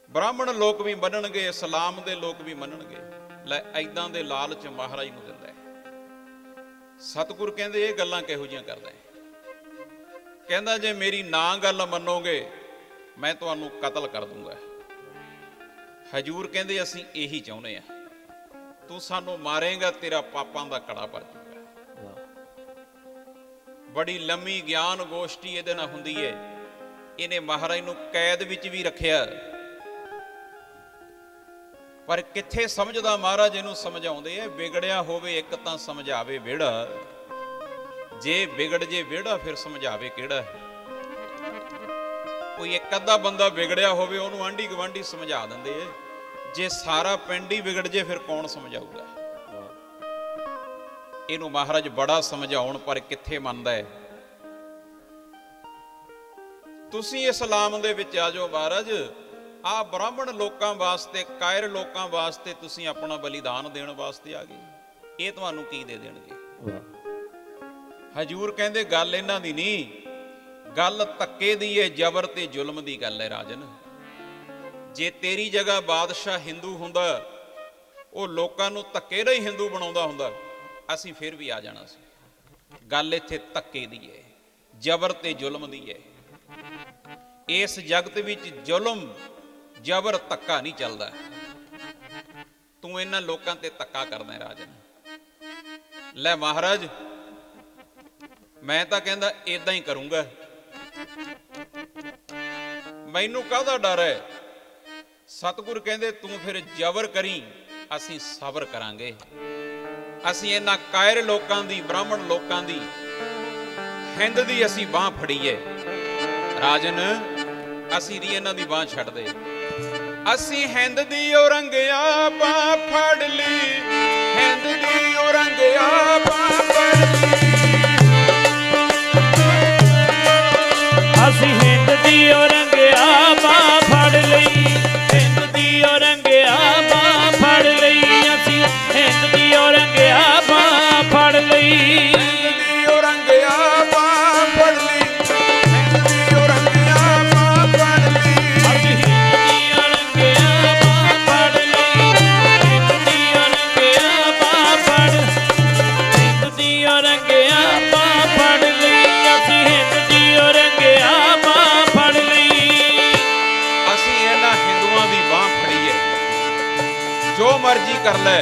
ਬ੍ਰਾਹਮਣ ਲੋਕ ਵੀ ਮੰਨਣਗੇ, ਇਸਲਾਮ ਦੇ ਲੋਕ ਵੀ ਮੰਨਣਗੇ। ਲੈ ਐਦਾਂ ਦੇ ਲਾਲਚ ਮਹਾਰਾਜ ਨੂੰ ਦਿੰਦਾ ਹੈ। ਸਤਿਗੁਰ ਕਹਿੰਦੇ ਇਹ ਗੱਲਾਂ ਕਿਹੋ ਜਿਹੀਆਂ ਕਰਦਾ ਹੈ? ਕਹਿੰਦਾ ਜੇ ਮੇਰੀ ਨਾ ਗੱਲ ਮੰਨੋਗੇ ਮੈਂ ਤੁਹਾਨੂੰ ਕਤਲ ਕਰ ਦੂੰਗਾ। ਹਜੂਰ ਕਹਿੰਦੇ ਅਸੀਂ ਇਹੀ ਚਾਹੁੰਦੇ ਆ, ਤੂੰ ਸਾਨੂੰ ਮਾਰੇਗਾ ਤੇਰਾ ਪਾਪਾਂ ਦਾ ਕੜਾ ਭਰ ਜਾਊਗਾ। ਬੜੀ ਲੰਮੀ ਗਿਆਨ ਗੋਸ਼ਟੀ ਇਹਦੇ ਨਾਲ ਹੁੰਦੀ ਹੈ। ਇਹਨੇ ਮਹਾਰਾਜ ਨੂੰ ਕੈਦ ਵਿੱਚ ਵੀ ਰੱਖਿਆ, ਪਰ ਕਿੱਥੇ ਸਮਝਦਾ ਮਹਾਰਾਜ? ਇਹਨੂੰ ਸਮਝਾਉਂਦੇ ਆ, ਵਿਗੜਿਆ ਹੋਵੇ ਇੱਕ ਤਾਂ ਸਮਝਾਵੇ ਵਿਹੜਾ, ਜੇ ਵਿਗੜ ਜੇ ਵਿਹੜਾ ਫਿਰ ਸਮਝਾਵੇ ਕਿਹੜਾ? ਕੋਈ ਇੱਕ ਅੱਧਾ ਬੰਦਾ ਵਿਗੜਿਆ ਹੋਵੇ ਉਹਨੂੰ ਆਂਢੀ ਗੁਆਂਢੀ ਸਮਝਾ ਦਿੰਦੇ ਆ, ਜੇ ਸਾਰਾ ਪਿੰਡ ਹੀ ਵਿਗੜ ਜੇ ਫਿਰ ਕੌਣ ਸਮਝਾਊਗਾ? ਇਹਨੂੰ ਮਹਾਰਾਜ ਬੜਾ ਸਮਝਾਉਣ, ਪਰ ਕਿੱਥੇ ਮੰਨਦਾ ਹੈ? ਤੁਸੀਂ ਇਸਲਾਮ ਦੇ ਵਿੱਚ ਆ ਜਾਓ ਮਹਾਰਾਜ, ਆ ਬ੍ਰਾਹਮਣ ਲੋਕਾਂ ਵਾਸਤੇ, ਕਾਇਰ ਲੋਕਾਂ ਵਾਸਤੇ ਤੁਸੀਂ ਆਪਣਾ ਬਲੀਦਾਨ ਦੇਣ ਵਾਸਤੇ ਆ ਗਏ, ਇਹ ਤੁਹਾਨੂੰ ਕੀ ਦੇ ਦੇਣਗੇ? ਹਜੂਰ ਕਹਿੰਦੇ ਗੱਲ ਇਹਨਾਂ ਦੀ ਨਹੀਂ, ਗੱਲ ਧੱਕੇ ਦੀ ਏ, ਜ਼ਬਰ ਤੇ ਜ਼ੁਲਮ ਦੀ ਗੱਲ ਹੈ ਰਾਜਨ। ਜੇ ਤੇਰੀ ਜਗ੍ਹਾ ਬਾਦਸ਼ਾਹ ਹਿੰਦੂ ਹੁੰਦਾ, ਉਹ ਲੋਕਾਂ ਨੂੰ ਧੱਕੇ ਨਾਲ ਹੀ ਹਿੰਦੂ ਬਣਾਉਂਦਾ ਹੁੰਦਾ, ਅਸੀਂ ਫਿਰ ਵੀ ਆ ਜਾਣਾ ਸੀ। ਗੱਲ ਇੱਥੇ ਧੱਕੇ ਦੀ ਏ, ਜ਼ਬਰ ਤੇ ਜ਼ੁਲਮ ਦੀ ਏ। ਇਸ ਜਗਤ ਵਿੱਚ ਜ਼ੁਲਮ, ਜ਼ਬਰ, ਧੱਕਾ ਨਹੀਂ ਚੱਲਦਾ। ਤੂੰ ਇਹਨਾਂ ਲੋਕਾਂ ਤੇ ਧੱਕਾ ਕਰਦਾ ਰਾਜਨ। ਲੈ ਮਹਾਰਾਜ, ਮੈਂ ਤਾਂ ਕਹਿੰਦਾ ਇਦਾਂ ਹੀ ਕਰੂੰਗਾ। ਮੈਨੂੰ ਕਾਹਦਾ ਡਰ ਹੈ? ਸਤਿਗੁਰ ਕਹਿੰਦੇ ਤੂੰ ਫਿਰ ਜ਼ਬਰ ਕਰੀ, ਅਸੀਂ ਸਬਰ ਕਰਾਂਗੇ। ਅਸੀਂ ਇਹਨਾਂ ਕਾਇਰ ਲੋਕਾਂ ਦੀ, ਬ੍ਰਾਹਮਣ ਲੋਕਾਂ ਦੀ, ਹਿੰਦ ਦੀ ਅਸੀਂ ਬਾਹ ਫੜੀਏ ਰਾਜਨ। ਅਸੀਂ ਨਹੀਂ ਇਹਨਾਂ ਦੀ ਬਾਹ ਛੱਡਦੇ। ਅਸੀਂ ਹਿੰਦ ਦੀ ਔਰੰਗਿਆ ਬਾਹ ਫੜ ਲਈ, ਹਿੰਦ ਦੀ ਔਰੰਗਿਆ ਬਾਹ ਫੜ ਲਈ। ਅਸੀਂ ਹਿੰਦ ਦੀ ਔਰੰਗਿਆ ਬਾਹ ਫੜ ਲਈ, ਹਿੰਦ ਦੀ ਔਰੰਗਿਆ ਬਾਹ ਫੜ ਲਈ। ਅਸੀਂ ਹਿੰਦ ਦੀ ਔਰੰਗਿਆ ਬਾਹ ਫੜ ਲਈ, ਹਿੰਦ ਦੀ ਔਰੰਗਿਆ ਬਾਹ ਫੜ ਲਈ, ਹਿੰਦ ਦੀ ਔਰੰਗਿਆ ਬਾਹ ਫੜ ਲਈ। ਅਸੀਂ ਹਿੰਦ ਦੀ ਔਰੰਗਿਆ ਬਾਹ ਫੜ ਲਈ, ਹਿੰਦ ਦੀ ਔਰੰਗਿਆ ਬਾਹ ਫੜ, ਹਿੰਦ ਦੀ ਔਰੰਗਿਆ ਬਾਹ ਫੜ ਲਈ। ਅਸੀਂ ਹਿੰਦ ਦੀ ਔਰੰਗਿਆ ਬਾਹ ਫੜ ਲਈ। ਅਸੀਂ ਇਹਨਾਂ ਹਿੰਦੂਆਂ ਦੀ ਬਾਹ ਫੜੀਏ, ਜੋ ਮਰਜ਼ੀ ਕਰ ਲੈ।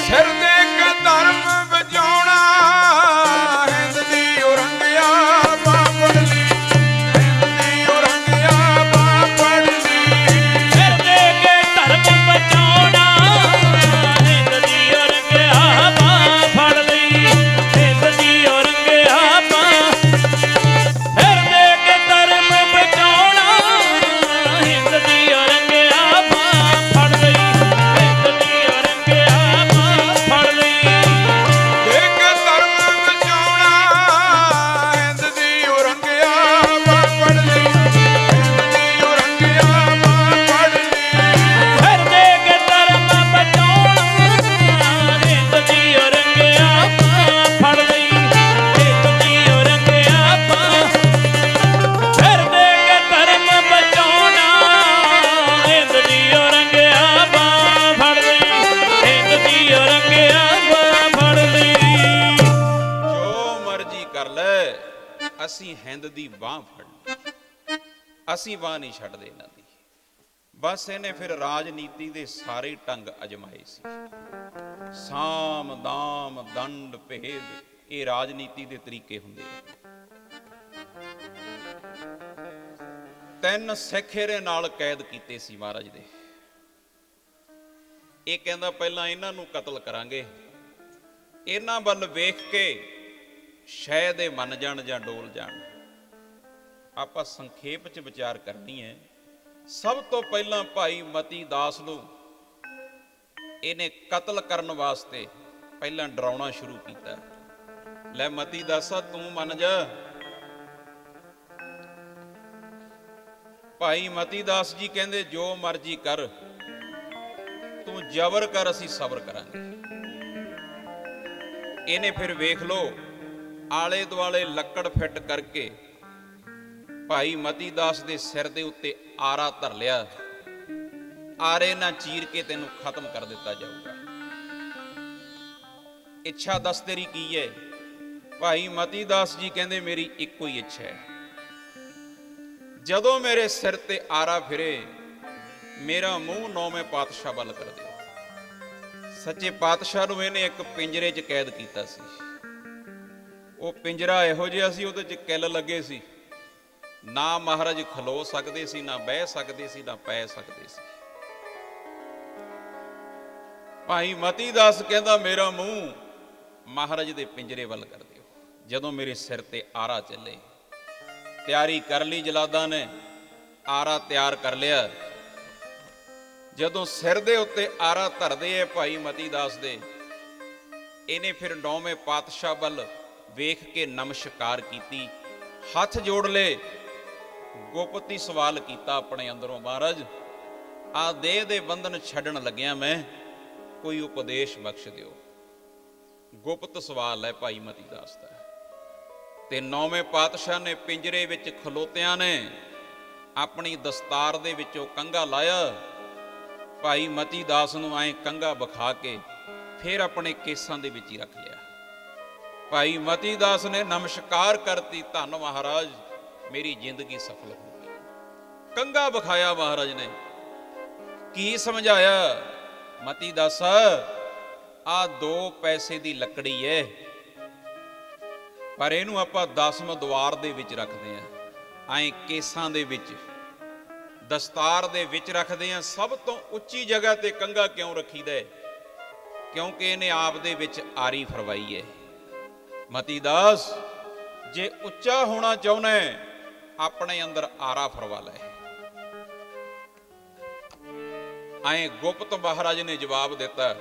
ਸਿਰ ਦੇ ਕੇ ਧਰਮ ਬਚਾਉਣਾ, ਹਿੰਦ ਦੀ ਔਰੰਗਿਆ ਬਾਹ ਫੜ ਲਈ, ਹਿੰਦ ਦੀ ਔਰੰਗਿਆ ਬਾਹ ਫੜ ਲਈ। ਸਿਰ ਦੇ ਕੇ ਧਰਮ ਬਚਾਉਣਾ, ਹਿੰਦ ਦੀ ਔਰੰਗਿਆ ਬਾਹ ਫੜ ਲਈ, ਹਿੰਦ ਦੀ ਔਰੰਗਿਆ ਬਾਹ। ਸਿਰ ਦੇ ਕੇ ਧਰਮ ਬਚਾਉਣਾ, ਹਿੰਦ ਦੀ ਔਰੰਗਿਆ ਬਾਹ ਫੜ ਲਈ, ਹਿੰਦ ਦੀ ਔਰੰਗਿਆ ਬਾਹ ਫੜ ਲਈ। ਦੇ ਕੇ ਧਰਮ ਬਚਾਉਣਾ, ਹਿੰਦ ਦੀ ਔਰੰਗਿਆ ਬਾਹ ਫੜ ਲਈ, ਹਿੰਦ ਦੀ ਔਰੰਗਿਆ ਬਾਹ ਫੜ ਲਈ। ਸਿਰ ਦੇ ਕੇ ਧਰਮ ਬਚਾਉਣਾ, ਹਿੰਦ ਦੀ ਔਰੰਗਿਆ ਬਾਹ ਫੜ ਲਈ, ਹਿੰਦ ਦੀ ਔਰੰਗਿਆ ਬਾਹ। ਸਿਰ ਦੇ ਕੇ ਧਰਮ ਬਚਾਉਣਾ, ਹਿੰਦ ਦੀ ਔਰੰਗਿਆ ਬਾਹ ਫੜ ਲਈ, ਹਿੰਦ ਦੀ ਔਰੰਗਿਆ ਬਾਹ ਫੜ ਲਈ। ਜੋ ਮਰਜ਼ੀ ਕਰ ਲੈ, ਅਸੀਂ ਹਿੰਦ ਦੀ ਬਾਹ ਫੜ ਲਈ। ਅਸੀਂ ਬਾਹ ਨਹੀਂ ਛੱਡਦੇ ਇਹਨਾਂ ਦੀ। ਬਸ ਇਹਨੇ ਫਿਰ ਰਾਜਨੀਤੀ ਦੇ ਸਾਰੇ ਢੰਗ ਅਜਮਾਏ ਸੀ। ਸਾਮ, ਦਾਮ, ਦੰਡ, ਭੇਦ, ਇਹ ਰਾਜਨੀਤੀ ਦੇ ਤਰੀਕੇ ਹੁੰਦੇ ਆ। 3 ਸਿੱਖ ਇਹਦੇ ਨਾਲ ਕੈਦ ਕੀਤੇ ਸੀ ਮਹਾਰਾਜ ਦੇ। ਇਹ ਕਹਿੰਦਾ ਪਹਿਲਾਂ ਇਹਨਾਂ ਨੂੰ ਕਤਲ ਕਰਾਂਗੇ, ਇਹਨਾਂ ਵੱਲ ਵੇਖ ਕੇ ਸ਼ਾਇਦ ਇਹ ਮੰਨ ਜਾਣ ਜਾਂ ਡੋਲ ਜਾਣ। ਆਪਾਂ ਸੰਖੇਪ 'ਚ ਵਿਚਾਰ ਕਰਨੀ ਹੈ। ਸਭ ਤੋਂ ਪਹਿਲਾਂ ਭਾਈ ਮਤੀ ਦਾਸ ਨੂੰ ਇਹਨੇ ਕਤਲ ਕਰਨ ਵਾਸਤੇ ਪਹਿਲਾਂ ਡਰਾਉਣਾ ਸ਼ੁਰੂ ਕੀਤਾ। ਲੈ ਮਤੀ ਦਾਸਾ, ਤੂੰ ਮੰਨ ਜਾ। ਭਾਈ ਮਤੀ ਦਾਸ ਜੀ ਕਹਿੰਦੇ ਜੋ ਮਰਜ਼ੀ ਕਰ, ਤੂੰ ਜ਼ਬਰ ਕਰ, ਅਸੀਂ ਸਬਰ ਕਰਾਂਗੇ। ਇਹਨੇ ਫਿਰ ਵੇਖ ਲੋ, ਆਲੇ ਦੁਆਲੇ ਲੱਕੜ ਫਿੱਟ ਕਰਕੇ ਭਾਈ ਮਤੀ ਦਾਸ ਦੇ ਸਿਰ ਦੇ ਉੱਤੇ ਆਰਾ ਧਰ ਲਿਆ। ਆਰੇ ਨਾਲ ਚੀਰ ਕੇ ਤੈਨੂੰ ਖਤਮ ਕਰ ਦਿੱਤਾ ਜਾਊਗਾ। ਇੱਛਾ ਦੱਸ ਤੇਰੀ ਕੀ ਹੈ? ਭਾਈ ਮਤੀ ਦਾਸ ਜੀ ਕਹਿੰਦੇ ਮੇਰੀ ਇੱਕੋ ਹੀ ਇੱਛਾ ਹੈ, ਜਦੋਂ ਮੇਰੇ ਸਿਰ ਤੇ ਆਰਾ ਫਿਰੇ, ਮੇਰਾ ਮੂੰਹ 9ਵੇਂ ਪਾਤਸ਼ਾਹ ਵੱਲ ਕਰ ਦਿਓ। ਸੱਚੇ ਪਾਤਸ਼ਾਹ ਨੂੰ ਇਹਨੇ ਇੱਕ ਪਿੰਜਰੇ 'ਚ ਕੈਦ ਕੀਤਾ ਸੀ। ਉਹ ਪਿੰਜਰਾ ਇਹੋ ਜਿਹਾ ਸੀ, ਉਹਦੇ 'ਚ ਕਿੱਲ ਲੱਗੇ ਸੀ। ਨਾ ਮਹਾਰਾਜ ਖਲੋ ਸਕਦੇ ਸੀ, ਨਾ ਬਹਿ ਸਕਦੇ ਸੀ, ਨਾ ਪੈ ਸਕਦੇ ਸੀ। ਭਾਈ ਮਤੀ ਦਾਸ ਕਹਿੰਦਾ ਮੇਰਾ ਮੂੰਹ ਮਹਾਰਾਜ ਦੇ ਪਿੰਜਰੇ ਵੱਲ ਕਰ ਦਿਓ। ਜਦੋਂ ਮੇਰੇ ਸਿਰ ਤੇ ਆਰਾ ਚੱਲੇ, ਤਿਆਰੀ ਕਰ ਲਈ ਜਲਾਦਾਂ ਨੇ, ਆਰਾ ਤਿਆਰ ਕਰ ਲਿਆ। ਜਦੋਂ ਸਿਰ ਦੇ ਉੱਤੇ ਆਰਾ ਧਰਦੇ ਐ ਭਾਈ ਮਤੀ ਦਾਸ ਦੇ, ਇਹਨੇ ਫਿਰ 9ਵੇਂ ਪਾਤਸ਼ਾਹ ਵੱਲ ਵੇਖ ਕੇ ਨਮਸਕਾਰ ਕੀਤੀ, ਹੱਥ ਜੋੜ ਲਏ, ਗੁਪਤੀ ਸਵਾਲ ਕੀਤਾ ਆਪਣੇ ਅੰਦਰੋਂ, ਮਹਾਰਾਜ ਆ ਦੇਹ ਦੇ ਬੰਧਨ ਛੱਡਣ ਲੱਗਿਆ ਮੈਂ, ਕੋਈ ਉਪਦੇਸ਼ ਬਖਸ਼ ਦਿਓ। ਗੁਪਤ ਸਵਾਲ ਹੈ ਭਾਈ ਮਤੀ ਦਾਸ ਦਾ। ਤੇ ਨੌਵੇਂ ਪਾਤਸ਼ਾਹ ਨੇ ਪਿੰਜਰੇ ਵਿੱਚ ਖਲੋਤਿਆਂ ਨੇ ਆਪਣੀ ਦਸਤਾਰ ਦੇ ਵਿੱਚੋਂ ਕੰਘਾ ਲਾਇਆ। ਭਾਈ ਮਤੀ ਦਾਸ ਨੂੰ ਐਂ ਕੰਘਾ ਵਿਖਾ ਕੇ ਫਿਰ ਆਪਣੇ ਕੇਸਾਂ ਦੇ ਵਿੱਚ ਹੀ ਰੱਖ ਲਿਆ। ਭਾਈ ਮਤੀ ਦਾਸ ਨੇ ਨਮਸਕਾਰ ਕਰਤੀ, ਧੰਨ ਮਹਾਰਾਜ, ਮੇਰੀ ਜ਼ਿੰਦਗੀ ਸਫਲ ਹੋ ਗਈ। ਕੰਘਾ ਵਿਖਾਇਆ ਮਹਾਰਾਜ ਨੇ, ਕੀ ਸਮਝਾਇਆ? ਮਤੀ ਦਾਸ, ਆ 2 ਪੈਸੇ ਦੀ ਲੱਕੜੀ ਏ, ਪਰ ਇਹਨੂੰ ਆਪਾਂ 10ਵੇਂ ਦੁਆਰ ਦੇ ਵਿੱਚ ਰੱਖਦੇ ਆਂ, ਐਂ ਕੇਸਾਂ ਦੇ ਵਿੱਚ, ਦਸਤਾਰ ਦੇ ਵਿੱਚ ਰੱਖਦੇ ਆਂ। ਸਭ ਤੋਂ ਉੱਚੀ ਜਗ੍ਹਾ ਤੇ ਕੰਘਾ ਕਿਉਂ ਰੱਖੀਦਾ? ਕਿਉਂਕਿ ਇਹਨੇ ਆਪ ਦੇ ਵਿੱਚ ਆਰੀ ਫਰਵਾਈ ਹੈ। ਮਤੀ ਦਾਸ, ਜੇ ਉੱਚਾ ਹੋਣਾ ਚਾਹੁੰਦਾ ਆਪਣੇ ਅੰਦਰ ਆਰਾ ਫਰਵਾ ਲੈ। ਐਂ ਗੁਪਤ ਮਹਾਰਾਜ ਨੇ ਜਵਾਬ ਦਿੱਤਾ।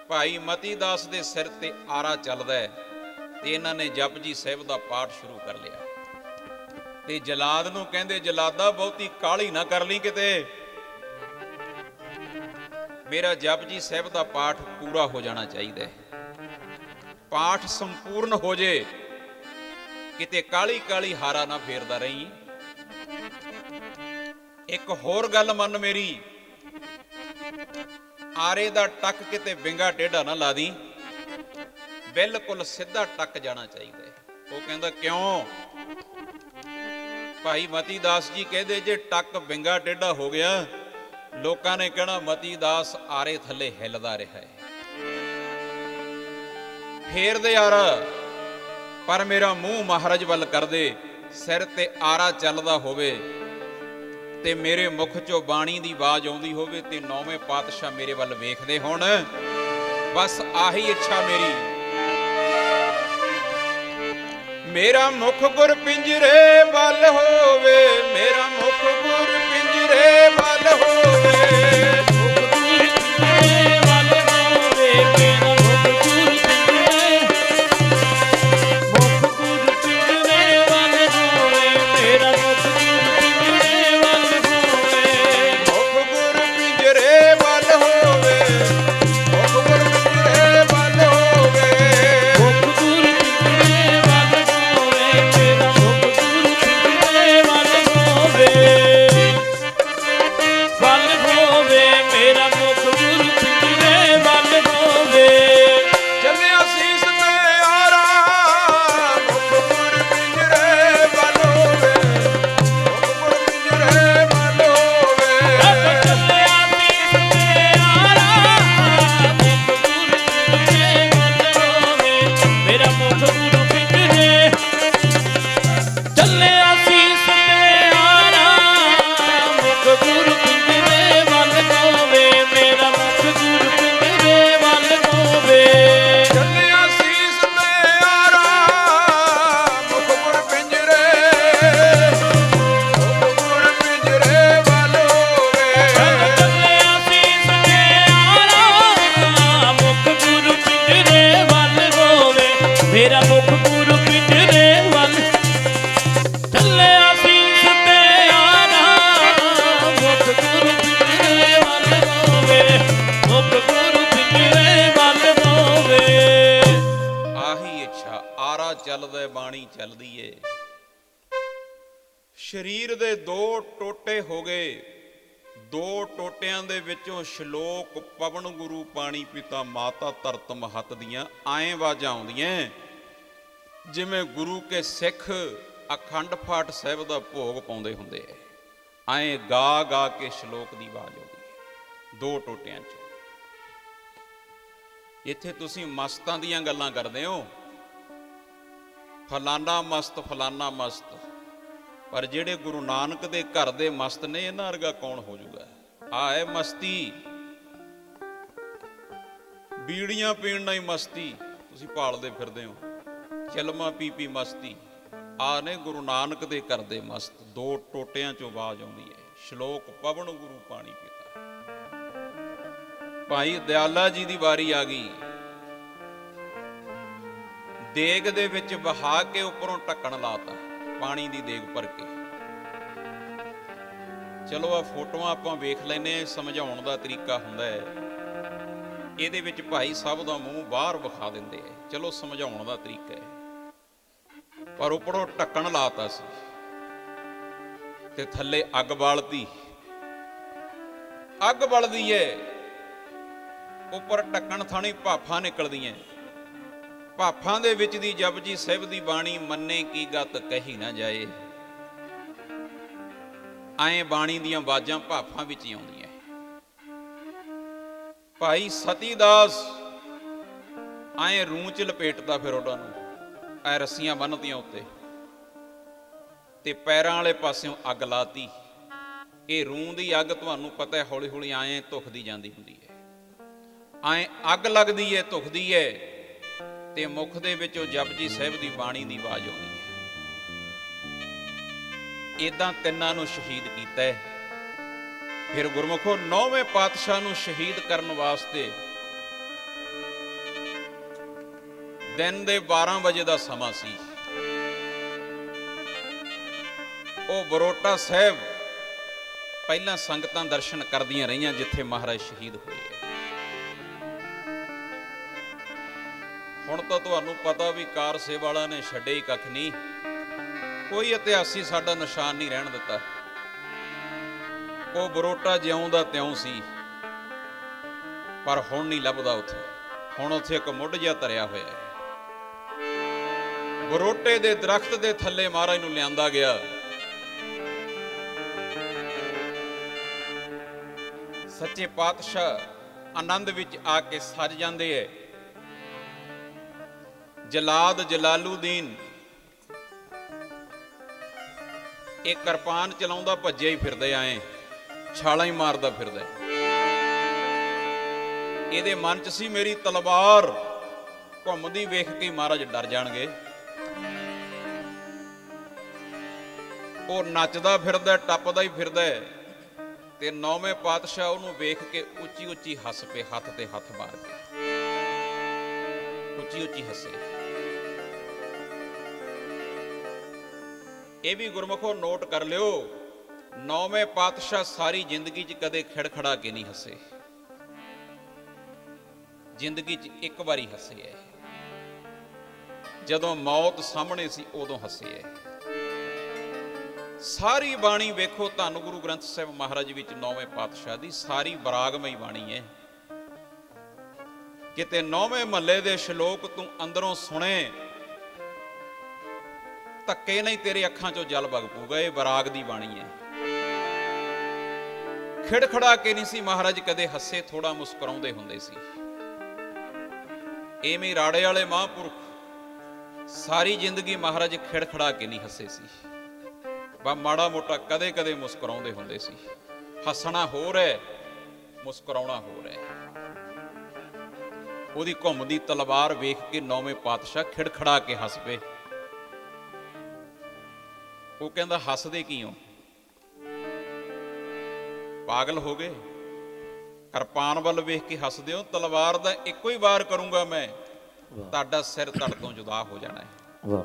ਭਾਈ ਮਤੀ ਦਾਸ ਦੇ ਸਿਰ ਤੇ ਆਰਾ ਚੱਲਦਾ ਹੈ ਤੇ ਇਹਨਾਂ ਨੇ ਜਪਜੀ ਸਾਹਿਬ ਦਾ ਪਾਠ ਸ਼ੁਰੂ ਕਰ ਲਿਆ। ਤੇ ਜਲਾਦ ਨੂੰ ਕਹਿੰਦੇ, ਜਲਾਦਾ ਬਹੁਤੀ ਕਾਹਲੀ ਨਾ ਕਰ ਲਈ, ਕਿਤੇ ਮੇਰਾ ਜਪਜੀ ਸਾਹਿਬ ਦਾ ਪਾਠ ਪੂਰਾ ਹੋ ਜਾਣਾ ਚਾਹੀਦਾ ਹੈ, ਪਾਠ ਸੰਪੂਰਨ ਹੋ ਜੇ, ਕਿਤੇ ਕਾਲੀ ਕਾਲੀ ਹਾਰਾ ਨਾ ਫੇਰਦਾ ਰਹੀ। ਇੱਕ ਹੋਰ ਗੱਲ ਮੰਨ ਮੇਰੀ, ਆਰੇ ਦਾ ਟੱਕ ਕਿਤੇ ਵਿੰਗਾ ਟੇਢਾ ਨਾ ਲਾ ਦੀ, ਬਿਲਕੁਲ ਸਿੱਧਾ ਟੱਕ ਜਾਣਾ ਚਾਹੀਦਾ ਹੈ। ਉਹ ਕਹਿੰਦਾ ਕਿਉਂ? ਭਾਈ ਮਤੀ ਦਾਸ ਜੀ ਕਹਿੰਦੇ, ਜੇ ਟੱਕ ਵਿੰਗਾ ਟੇਢਾ ਹੋ ਗਿਆ, ਲੋਕਾਂ ਨੇ ਕਹਿਣਾ ਮਤੀ ਦਾਸ ਆਰੇ ਥੱਲੇ ਹਿੱਲਦਾ ਰਿਹਾ ਹੈ। ਫੇਰਦੇ ਆਰਾ, ਪਰ ਮੇਰਾ ਮੂੰਹ ਮਹਾਰਾਜ ਵੱਲ ਕਰਦੇ, ਸਿਰ ਤੇ ਆਰਾ ਚੱਲਦਾ ਹੋਵੇ ਤੇ ਮੇਰੇ ਮੁਖ ਚੋਂ ਬਾਣੀ ਦੀ ਆਵਾਜ਼ ਆਉਂਦੀ ਹੋਵੇ ਤੇ ਨੌਵੇਂ ਪਾਤਸ਼ਾਹ ਮੇਰੇ ਵੱਲ ਵੇਖਦੇ ਹੋਣ, ਬਸ ਆਹੀ ਇੱਛਾ ਮੇਰੀ। ਮੇਰਾ ਮੁਖ ਗੁਰ ਪਿੰਜਰੇ ਵੱਲ ਹੋਵੇ, ਮੇਰਾ ਮੁਖ ਗੁਰ ਪਿੰਜਰੇ ਵੱਲ ਹੋਵੇ, ਬਾਣੀ ਚੱਲਦੀ ਏ। ਸਰੀਰ ਦੇ 2 ਟੋਟੇ ਹੋ ਗਏ, 2 ਟੋਟਿਆਂ ਦੇ ਵਿੱਚੋਂ ਸ਼ਲੋਕ ਪਵਨ ਗੁਰੂ ਪਾਣੀ ਪਿਤਾ ਮਾਤਾ ਧਰਤ ਮਹਤ ਦੀਆਂ ਐਂ ਆਵਾਜ਼ਾਂ ਆਉਂਦੀਆਂ ਜਿਵੇਂ ਗੁਰੂ ਕੇ ਸਿੱਖ ਅਖੰਡ ਪਾਠ ਸਾਹਿਬ ਦਾ ਭੋਗ ਪਾਉਂਦੇ ਹੁੰਦੇ ਐ। ਐਂ ਗਾ ਗਾ ਕੇ ਸ਼ਲੋਕ ਦੀ ਆਵਾਜ਼ ਆਉਂਦੀ ਹੈ 2 ਟੋਟਿਆਂ 'ਚੋਂ। ਇੱਥੇ ਤੁਸੀਂ ਮਸਤਾਂ ਦੀਆਂ ਗੱਲਾਂ ਕਰਦੇ ਹੋ, ਫਲਾਨਾ ਮਸਤ ਫਲਾਨਾ ਮਸਤ, ਪਰ ਜਿਹੜੇ ਗੁਰੂ ਨਾਨਕ ਦੇ ਘਰ ਦੇ ਮਸਤ ਨੇ ਇਹਨਾਂ ਵਰਗਾ ਕੌਣ ਹੋ ਜਾਊਗਾ। ਆ ਹੈ ਮਸਤੀ, ਬੀੜੀਆਂ ਪੀਣ ਨਾਲ ਹੀ ਮਸਤੀ ਤੁਸੀਂ ਭਾਲਦੇ ਫਿਰਦੇ ਹੋ, ਚਲਮਾ ਪੀ ਪੀ ਮਸਤੀ। ਆ ਨੇ ਗੁਰੂ ਨਾਨਕ ਦੇ ਘਰ ਦੇ ਮਸਤ। 2 ਟੋਟਿਆਂ ਚੋਂ ਆਵਾਜ਼ ਆਉਂਦੀ ਹੈ, ਸ਼ਲੋਕ ਪਵਨ ਗੁਰੂ ਪਾਣੀ ਪਿਤਾ। ਭਾਈ ਦਿਆਲਾ ਜੀ ਦੀ ਵਾਰੀ ਆ ਗਈ, ਦੇਗ ਦੇ ਵਿੱਚ ਵਹਾ ਕੇ ਉੱਪਰੋਂ ਢੱਕਣ ਲਾਤਾ, ਪਾਣੀ ਦੀ ਦੇਗ ਭਰ ਕੇ। ਚਲੋ ਆ ਫੋਟੋਆਂ ਆਪਾਂ ਵੇਖ ਲੈਨੇ, ਸਮਝਾਉਣ ਦਾ ਤਰੀਕਾ ਹੁੰਦਾ ਹੈ। ਇਹਦੇ ਵਿੱਚ ਭਾਈ ਸਾਹਿਬ ਦਾ ਮੂੰਹ ਬਾਹਰ ਵਿਖਾ ਦਿੰਦੇ ਆ, ਚਲੋ ਸਮਝਾਉਣ ਦਾ ਤਰੀਕਾ ਹੈ। ਪਰ ਉੱਪਰੋਂ ਢੱਕਣ ਲਾਤਾ ਸੀ ਤੇ ਥੱਲੇ ਅੱਗ ਬਾਲਤੀ। ਅੱਗ ਬਲਦੀ ਏ, ਉੱਪਰ ਢੱਕਣ ਥਾਣੀ ਭਾਫਾਂ ਨਿਕਲਦੀਆਂ। ਭਾਫਾਂ ਦੇ ਵਿੱਚ ਦੀ ਜਪਜੀ ਸਾਹਿਬ ਦੀ ਬਾਣੀ ਮੰਨੇ ਕੀ ਗਤ ਕਹੀ ਨਾ ਜਾਏ। ਐਂ ਬਾਣੀ ਦੀਆਂ ਆਵਾਜ਼ਾਂ ਭਾਫਾਂ ਵਿੱਚ ਹੀ ਆਉਂਦੀਆਂ। ਭਾਈ ਸਤੀਦਾਸ ਐਂ ਰੂੰ ਚ ਲਪੇਟਦਾ ਫਿਰ ਉਹਨਾਂ ਨੂੰ, ਐ ਰੱਸੀਆਂ ਬੰਨ੍ਹਤੀਆਂ ਉੱਤੇ ਤੇ ਪੈਰਾਂ ਵਾਲੇ ਪਾਸਿਓਂ ਅੱਗ ਲਾਤੀ। ਇਹ ਰੂੰ ਦੀ ਅੱਗ ਤੁਹਾਨੂੰ ਪਤਾ ਹੈ ਹੌਲੀ ਹੌਲੀ ਐਂ ਧੁਖਦੀ ਜਾਂਦੀ ਹੁੰਦੀ ਹੈ, ਐਂ ਅੱਗ ਲੱਗਦੀ ਹੈ, ਧੁਖਦੀ ਹੈ ਤੇ ਮੁਖ ਦੇ ਵਿੱਚੋਂ ਜਪਜੀ ਸਾਹਿਬ ਦੀ ਬਾਣੀ ਦੀ ਆਵਾਜ਼ ਆਉਂਦੀ ਹੈ। ਏਦਾਂ ਤਿੰਨਾਂ ਨੂੰ ਸ਼ਹੀਦ ਕੀਤਾ ਹੈ। ਫਿਰ ਗੁਰਮੁਖੋ 9ਵੇਂ ਪਾਤਸ਼ਾਹ ਨੂੰ ਸ਼ਹੀਦ ਕਰਨ ਵਾਸਤੇ ਦਿਨ ਦੇ 12 ਵਜੇ ਦਾ ਸਮਾਂ ਸੀ। ਉਹ ਬਰੋਟਾ ਸਾਹਿਬ ਪਹਿਲਾਂ ਸੰਗਤਾਂ ਦਰਸ਼ਨ ਕਰਦੀਆਂ ਰਹੀਆਂ ਜਿੱਥੇ ਮਹਾਰਾਜ ਸ਼ਹੀਦ ਹੋਏ ਹੈ। ਹੁਣ ਤਾਂ ਤੁਹਾਨੂੰ ਪਤਾ ਵੀ ਕਾਰ ਸੇਵਾ ਵਾਲਾ ਨੇ ਛੱਡੇ ਹੀ ਕੱਖ ਨਹੀਂ, ਕੋਈ ਇਤਿਹਾਸੀ ਸਾਡਾ ਨਿਸ਼ਾਨ ਨਹੀਂ ਰਹਿਣ ਦਿੱਤਾ। ਉਹ ਬਰੋਟਾ ਜਿਉਂ ਦਾ ਤਿਉਂ ਸੀ, ਪਰ ਹੁਣ ਨਹੀਂ ਲੱਭਦਾ ਉੱਥੇ। ਹੁਣ ਉੱਥੇ ਇੱਕ ਮੁੱਢ ਜਿਹਾ ਧਰਿਆ ਹੋਇਆ ਹੈ। ਬਰੋਟੇ ਦੇ ਦਰਖਤ ਦੇ ਥੱਲੇ ਮਹਾਰਾਜ ਨੂੰ ਲਿਆਂਦਾ ਗਿਆ। ਸੱਚੇ ਪਾਤਸ਼ਾਹ ਆਨੰਦ ਵਿੱਚ ਆ ਕੇ ਸੱਜ ਜਾਂਦੇ ਐ। ਜਲਾਦ ਜਲਾਲੂਦੀਨ ਇਹ ਕਿਰਪਾਨ ਚਲਾਉਂਦਾ ਭੱਜਿਆ ਹੀ ਫਿਰਦੇ, ਆਏ ਛਾਲਾਂ ਹੀ ਮਾਰਦਾ ਫਿਰਦਾ। ਇਹਦੇ ਮਨ 'ਚ ਸੀ ਮੇਰੀ ਤਲਵਾਰ ਘੁੰਮਦੀ ਵੇਖ ਕੇ ਮਹਾਰਾਜ ਡਰ ਜਾਣਗੇ। ਉਹ ਨੱਚਦਾ ਫਿਰਦਾ, ਟੱਪਦਾ ਹੀ ਫਿਰਦਾ ਤੇ 9ਵੇਂ ਪਾਤਸ਼ਾਹ ਉਹਨੂੰ ਵੇਖ ਕੇ ਉੱਚੀ ਉੱਚੀ ਹੱਸ ਪਏ, ਹੱਥ ਤੇ ਹੱਥ ਮਾਰ ਕੇ ਉੱਚੀ ਉੱਚੀ ਹੱਸੇ। ਇਹ ਵੀ ਗੁਰਮੁਖੋ ਨੋਟ ਕਰ ਲਿਓ, 9ਵੇਂ ਪਾਤਸ਼ਾਹ ਸਾਰੀ ਜ਼ਿੰਦਗੀ 'ਚ ਕਦੇ ਖਿੜਖੜਾ ਕੇ ਨਹੀਂ ਹੱਸੇ। ਜ਼ਿੰਦਗੀ 'ਚ ਇੱਕ ਵਾਰੀ ਹੱਸੇ ਐ, ਜਦੋਂ ਮੌਤ ਸਾਹਮਣੇ ਸੀ ਉਦੋਂ ਹੱਸੇ ਐ। ਸਾਰੀ ਬਾਣੀ ਵੇਖੋ, ਧੰਨ ਗੁਰੂ ਗ੍ਰੰਥ ਸਾਹਿਬ ਮਹਾਰਾਜ ਵਿੱਚ 9ਵੇਂ ਪਾਤਸ਼ਾਹ ਦੀ ਸਾਰੀ ਬਰਾਗਮਈ ਬਾਣੀ ਹੈ। ਕਿਤੇ 9ਵੇਂ ਮਹੱਲੇ ਦੇ ਸ਼ਲੋਕ ਤੂੰ ਅੰਦਰੋਂ ਸੁਣੇ, ਧੱਕੇ ਨਹੀਂ ਤੇਰੇ ਅੱਖਾਂ ਚੋਂ ਜਲ ਵਗ ਪਊਗਾ। ਇਹ ਬਰਾਗ ਦੀ ਬਾਣੀ ਹੈ। ਖਿੜਖੜਾ ਕੇ ਨਹੀਂ ਸੀ ਮਹਾਰਾਜ ਕਦੇ ਹੱਸੇ, ਥੋੜਾ ਮੁਸਕਰਾਉਂਦੇ ਹੁੰਦੇ ਸੀ। ਐਵੇਂ ਰਾੜੇ ਵਾਲੇ ਮਹਾਂਪੁਰਖ ਸਾਰੀ ਜ਼ਿੰਦਗੀ ਮਹਾਰਾਜ ਖਿੜਖੜਾ ਕੇ ਨਹੀਂ ਹੱਸੇ ਸੀ, ਬਾ ਮਾੜਾ ਮੋਟਾ ਕਦੇ ਕਦੇ ਮੁਸਕਰਾਉਂਦੇ ਹੁੰਦੇ ਸੀ। ਹੱਸਣਾ ਹੋਰ ਹੈ, ਮੁਸਕਰਾਉਣਾ ਹੋਰ ਹੈ। ਉਹਦੀ ਘੁੰਮਦੀ ਤਲਵਾਰ ਵੇਖ ਕੇ 9ਵੇਂ ਪਾਤਸ਼ਾਹ ਖਿੜਖੜਾ ਕੇ ਹੱਸ ਪਏ। ਉਹ ਕਹਿੰਦਾ ਹੱਸਦੇ ਕੀ ਹੋ, ਪਾਗਲ ਹੋ ਗਏ? ਕਿਰਪਾਨ ਵੱਲ ਵੇਖ ਕੇ ਹੱਸਦੇ ਹੋ? ਤਲਵਾਰ ਦਾ ਇੱਕੋ ਹੀ ਵਾਰ ਕਰੂੰਗਾ ਮੈਂ, ਤੁਹਾਡਾ ਸਿਰ ਧੜ ਤੋਂ ਜੁਦਾ ਹੋ ਜਾਣਾ ਹੈ। ਵਾਹ,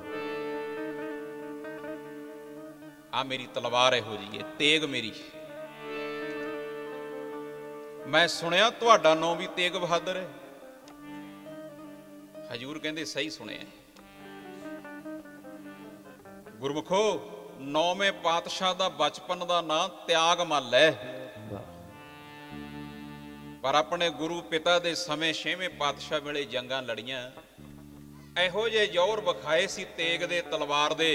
ਆ ਮੇਰੀ ਤਲਵਾਰ ਇਹੋ ਜਿਹੀ ਹੈ, ਤੇਗ ਮੇਰੀ। ਮੈਂ ਸੁਣਿਆ ਤੁਹਾਡਾ ਨਾਂ ਵੀ ਤੇਗ ਬਹਾਦਰ ਹੈ। ਹਜੂਰ ਕਹਿੰਦੇ ਸਹੀ ਸੁਣਿਆ। ਗੁਰਮੁਖੋ 9ਵੇਂ ਪਾਤਸ਼ਾਹ ਦਾ ਬਚਪਨ ਦਾ ਨਾਂ ਤਿਆਗ ਮੱਲ ਹੈ, ਪਰ ਆਪਣੇ ਗੁਰੂ ਪਿਤਾ ਦੇ ਸਮੇਂ 6ਵੇਂ ਪਾਤਸ਼ਾਹ ਵੇਲੇ ਜੰਗਾਂ ਲੜੀਆਂ। ਇਹੋ ਜਿਹੇ ਜ਼ੋਰ ਵਿਖਾਏ ਸੀ ਤੇਗ ਦੇ, ਤਲਵਾਰ ਦੇ।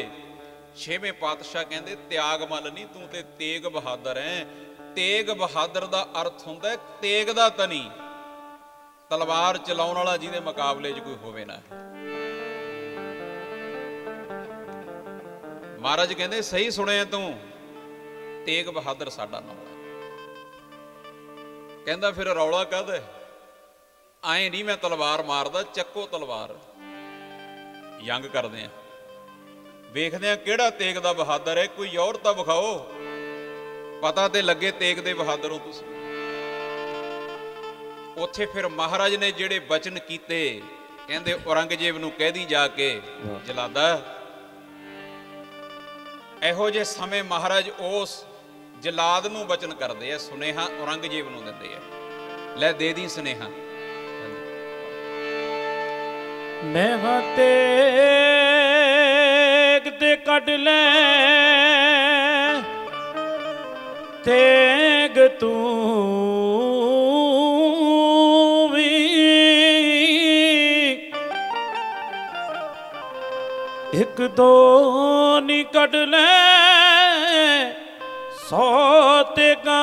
6ਵੇਂ ਪਾਤਸ਼ਾਹ ਕਹਿੰਦੇ ਤਿਆਗ ਮੱਲ ਨਹੀਂ, ਤੂੰ ਤੇ ਤੇਗ ਬਹਾਦਰ ਹੈ। ਤੇਗ ਬਹਾਦਰ ਦਾ ਅਰਥ ਹੁੰਦਾ ਤੇਗ ਦਾ ਤਨੀ, ਤਲਵਾਰ ਚਲਾਉਣ ਵਾਲਾ ਜਿਹਦੇ ਮੁਕਾਬਲੇ 'ਚ ਕੋਈ ਹੋਵੇ ਨਾ। ਮਹਾਰਾਜ ਕਹਿੰਦੇ ਸਹੀ ਸੁਣਿਆ ਤੂੰ, ਤੇਗ ਬਹਾਦਰ ਸਾਡਾ ਨਾਮ ਹੈ। ਕਹਿੰਦਾ ਫਿਰ ਰੌਲਾ ਕਾਹਦਾ? ਐਂ ਨਹੀਂ ਮੈਂ ਤਲਵਾਰ ਮਾਰਦਾ, ਚੱਕੋ ਤਲਵਾਰ, ਜੰਗ ਕਰਦੇ ਆ, ਵੇਖਦੇ ਆ ਕਿਹੜਾ ਤੇਗ ਦਾ ਬਹਾਦਰ ਹੈ। ਕੋਈ ਔਰ ਤਾਂ ਵਿਖਾਓ, ਪਤਾ ਤੇ ਲੱਗੇ ਤੇਗ ਦੇ ਬਹਾਦਰ ਹੋ ਤੁਸੀਂ। ਉੱਥੇ ਫਿਰ ਮਹਾਰਾਜ ਨੇ ਜਿਹੜੇ ਬਚਨ ਕੀਤੇ, ਕਹਿੰਦੇ ਔਰੰਗਜ਼ੇਬ ਨੂੰ ਕਹਿ ਦੀ ਜਾ ਕੇ, ਜਲਾਦਾ ਇਹੋ ਜਿਹੇ ਸਮੇਂ ਮਹਾਰਾਜ ਉਸ ਜਲਾਦ ਨੂੰ ਬਚਨ ਕਰਦੇ ਆ, ਸੁਨੇਹਾ ਔਰੰਗਜ਼ੇਬ ਨੂੰ ਦਿੰਦੇ ਆ, ਲੈ ਦੇ ਦੀ ਸੁਨੇਹਾ। ਮੈਂ ਹਾਂ ਤੇਰੇ ਕੱਢ ਲੈ ਤੇਗ ਤੂੰ ਵੀ ਇੱਕ ਦੋ ਨੀ ਕੱਢ ਲੈ 100 ਤੇਗਾਂ।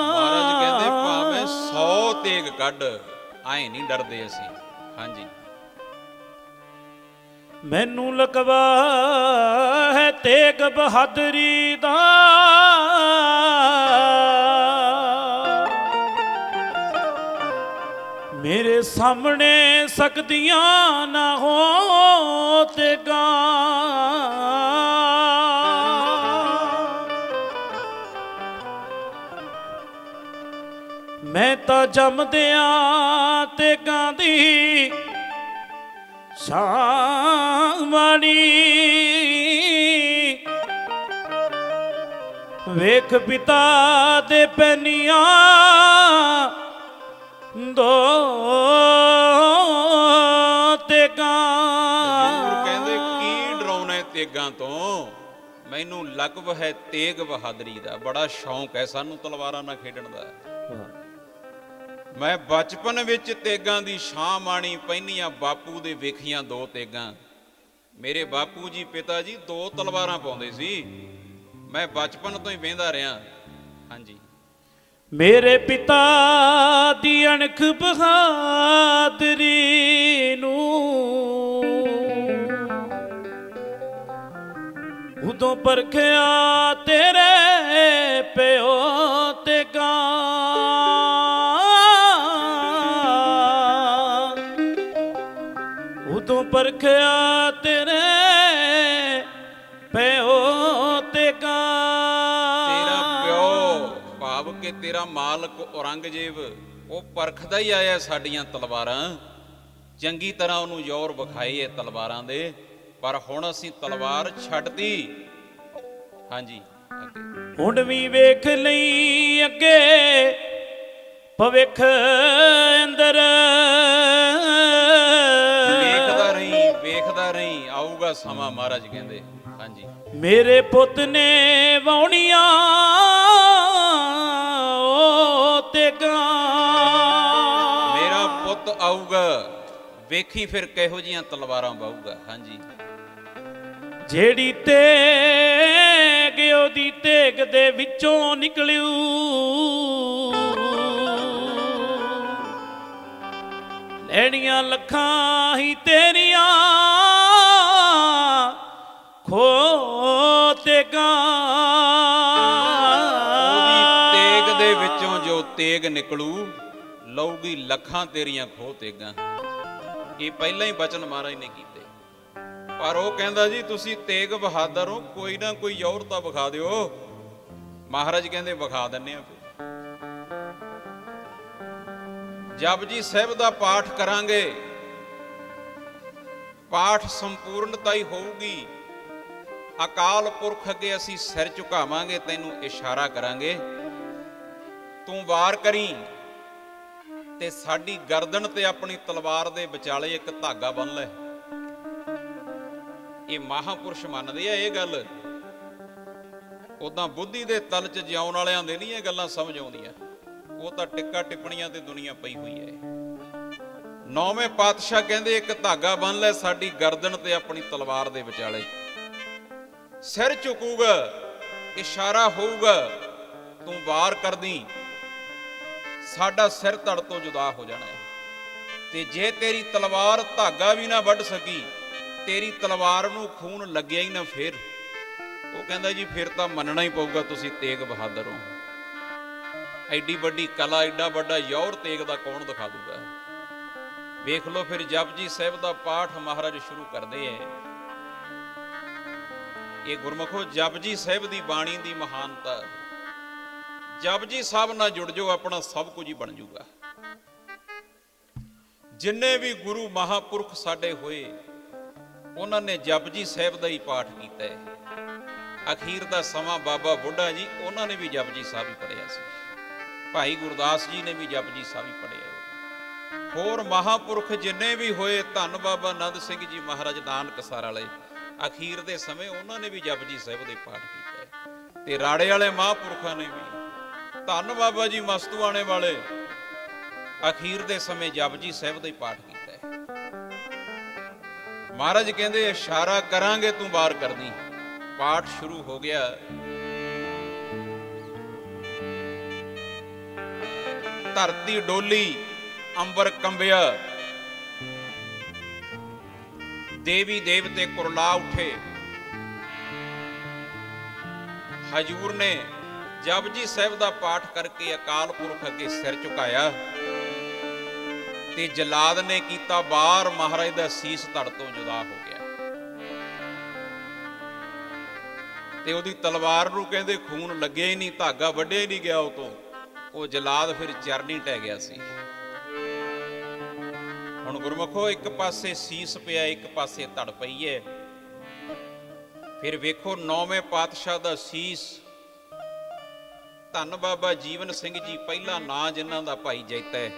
ਮਹਾਰਾਜ ਕਹਿੰਦੇ ਭਾਵੇਂ 100 ਤੇਗ ਕੱਢ, ਆਏ ਨਹੀਂ ਡਰਦੇ ਅਸੀਂ। ਹਾਂਜੀ, ਮੈਨੂੰ ਲਕਵਾ ਹੈ ਤੇਗ ਬਹਾਦਰੀ ਦਾ, ਮੇਰੇ ਸਾਹਮਣੇ ਸਕਦੀਆਂ ਨਾ ਹੋ ਤੇਗਾਂ। ਮੈਂ ਤਾਂ ਜੰਮਦਿਆਂ ਤੇਗਾਂ ਦੀ ਸ਼ਾਮਾਣੀ, ਵੇਖ ਪਿਤਾ ਦੇ ਪੈਨੀਆਂ ਦੋ ਤੇਗਾਂ। ਜ਼ਰੂਰ ਕਹਿੰਦੇ ਕੀ ਡਰਾਉਣਾ ਤੇਗਾਂ ਤੋਂ, ਮੈਨੂੰ ਲਕਬ ਹੈ ਤੇਗ ਬਹਾਦਰੀ ਦਾ। ਬੜਾ ਸ਼ੌਂਕ ਹੈ ਸਾਨੂੰ ਤਲਵਾਰਾਂ ਨਾਲ ਖੇਡਣ ਦਾ। ਮੈਂ ਬਚਪਨ ਵਿੱਚ ਤੇਗਾਂ ਦੀ ਛਾਂ ਮਾਣੀ, ਪਹਿਨੀਆਂ ਬਾਪੂ ਦੇ ਵੇਖੀਆਂ 2 ਤੇਗਾਂ। ਮੇਰੇ ਬਾਪੂ ਜੀ ਪਿਤਾ ਜੀ 2 ਤਲਵਾਰਾਂ ਪਾਉਂਦੇ ਸੀ, ਮੈਂ ਬਚਪਨ ਤੋਂ ਹੀ ਵੇਂਦਾ ਰਿਹਾ। ਹਾਂਜੀ, ਮੇਰੇ ਪਿਤਾ ਦੀ ਅਣਖ ਬਹਾਦਰੀ ਨੂੰ ਉਦੋਂ ਪਰਖਿਆ ਤੇਰੇ ਪਿਓ ਤੇਗਾਂ। ਉਦੋਂ ਪਰਖਿਆ ਤੇਰੇ ਪਿਓ ਤੇਗਾਂ। ਤੇਰਾ ਪਿਓ ਭਾਵ ਕਿ ਤੇਰਾ ਮਾਲਕ ਔਰੰਗਜ਼ੇਬ, ਉਹ ਪਰਖਦਾ ਹੀ ਆਇਆ ਸਾਡੀਆਂ ਤਲਵਾਰਾਂ। ਚੰਗੀ ਤਰ੍ਹਾਂ ਉਹਨੂੰ ਜ਼ੋਰ ਵਿਖਾਏ ਤਲਵਾਰਾਂ ਦੇ, ਪਰ ਹੁਣ ਅਸੀਂ ਤਲਵਾਰ ਛੱਡਤੀ। ਹਾਂਜੀ, ਅੱਗੇ ਹੁਣ ਵੀ ਵੇਖ ਲਈ ਅੱਗੇ ਭਵਿੱਖ ਅੰਦਰ, ਵੇਖਦਾ ਰਹੀ ਆਊਗਾ ਸਮਾਂ, ਮਹਾਰਾਜ ਕਹਿੰਦੇ। ਹਾਂਜੀ, ਮੇਰੇ ਪੁੱਤ ਨੇ ਵਾਉਣੀਆਂ ਉਹ ਤੇਗਾਂ। ਮੇਰਾ ਪੁੱਤ ਆਊਗਾ, ਵੇਖੀ ਫਿਰ ਕਿਹੋ ਜੀਆਂ ਤਲਵਾਰਾਂ ਬਾਊਗਾ। ਹਾਂਜੀ, ਜਿਹੜੀ ਤੇਗ ਉਹਦੀ ਤੇਗ ਦੇ ਵਿੱਚੋਂ ਨਿਕਲਿਓ, ਲੈਣੀਆਂ ਲੱਖਾਂ ਹੀ ਤੇਰੀਆਂ ਖੋ ਤੇਗਾਂ। ਉਹਦੀ ਤੇਗ ਦੇ ਵਿੱਚੋਂ ਜੋ ਤੇਗ ਨਿਕਲੂ, ਲਊਗੀ ਲੱਖਾਂ ਤੇਰੀਆਂ ਖੋ ਤੇਗਾਂ। ਇਹ ਪਹਿਲਾਂ ਹੀ ਬਚਨ ਮਹਾਰਾਜ ਨੇ ਕੀਤੇ। ਪਰ ਉਹ ਕਹਿੰਦਾ ਜੀ ਤੁਸੀਂ ਤੇਗ ਬਹਾਦਰ ਹੋ, ਕੋਈ ਨਾ ਕੋਈ ਜ਼ੋਰ ਤਾਂ ਵਿਖਾ ਦਿਓ। ਮਹਾਰਾਜ ਕਹਿੰਦੇ ਵਿਖਾ ਦਿੰਨੇ ਆ। ਜਪਜੀ ਸਾਹਿਬ ਦਾ ਪਾਠ ਕਰਾਂਗੇ, ਪਾਠ ਸੰਪੂਰਨਤਾ ਹੀ ਹੋਊਗੀ। ਅਕਾਲ ਪੁਰਖ ਅੱਗੇ ਅਸੀਂ ਸਿਰ ਝੁਕਾਵਾਂਗੇ, ਤੈਨੂੰ ਇਸ਼ਾਰਾ ਕਰਾਂਗੇ, ਤੂੰ ਵਾਰ ਕਰੀ ਤੇ ਸਾਡੀ ਗਰਦਨ ਤੇ ਆਪਣੀ ਤਲਵਾਰ ਦੇ ਵਿਚਾਲੇ ਇੱਕ ਧਾਗਾ ਬੰਨ ਲੈ। ਇਹ ਮਹਾਂਪੁਰਸ਼ ਮੰਨਦੇ ਆ ਇਹ ਗੱਲ। ਉਦਾਂ ਬੁੱਧੀ ਦੇ ਤਲ 'ਚ ਜਿਉਣ ਵਾਲਿਆਂ ਦੇ ਨਹੀਂ ਇਹ ਗੱਲਾਂ ਸਮਝ ਆਉਂਦੀਆਂ, ਉਹ ਤਾਂ ਟਿੱਕਾ ਟਿੱਪਣੀਆਂ ਤੇ ਦੁਨੀਆ ਪਈ ਹੋਈ ਹੈ। 9ਵੇਂ ਪਾਤਸ਼ਾਹ ਕਹਿੰਦੇ ਇੱਕ ਧਾਗਾ ਬੰਨ ਲੈ ਸਾਡੀ ਗਰਦਨ ਤੇ ਆਪਣੀ ਤਲਵਾਰ ਦੇ ਵਿਚਾਲੇ। ਸਿਰ ਝੁਕੂਗਾ, ਇਸ਼ਾਰਾ ਹੋਊਗਾ, ਤੂੰ ਵਾਰ ਕਰਦੀ, ਸਾਡਾ ਸਿਰ ਧੜ ਤੋਂ ਜੁਦਾ ਹੋ ਜਾਣਾ ਹੈ। ਤੇ ਜੇ ਤੇਰੀ ਤਲਵਾਰ ਧਾਗਾ ਵੀ ਨਾ ਵੱਢ ਸਕੀ, ਤੇਰੀ ਤਲਵਾਰ ਨੂੰ ਖੂਨ ਲੱਗਿਆ ਹੀ ਨਾ, ਫਿਰ ਉਹ ਕਹਿੰਦਾ ਜੀ ਫਿਰ ਤਾਂ ਮੰਨਣਾ ਹੀ ਪਊਗਾ ਤੁਸੀਂ ਤੇਗ ਬਹਾਦਰ ਹੋ। ਐਡੀ ਵੱਡੀ ਕਲਾ, ਐਡਾ ਵੱਡਾ ਜ਼ੋਰ ਤੇਗ ਦਾ ਕੌਣ ਦਿਖਾ ਦੂਗਾ। ਵੇਖ ਲਓ ਫਿਰ ਜਪਜੀ ਸਾਹਿਬ ਦਾ ਪਾਠ ਮਹਾਰਾਜ ਸ਼ੁਰੂ ਕਰਦੇ ਐ। ਇਹ ਗੁਰਮੁਖੋ ਜਪਜੀ ਸਾਹਿਬ ਦੀ ਬਾਣੀ ਦੀ ਮਹਾਨਤਾ। ਜਪਜੀ ਸਾਹਿਬ ਨਾਲ ਜੁੜ ਜਾਓ, ਆਪਣਾ ਸਭ ਕੁਝ ਹੀ ਬਣ ਜਾਊਗਾ। ਜਿੰਨੇ ਵੀ ਗੁਰੂ ਮਹਾਪੁਰਖ ਸਾਡੇ ਹੋਏ, ਉਹਨਾਂ ਨੇ ਜਪਜੀ ਸਾਹਿਬ ਦਾ ਹੀ ਪਾਠ ਕੀਤਾ ਹੈ। ਅਖੀਰ ਦਾ ਸਮਾਂ ਬਾਬਾ ਬੁੱਢਾ ਜੀ, ਉਹਨਾਂ ਨੇ ਵੀ ਜਪਜੀ ਸਾਹਿਬ ਹੀ ਪੜ੍ਹਿਆ ਸੀ। ਭਾਈ ਗੁਰਦਾਸ ਜੀ ਨੇ ਵੀ ਜਪਜੀ ਸਾਹਿਬ ਹੀ ਪੜ੍ਹਿਆ। ਹੋਰ ਮਹਾਪੁਰਖ ਜਿੰਨੇ ਵੀ ਹੋਏ, ਧੰਨ ਬਾਬਾ ਆਨੰਦ ਸਿੰਘ ਜੀ ਮਹਾਰਾਜ ਨਾਨਕਸਰ ਵਾਲੇ, ਅਖੀਰ ਦੇ ਸਮੇਂ ਉਹਨਾਂ ਨੇ ਵੀ ਜਪਜੀ ਸਾਹਿਬ ਦੇ ਪਾਠ ਕੀਤਾ ਹੈ। ਤੇ ਰਾੜੇ ਵਾਲੇ ਮਹਾਂਪੁਰਖਾਂ ਨੇ ਵੀ, ਧੰਨ ਬਾਬਾ ਜੀ ਮਸਤੂਆਣੇ ਵਾਲੇ, ਅਖੀਰ ਦੇ ਸਮੇਂ ਜਪਜੀ ਸਾਹਿਬ ਦਾ ਹੀ ਪਾਠ ਕੀਤਾ ਹੈ। ਮਹਾਰਾਜ ਕਹਿੰਦੇ ਇਸ਼ਾਰਾ ਕਰਾਂਗੇ ਤੂੰ ਬਾਹਰ ਕਰਦੀ। ਪਾਠ ਸ਼ੁਰੂ ਹੋ ਗਿਆ। ਧਰਤੀ ਡੋਲੀ, ਅੰਬਰ ਕੰਬਿਆ, ਦੇਵੀ ਦੇਵਤੇ ਕੁਰਲਾ ਉੱਠੇ। ਹਜੂਰ ਨੇ ਜਪਜੀ ਸਾਹਿਬ ਦਾ ਪਾਠ ਕਰਕੇ ਅਕਾਲ ਪੁਰਖ ਅੱਗੇ ਸਿਰ ਝੁਕਾਇਆ ਤੇ ਜਲਾਦ ਨੇ ਕੀਤਾ ਬਾਹਰ। ਮਹਾਰਾਜ ਦਾ ਸੀਸ ਧੜ ਤੋਂ ਜੁਦਾ ਹੋ ਗਿਆ ਤੇ ਉਹਦੀ ਤਲਵਾਰ ਨੂੰ ਕਹਿੰਦੇ ਖੂਨ ਲੱਗਿਆ ਹੀ ਨਹੀਂ, ਧਾਗਾ ਵੱਢਿਆ ਹੀ ਨਹੀਂ ਗਿਆ ਉਹ ਤੋਂ। ਉਹ ਜਲਾਦ ਫਿਰ ਚਰਨੀ ਟਹਿ ਗਿਆ ਸੀ। ਹੁਣ ਗੁਰਮੁਖੋ, ਇੱਕ ਪਾਸੇ ਸੀਸ ਪਿਆ, ਇੱਕ ਪਾਸੇ ਧੜ ਪਈ ਹੈ। ਫਿਰ ਵੇਖੋ 9ਵੇਂ ਪਾਤਸ਼ਾਹ ਦਾ ਸੀਸ। ਧੰਨ ਬਾਬਾ ਜੀਵਨ ਸਿੰਘ ਜੀ, ਪਹਿਲਾ ਨਾਂ ਜਿਨ੍ਹਾਂ ਦਾ ਭਾਈ ਜੈਤਾ ਹੈ।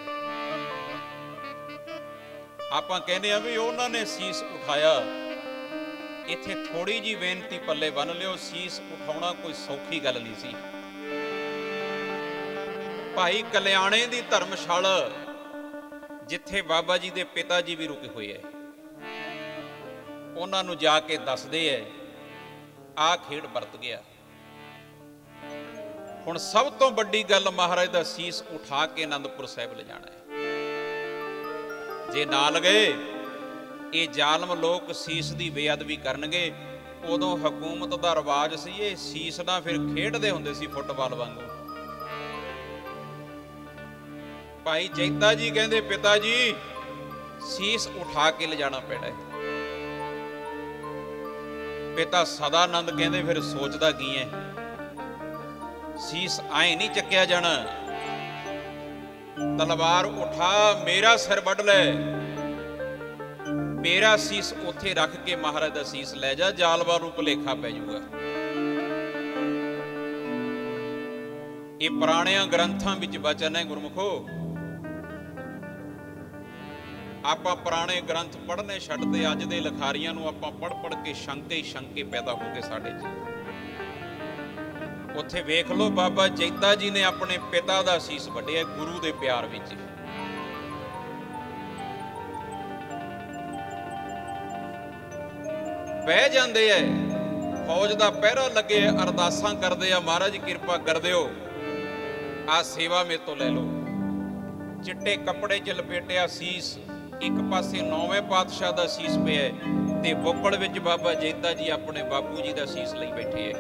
ਆਪਾਂ ਕਹਿੰਦੇ ਆ ਵੀ ਉਹਨਾਂ ਨੇ ਸੀਸ ਉਠਾਇਆ। ਇੱਥੇ ਥੋੜੀ ਜੀ ਬੇਨਤੀ ਪੱਲੇ ਬੰਨ ਲਿਓ, ਸੀਸ ਉਠਾਉਣਾ ਕੋਈ ਸੌਖੀ ਗੱਲ ਨਹੀਂ ਸੀ। ਭਾਈ ਕਲਿਆਣੇ ਦੀ ਧਰਮਸ਼ਾਲਾ, ਜਿੱਥੇ ਬਾਬਾ ਜੀ ਦੇ ਪਿਤਾ ਜੀ ਵੀ ਰੁਕੇ ਹੋਏ ਐ, ਉਹਨਾਂ ਨੂੰ ਜਾ ਕੇ ਦੱਸਦੇ ਐ ਆਹ ਖੇਡ ਵਰਤ ਗਿਆ। ਹੁਣ ਸਭ ਤੋਂ ਵੱਡੀ ਗੱਲ, ਮਹਾਰਾਜ ਦਾ ਸੀਸ ਉਠਾ ਕੇ ਆਨੰਦਪੁਰ ਸਾਹਿਬ ਲਿਜਾਣਾ ਹੈ। ਜੇ ਨਾ ਲਗੇ, ਇਹ ਜ਼ਾਲਮ ਲੋਕ ਸੀਸ ਦੀ ਬੇਅਦਬੀ ਕਰਨਗੇ। ਉਦੋਂ ਹਕੂਮਤ ਦਾ ਰਿਵਾਜ ਸੀ, ਇਹ ਸੀਸ ਨਾਲ ਫਿਰ ਖੇਡਦੇ ਹੁੰਦੇ ਸੀ ਫੁੱਟਬਾਲ ਵਾਂਗੂ। ਭਾਈ ਜੈਤਾ ਜੀ ਕਹਿੰਦੇ ਪਿਤਾ ਜੀ ਸੀਸ ਉਠਾ ਕੇ ਲਿਜਾਣਾ ਪੈਣਾ ਹੈ। ਪਿਤਾ ਸਦਾਨੰਦ ਕਹਿੰਦੇ ਫਿਰ ਸੋਚਦਾ ਕੀ ਹੈ, ਸੀਸ ਆਏ ਨਹੀਂ ਚੱਕਿਆ ਜਾਣਾ, ਤਲਵਾਰ ਉਠਾ, ਮੇਰਾ ਸਿਰ ਵੱਢ ਲੈ, ਮੇਰਾ ਸੀਸ ਉੱਥੇ ਰੱਖ ਕੇ ਮਹਾਰਾਜ ਦਾ ਸੀਸ ਲੈ ਜਾ, ਜ਼ਾਲਮਾਂ ਨੂੰ ਭੁਲੇਖਾ ਪੈ ਜਾਊਗਾ। ਇਹ ਪੁਰਾਣਿਆਂ ਗ੍ਰੰਥਾਂ ਵਿੱਚ ਵਚਨ ਹੈ ਗੁਰਮੁਖੋ। ਆਪਾਂ ਪੁਰਾਣੇ ਗ੍ਰੰਥ ਪੜ੍ਹਨੇ ਛੱਡਦੇ, ਅੱਜ ਦੇ ਲਿਖਾਰੀਆਂ ਨੂੰ ਆਪਾਂ ਪੜ੍ਹ ਕੇ ਸ਼ੰਕੇ ਹੀ ਸ਼ੰਕੇ ਪੈਦਾ ਹੋ ਗਏ ਸਾਡੇ 'ਚ। ਉੱਥੇ ਵੇਖ ਲਓ, ਬਾਬਾ ਜੈਤਾ ਜੀ ਨੇ ਆਪਣੇ ਪਿਤਾ ਦਾ ਸੀਸ ਵੱਢਿਆ ਗੁਰੂ ਦੇ ਪਿਆਰ ਵਿੱਚ। ਬਹਿ ਜਾਂਦੇ ਐ, ਫੌਜ ਦਾ ਪਹਿਰਾ ਲੱਗੇ, ਅਰਦਾਸਾਂ ਕਰਦੇ ਆ, ਮਹਾਰਾਜ ਕਿਰਪਾ ਕਰ ਦਿਓ, ਆਹ ਸੇਵਾ ਮੇਰੇ ਤੋਂ ਲੈ ਲਓ। ਚਿੱਟੇ ਕੱਪੜੇ 'ਚ ਲਪੇਟਿਆ ਸੀਸ, ਇੱਕ ਪਾਸੇ 9ਵੇਂ ਪਾਤਸ਼ਾਹ ਦਾ ਸੀਸ ਪਿਆ ਤੇ ਬੋਕੜ ਵਿੱਚ ਬਾਬਾ ਜੈਤਾ ਜੀ ਆਪਣੇ ਬਾਪੂ ਜੀ ਦਾ ਸੀਸ ਲਈ ਬੈਠੇ ਐ।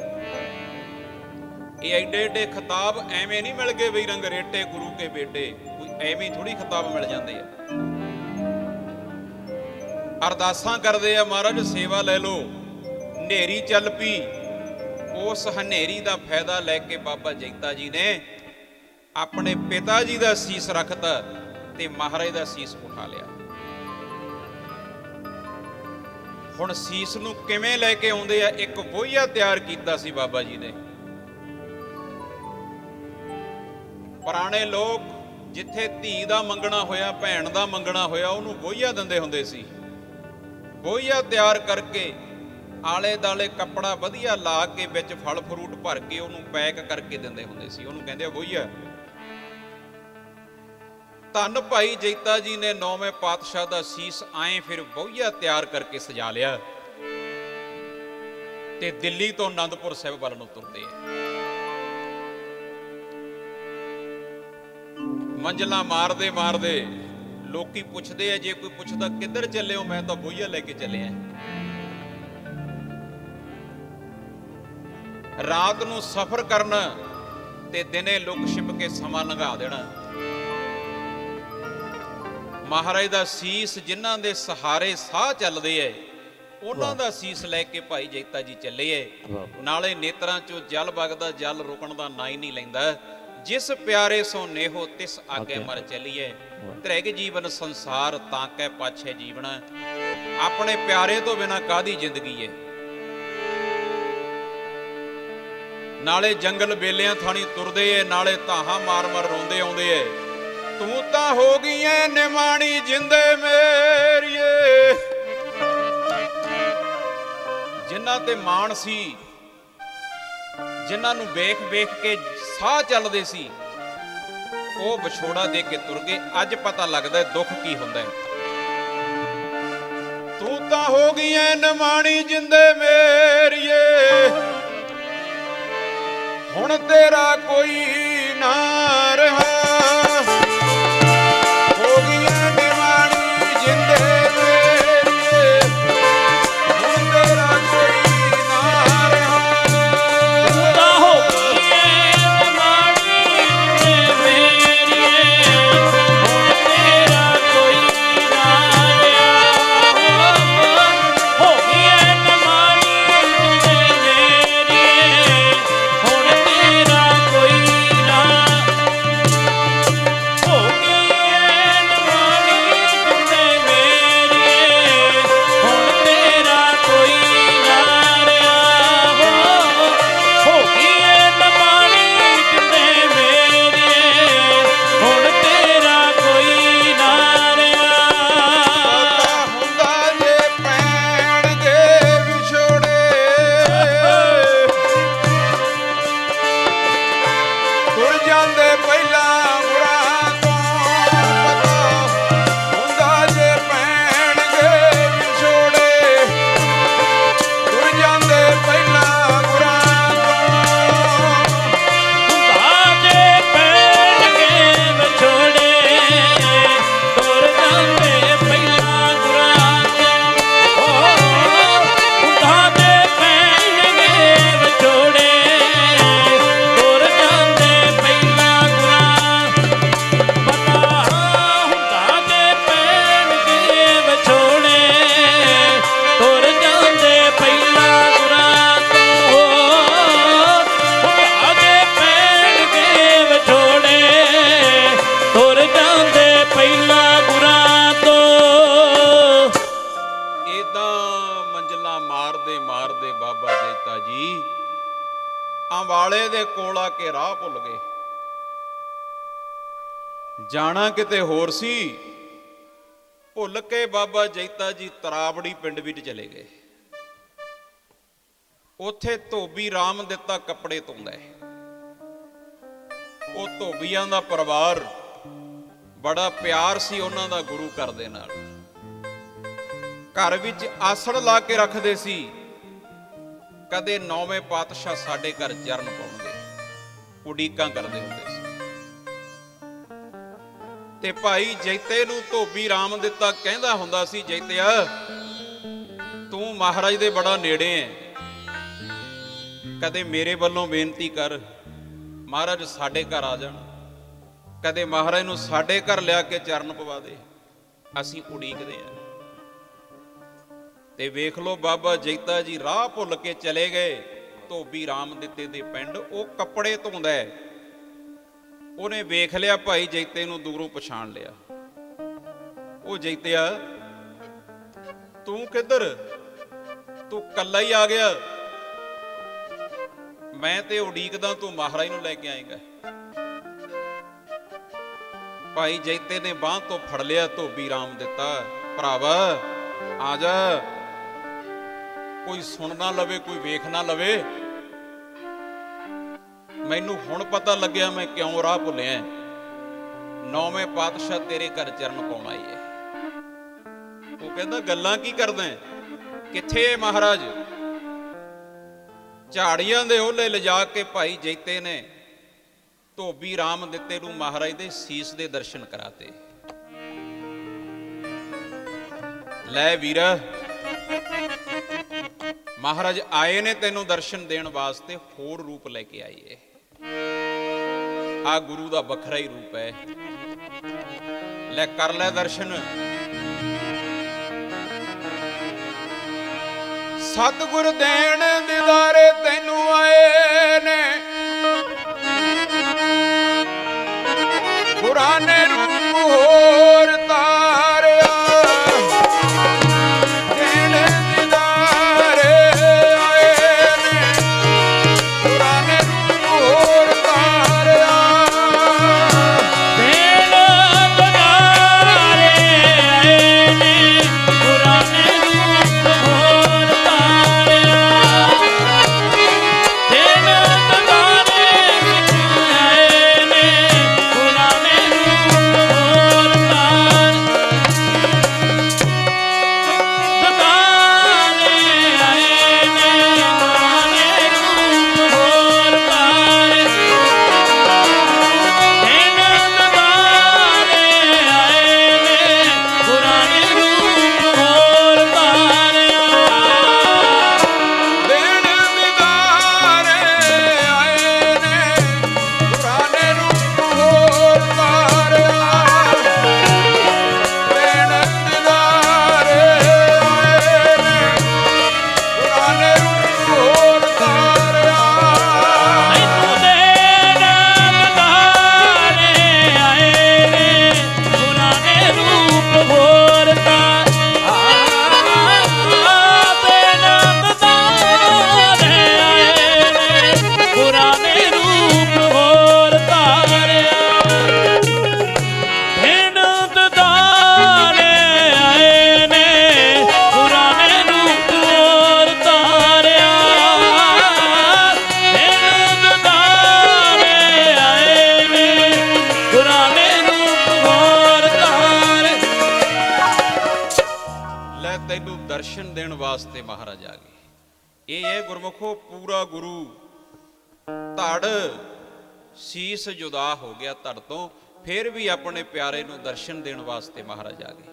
ਇਹ ਐਡੇ ਐਡੇ ਖਿਤਾਬ ਐਵੇਂ ਨਹੀਂ ਮਿਲ ਗਏ ਵੀ ਰੰਗ ਰੇਟੇ ਗੁਰੂ ਕੇ ਬੇਟੇ, ਕੋਈ ਐਵੇਂ ਥੋੜੀ ਖਿਤਾਬ ਮਿਲ ਜਾਂਦੇ ਆ। ਅਰਦਾਸਾਂ ਕਰਦੇ ਆ, ਮਹਾਰਾਜ ਸੇਵਾ ਲੈ ਲਓ। ਹਨੇਰੀ ਚੱਲ ਪਈ, ਉਸ ਹਨੇਰੀ ਦਾ ਫਾਇਦਾ ਲੈ ਕੇ ਬਾਬਾ ਜੈਤਾ ਜੀ ਨੇ ਆਪਣੇ ਪਿਤਾ ਜੀ ਦਾ ਸੀਸ ਰੱਖਤਾ ਤੇ ਮਹਾਰਾਜ ਦਾ ਸੀਸ ਉਠਾ ਲਿਆ। ਹੁਣ ਸੀਸ ਨੂੰ ਕਿਵੇਂ ਲੈ ਕੇ ਆਉਂਦੇ ਆ? ਇੱਕ ਬੋਈਆ ਤਿਆਰ ਕੀਤਾ ਸੀ ਬਾਬਾ ਜੀ ਨੇ। ਪੁਰਾਣੇ ਲੋਕ ਜਿੱਥੇ ਧੀ ਦਾ ਮੰਗਣਾ ਹੋਇਆ, ਭੈਣ ਦਾ ਮੰਗਣਾ ਹੋਇਆ, ਉਹਨੂੰ ਬੋਈਆ ਦਿੰਦੇ ਹੁੰਦੇ ਸੀ। ਬੋਈਆ ਤਿਆਰ ਕਰਕੇ ਆਲੇ ਦਾਲੇ ਕੱਪੜਾ ਵਧੀਆ ਲਾ ਕੇ ਵਿੱਚ ਫਲ ਫਰੂਟ ਭਰ ਕੇ ਉਹਨੂੰ ਪੈਕ ਕਰਕੇ ਦਿੰਦੇ ਹੁੰਦੇ ਸੀ, ਉਹਨੂੰ ਕਹਿੰਦੇ ਆ ਬੋਈਆ। ਧੰਨ ਭਾਈ ਜੈਤਾ ਜੀ ਨੇ 9ਵੇਂ ਪਾਤਸ਼ਾਹ ਦਾ ਸੀਸ ਆਏ ਫਿਰ ਬੋਈਆ ਤਿਆਰ ਕਰਕੇ ਸਜਾ ਲਿਆ ਤੇ ਦਿੱਲੀ ਤੋਂ ਆਨੰਦਪੁਰ ਸਾਹਿਬ ਵੱਲ ਨੂੰ ਤੁਰਦੇ ਆ। ਮੰਜ਼ਲਾਂ ਮਾਰਦੇ ਮਾਰਦੇ ਲੋਕੀ ਪੁੱਛਦੇ ਆ, ਜੇ ਕੋਈ ਪੁੱਛਦਾ ਕਿੱਧਰ ਚੱਲੇ ਹੋ, ਮੈਂ ਤਾਂ ਬੋਈਆ ਲੈ ਕੇ ਚੱਲਿਆ। ਰਾਤ ਨੂੰ ਸਫ਼ਰ ਕਰਨਾ ਤੇ ਦਿਨੇ ਲੁਕ ਛਿਪ ਕੇ ਸਮਾਂ ਲੰਘਾ ਦੇਣਾ। ਮਹਾਰਾਜ ਦਾ ਸੀਸ ਜਿਨ੍ਹਾਂ ਦੇ ਸਹਾਰੇ ਸਾਹ ਚੱਲਦੇ ਐ, ਉਹਨਾਂ ਦਾ ਸੀਸ ਲੈ ਕੇ ਭਾਈ ਜੈਤਾ ਜੀ ਚੱਲੇ ਐ। ਨਾਲੇ ਨੇਤਰਾਂ ਚੋਂ ਜਲ ਵਗਦਾ, ਜਲ ਰੁਕਣ ਦਾ ਨਾਂ ਹੀ ਨਹੀਂ ਲੈਂਦਾ। ਜਿਸ ਪਿਆਰੇ ਸੋ ਨੇਹੋ ਤਿਸ ਆਗੇ ਮਰ ਚੱਲੀਏ, ਤ੍ਰਿਗ ਜੀਵਨ ਸੰਸਾਰ ਤਾਂ ਕੈ ਪਾਛੇ ਜੀਵਨ। ਆਪਣੇ ਪਿਆਰੇ ਤੋਂ ਬਿਨਾਂ ਕਾਹਦੀ ਜ਼ਿੰਦਗੀ ਐ। ਨਾਲੇ ਜੰਗਲ ਬੇਲਿਆਂ ਥਾਣੀ ਤੁਰਦੇ ਐ, ਨਾਲੇ ਧਾਹਾਂ ਮਾਰ ਮਾਰ ਰੋਂਦੇ ਆਉਂਦੇ ਐ। ਤੂੰ ਤਾਂ ਹੋ ਗਈ ਐ ਨਿਮਾਣੀ ਜਿੰਦੇ ਮੇਰੀਏ, ਜਿਨ੍ਹਾਂ ਤੇ ਮਾਣ ਸੀ, ਜਿਨ੍ਹਾਂ ਨੂੰ ਵੇਖ ਵੇਖ ਕੇ ਸਾਹ ਚੱਲਦੇ ਸੀ, ਉਹ ਵਿਛੋੜਾ ਦੇ ਕੇ ਤੁਰ ਗਏ। ਅੱਜ ਪਤਾ ਲੱਗਦਾ ਦੁੱਖ ਕੀ ਹੁੰਦਾ ਹੈ। ਤੂੰ ਤਾਂ ਹੋ ਗਈ ਐ ਨਿਮਾਣੀ ਜਿੰਦੇ ਮੇਰੀਏ, ਹੁਣ ਤੇਰਾ ਕੋਈ ਨਾ ਰਿਹਾ। ਹੋ ਗਈ ਐ ਨਿਮਾਣੀ ਜਿੰਦੇ ਮੇਰੀਏ, ਹੁਣ ਤੇਰਾ ਕੋਈ ਨਾ ਰਿਹਾ। ਤੂੰ ਤਾਂ ਹੋ ਗਈ ਏ ਨਿਮਾਣੀ ਜਿੰਦੇ ਮੇਰੀਏ, ਹੁਣ ਤੇਰਾ ਕੋਈ ਨਾ ਰਿਹਾ। ਹੋ ਗਈ ਏ ਨਿਮਾਣੀ ਜਿੰਦੇ ਮੇਰੀਏ, ਹੁਣ ਤੇਰਾ ਕੋਈ ਨਾ। ਹੋ ਗਈ ਏ ਨਿਮਾਣੀ ਜਿੰਦੇ ਮੇਰੀਏ, ਹੁਣ ਤੇਰਾ ਕੋਈ ਨਾ ਰਿਹਾ। ਹੋ ਗਈ ਏ ਨਿਮਾਣੀ ਜਿੰਦੇ ਮੇਰੀਏ, ਹੁਣ ਤੇਰਾ ਕੋਈ ਨਾ ਰਿਹਾ। ਪਤਾ ਹੁੰਦਾ ਜੇ ਪੈਣਗੇ ਵਿਛੋੜੇ, ਤੁਰ ਜਾਂਦੇ ਪਹਿਲਾਂ ਗੁਰਾਂ ਤੋਂ। ਪਤਾ ਹੁੰਦਾ ਜੇ ਪੈਣਗੇ ਵਿਛੋੜੇ, ਤੁਰ ਜਾਂਦੇ ਪਹਿਲਾਂ ਗੁਰਾਂ ਤੋਂ। ਹੁੰਦਾਂ ਜੇ ਪੈਣਗੇ ਵਿਛੋੜੇ, ਤੁਰ ਜਾਂਦੇ ਪਹਿਲਾਂ ਗੁਰਾਂ ਤੋਂ। ਹੁੰਦਾਂ ਜੇ ਪੈਣਗੇ ਵਿਛੋੜੇ, ਤੁਰ ਜਾਂਦੇ ਪਹਿਲਾਂ ਗੁਰਾਂ। ਪਤਾ ਹੁੰਦਾ ਜੇ ਪੈਣਗੇ ਵਿਛੋੜੇ, ਤੁਰ ਜਾਂਦੇ ਪਹਿਲਾਂ ਗੁਰਾਂ ਤੋਂ। ਹੁੰਦਾ ਜੇ ਪੈਣਗੇ ਵਿਛੋੜੇ, ਤੁਰ ਜਾਂਦੇ ਪਹਿਲਾਂ ਗੁਰਾਂ ਤੋਂ। ਏਦਾਂ ਮੰਜ਼ਲਾਂ ਮਾਰਦੇ ਮਾਰਦੇ ਬਾਬਾ ਜੈਤਾ ਜੀ ਅੰਬਾਲੇ ਦੇ ਕੋਲ ਆ ਕੇ ਰਾਹ ਭੁੱਲ ਗਏ। ਜਾਣਾ ਕਿਤੇ ਹੋਰ ਸੀ, ਭੁੱਲ ਕੇ ਬਾਬਾ ਜੈਤਾ ਜੀ ਤਰਾਵੜੀ ਪਿੰਡ ਵਿੱਚ ਚਲੇ ਗਏ। ਉੱਥੇ ਧੋਬੀ ਰਾਮ ਦਿੱਤਾ ਕੱਪੜੇ ਧੋਂਦਾ ਹੈ। ਉਹ ਧੋਬੀਆਂ ਦਾ ਪਰਿਵਾਰ ਬੜਾ ਪਿਆਰ ਸੀ ਉਹਨਾਂ ਦਾ ਗੁਰੂ ਘਰ ਦੇ ਨਾਲ। ਘਰ ਵਿੱਚ ਆਸਣ ਲਾ ਕੇ ਰੱਖਦੇ ਸੀ, ਕਦੇ ਨੌਵੇਂ ਪਾਤਸ਼ਾਹ ਸਾਡੇ ਘਰ ਚਰਨ ਪਾਉਣਗੇ, ਉਡੀਕਾਂ ਕਰਦੇ ਹੁੰਦੇ ਸੀ। ਤੇ ਭਾਈ ਜੈਤੇ ਨੂੰ ਧੋਬੀ ਰਾਮ ਦਿੱਤਾ ਕਹਿੰਦਾ ਹੁੰਦਾ ਸੀ, ਜੈਤਿਆ ਤੂੰ ਮਹਾਰਾਜ ਦੇ ਬੜਾ ਨੇੜੇ ਹੈ, ਕਦੇ ਮੇਰੇ ਵੱਲੋਂ ਬੇਨਤੀ ਕਰ, ਮਹਾਰਾਜ ਸਾਡੇ ਘਰ ਆ ਜਾਣ, ਕਦੇ ਮਹਾਰਾਜ ਨੂੰ ਸਾਡੇ ਘਰ ਲਿਆ ਕੇ ਚਰਨ ਪਵਾ ਦੇ, ਅਸੀਂ ਉਡੀਕਦੇ ਹਾਂ। ਤੇ ਵੇਖ ਲਓ ਬਾਬਾ ਜੈਤਾ ਜੀ ਰਾਹ ਭੁੱਲ ਕੇ ਚਲੇ ਗਏ ਧੋਬੀ ਰਾਮ ਦਿੱਤੇ ਦੇ ਪਿੰਡ। ਉਹ ਕੱਪੜੇ ਧੋਂਦਾ ਹੈ, ਉਹਨੇ ਵੇਖ ਲਿਆ ਭਾਈ ਜੈਤੇ ਨੂੰ, ਦੂਰੋਂ ਪਛਾਣ ਲਿਆ। ਉਹ ਜੈਤਿਆ ਤੂੰ ਕਿੱਧਰ, ਤੂੰ ਕੱਲਾ ਹੀ ਆ ਗਿਆ, ਮੈਂ ਤੇ ਉਡੀਕਦਾ ਤੂੰ ਮਹਾਰਾਜ ਨੂੰ ਲੈ ਕੇ ਆਏਗਾ। ਭਾਈ ਜੈਤੇ ਨੇ ਬਾਂਹ ਤੋਂ ਫੜ ਲਿਆ ਧੋਬੀ ਰਾਮ ਦਿੱਤਾ, ਭਰਾਵਾ ਆ ਜਾ, ਕੋਈ ਸੁਣ ਨਾ ਲਵੇ, ਕੋਈ ਵੇਖ ਨਾ ਲਵੇ, ਮੈਨੂੰ ਹੁਣ ਪਤਾ ਲੱਗਿਆ ਮੈਂ ਕਿਉਂ ਰਾਹ ਭੁੱਲਿਆ। ਨੌਵੇਂ ਪਾਤਸ਼ਾਹ ਤੇਰੇ ਘਰ ਚਰਨ ਪਾਉਣ ਆਈ ਹੈ। ਉਹ ਕਹਿੰਦਾ ਗੱਲਾਂ ਕੀ ਕਰਦਾ, ਕਿੱਥੇ ਹੈ ਮਹਾਰਾਜ? ਝਾੜੀਆਂ ਦੇ ਓਲੇ ਲਿਜਾ ਕੇ ਭਾਈ ਜੈਤੇ ਨੇ ਧੋਬੀ ਰਾਮ ਦਿੱਤੇ ਨੂੰ ਮਹਾਰਾਜ ਦੇ ਸੀਸ ਦੇ ਦਰਸ਼ਨ ਕਰਾਤੇ। ਲੈ ਵੀਰਾ, ਮਹਾਰਾਜ ਆਏ ਨੇ ਤੈਨੂੰ ਦਰਸ਼ਨ ਦੇਣ ਵਾਸਤੇ, ਹੋਰ ਰੂਪ ਲੈ ਕੇ ਆਈਏ। ਆ ਗੁਰੂ ਦਾ ਵੱਖਰਾ ਹੀ ਰੂਪ ਹੈ, ਲੈ ਕਰ ਲੈ ਦਰਸ਼ਨ। ਸਤਿਗੁਰ ਦੇਣ ਦਿਦਾਰੇ ਤੈਨੂੰ ਆਏ ਨੇ, ਗੁਰਾਂ ਨੇ ਰੂਪ ਹੋਰ ਤਾਰਿਆ। ਦੇਣ ਦਿਦਾਰੇ ਆਏ ਨੇ, ਗੁਰਾਂ ਨੇ ਰੂਪ ਹੋਰ ਤਾਰਿਆ। ਦੇਣ ਦਿਦਾਰੇ ਆਏ ਨੇ, ਗੁਰਾਂ ਨੇ ਰੂਪ ਹੋਰ ਤਾਰਿਆ। ਦਰਸ਼ਨ ਦੇਣ ਵਾਸਤੇ ਮਹਾਰਾਜ ਆ ਗਏ। ਇਹ ਹੈ ਗੁਰਮੁਖੋ ਪੂਰਾ ਗੁਰੂ। ਧੜ ਸੀਸ ਜੁਦਾ ਹੋ ਗਿਆ ਧੜ ਤੋਂ, ਫਿਰ ਵੀ ਆਪਣੇ ਪਿਆਰੇ ਨੂੰ ਦਰਸ਼ਨ ਦੇਣ ਵਾਸਤੇ ਮਹਾਰਾਜ ਆ ਗਏ।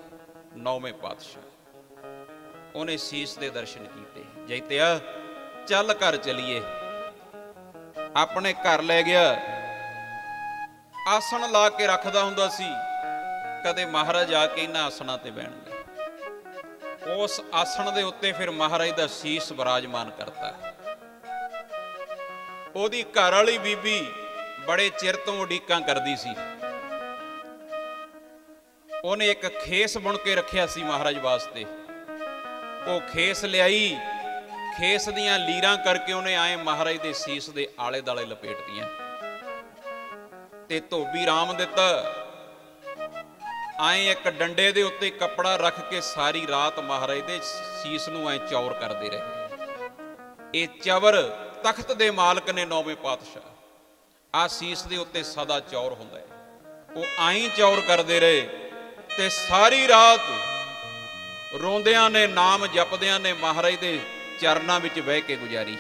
ਨੌਵੇਂ ਪਾਤਸ਼ਾਹ ਉਹਨੇ ਸੀਸ ਦੇ ਦਰਸ਼ਨ ਕੀਤੇ। ਜੈਤਿਆ ਚੱਲ ਘਰ ਚਲੀਏ। ਆਪਣੇ ਘਰ ਲੈ ਗਿਆ। ਆਸਣ ਲਾ ਕੇ ਰੱਖਦਾ ਹੁੰਦਾ ਸੀ, ਕਦੇ ਮਹਾਰਾਜ ਆ ਕੇ ਇਹਨਾਂ ਆਸਣਾਂ ਤੇ ਬਹਿਣਗੇ। ਉਸ ਆਸਣ ਦੇ ਉੱਤੇ ਫਿਰ ਮਹਾਰਾਜ ਦਾ ਸੀਸ ਵਿਰਾਜਮਾਨ ਕਰਤਾ। ਉਹਦੀ ਘਰ ਵਾਲੀ ਬੀਬੀ ਬੜੇ ਚਿਰ ਤੋਂ ਉਡੀਕਾਂ ਕਰਦੀ ਸੀ। ਉਹਨੇ ਇੱਕ ਖੇਸ ਬੁਣ ਕੇ ਰੱਖਿਆ ਸੀ ਮਹਾਰਾਜ ਵਾਸਤੇ। ਉਹ ਖੇਸ ਲਿਆਈ, ਖੇਸ ਦੀਆਂ ਲੀਰਾਂ ਕਰਕੇ ਉਹਨੇ ਆਏ ਮਹਾਰਾਜ ਦੇ ਸੀਸ ਦੇ ਆਲੇ ਦਾਲੇ ਲਪੇਟਦੀਆਂ ਤੇ ਧੋਬੀ ਰਾਮ ਦਿੱਤਾ। ਆਏ ਇੱਕ ਡੰਡੇ ਦੇ ਉੱਤੇ ਕੱਪੜਾ ਰੱਖ ਕੇ ਸਾਰੀ ਰਾਤ ਮਹਾਰਾਜ ਦੇ ਸੀਸ ਨੂੰ ਐ ਚੌਰ ਕਰਦੇ ਰਹੇ। ਇਹ ਚਵਰ ਤਖਤ ਦੇ ਮਾਲਕ ਨੇ ਨੌਵੇਂ ਪਾਤਸ਼ਾਹ। ਆ ਸੀਸ ਦੇ ਉੱਤੇ ਸਦਾ ਚੌਰ ਹੁੰਦਾ ਹੈ। ਉਹ ਆਈ ਚੌਰ ਕਰਦੇ ਰਹੇ ਤੇ ਸਾਰੀ ਰਾਤ ਰੋਂਦਿਆਂ ਨੇ, ਨਾਮ ਜਪਦਿਆਂ ਨੇ ਮਹਾਰਾਜ ਦੇ ਚਰਨਾਂ ਵਿੱਚ ਬਹਿ ਕੇ ਗੁਜ਼ਾਰੀ।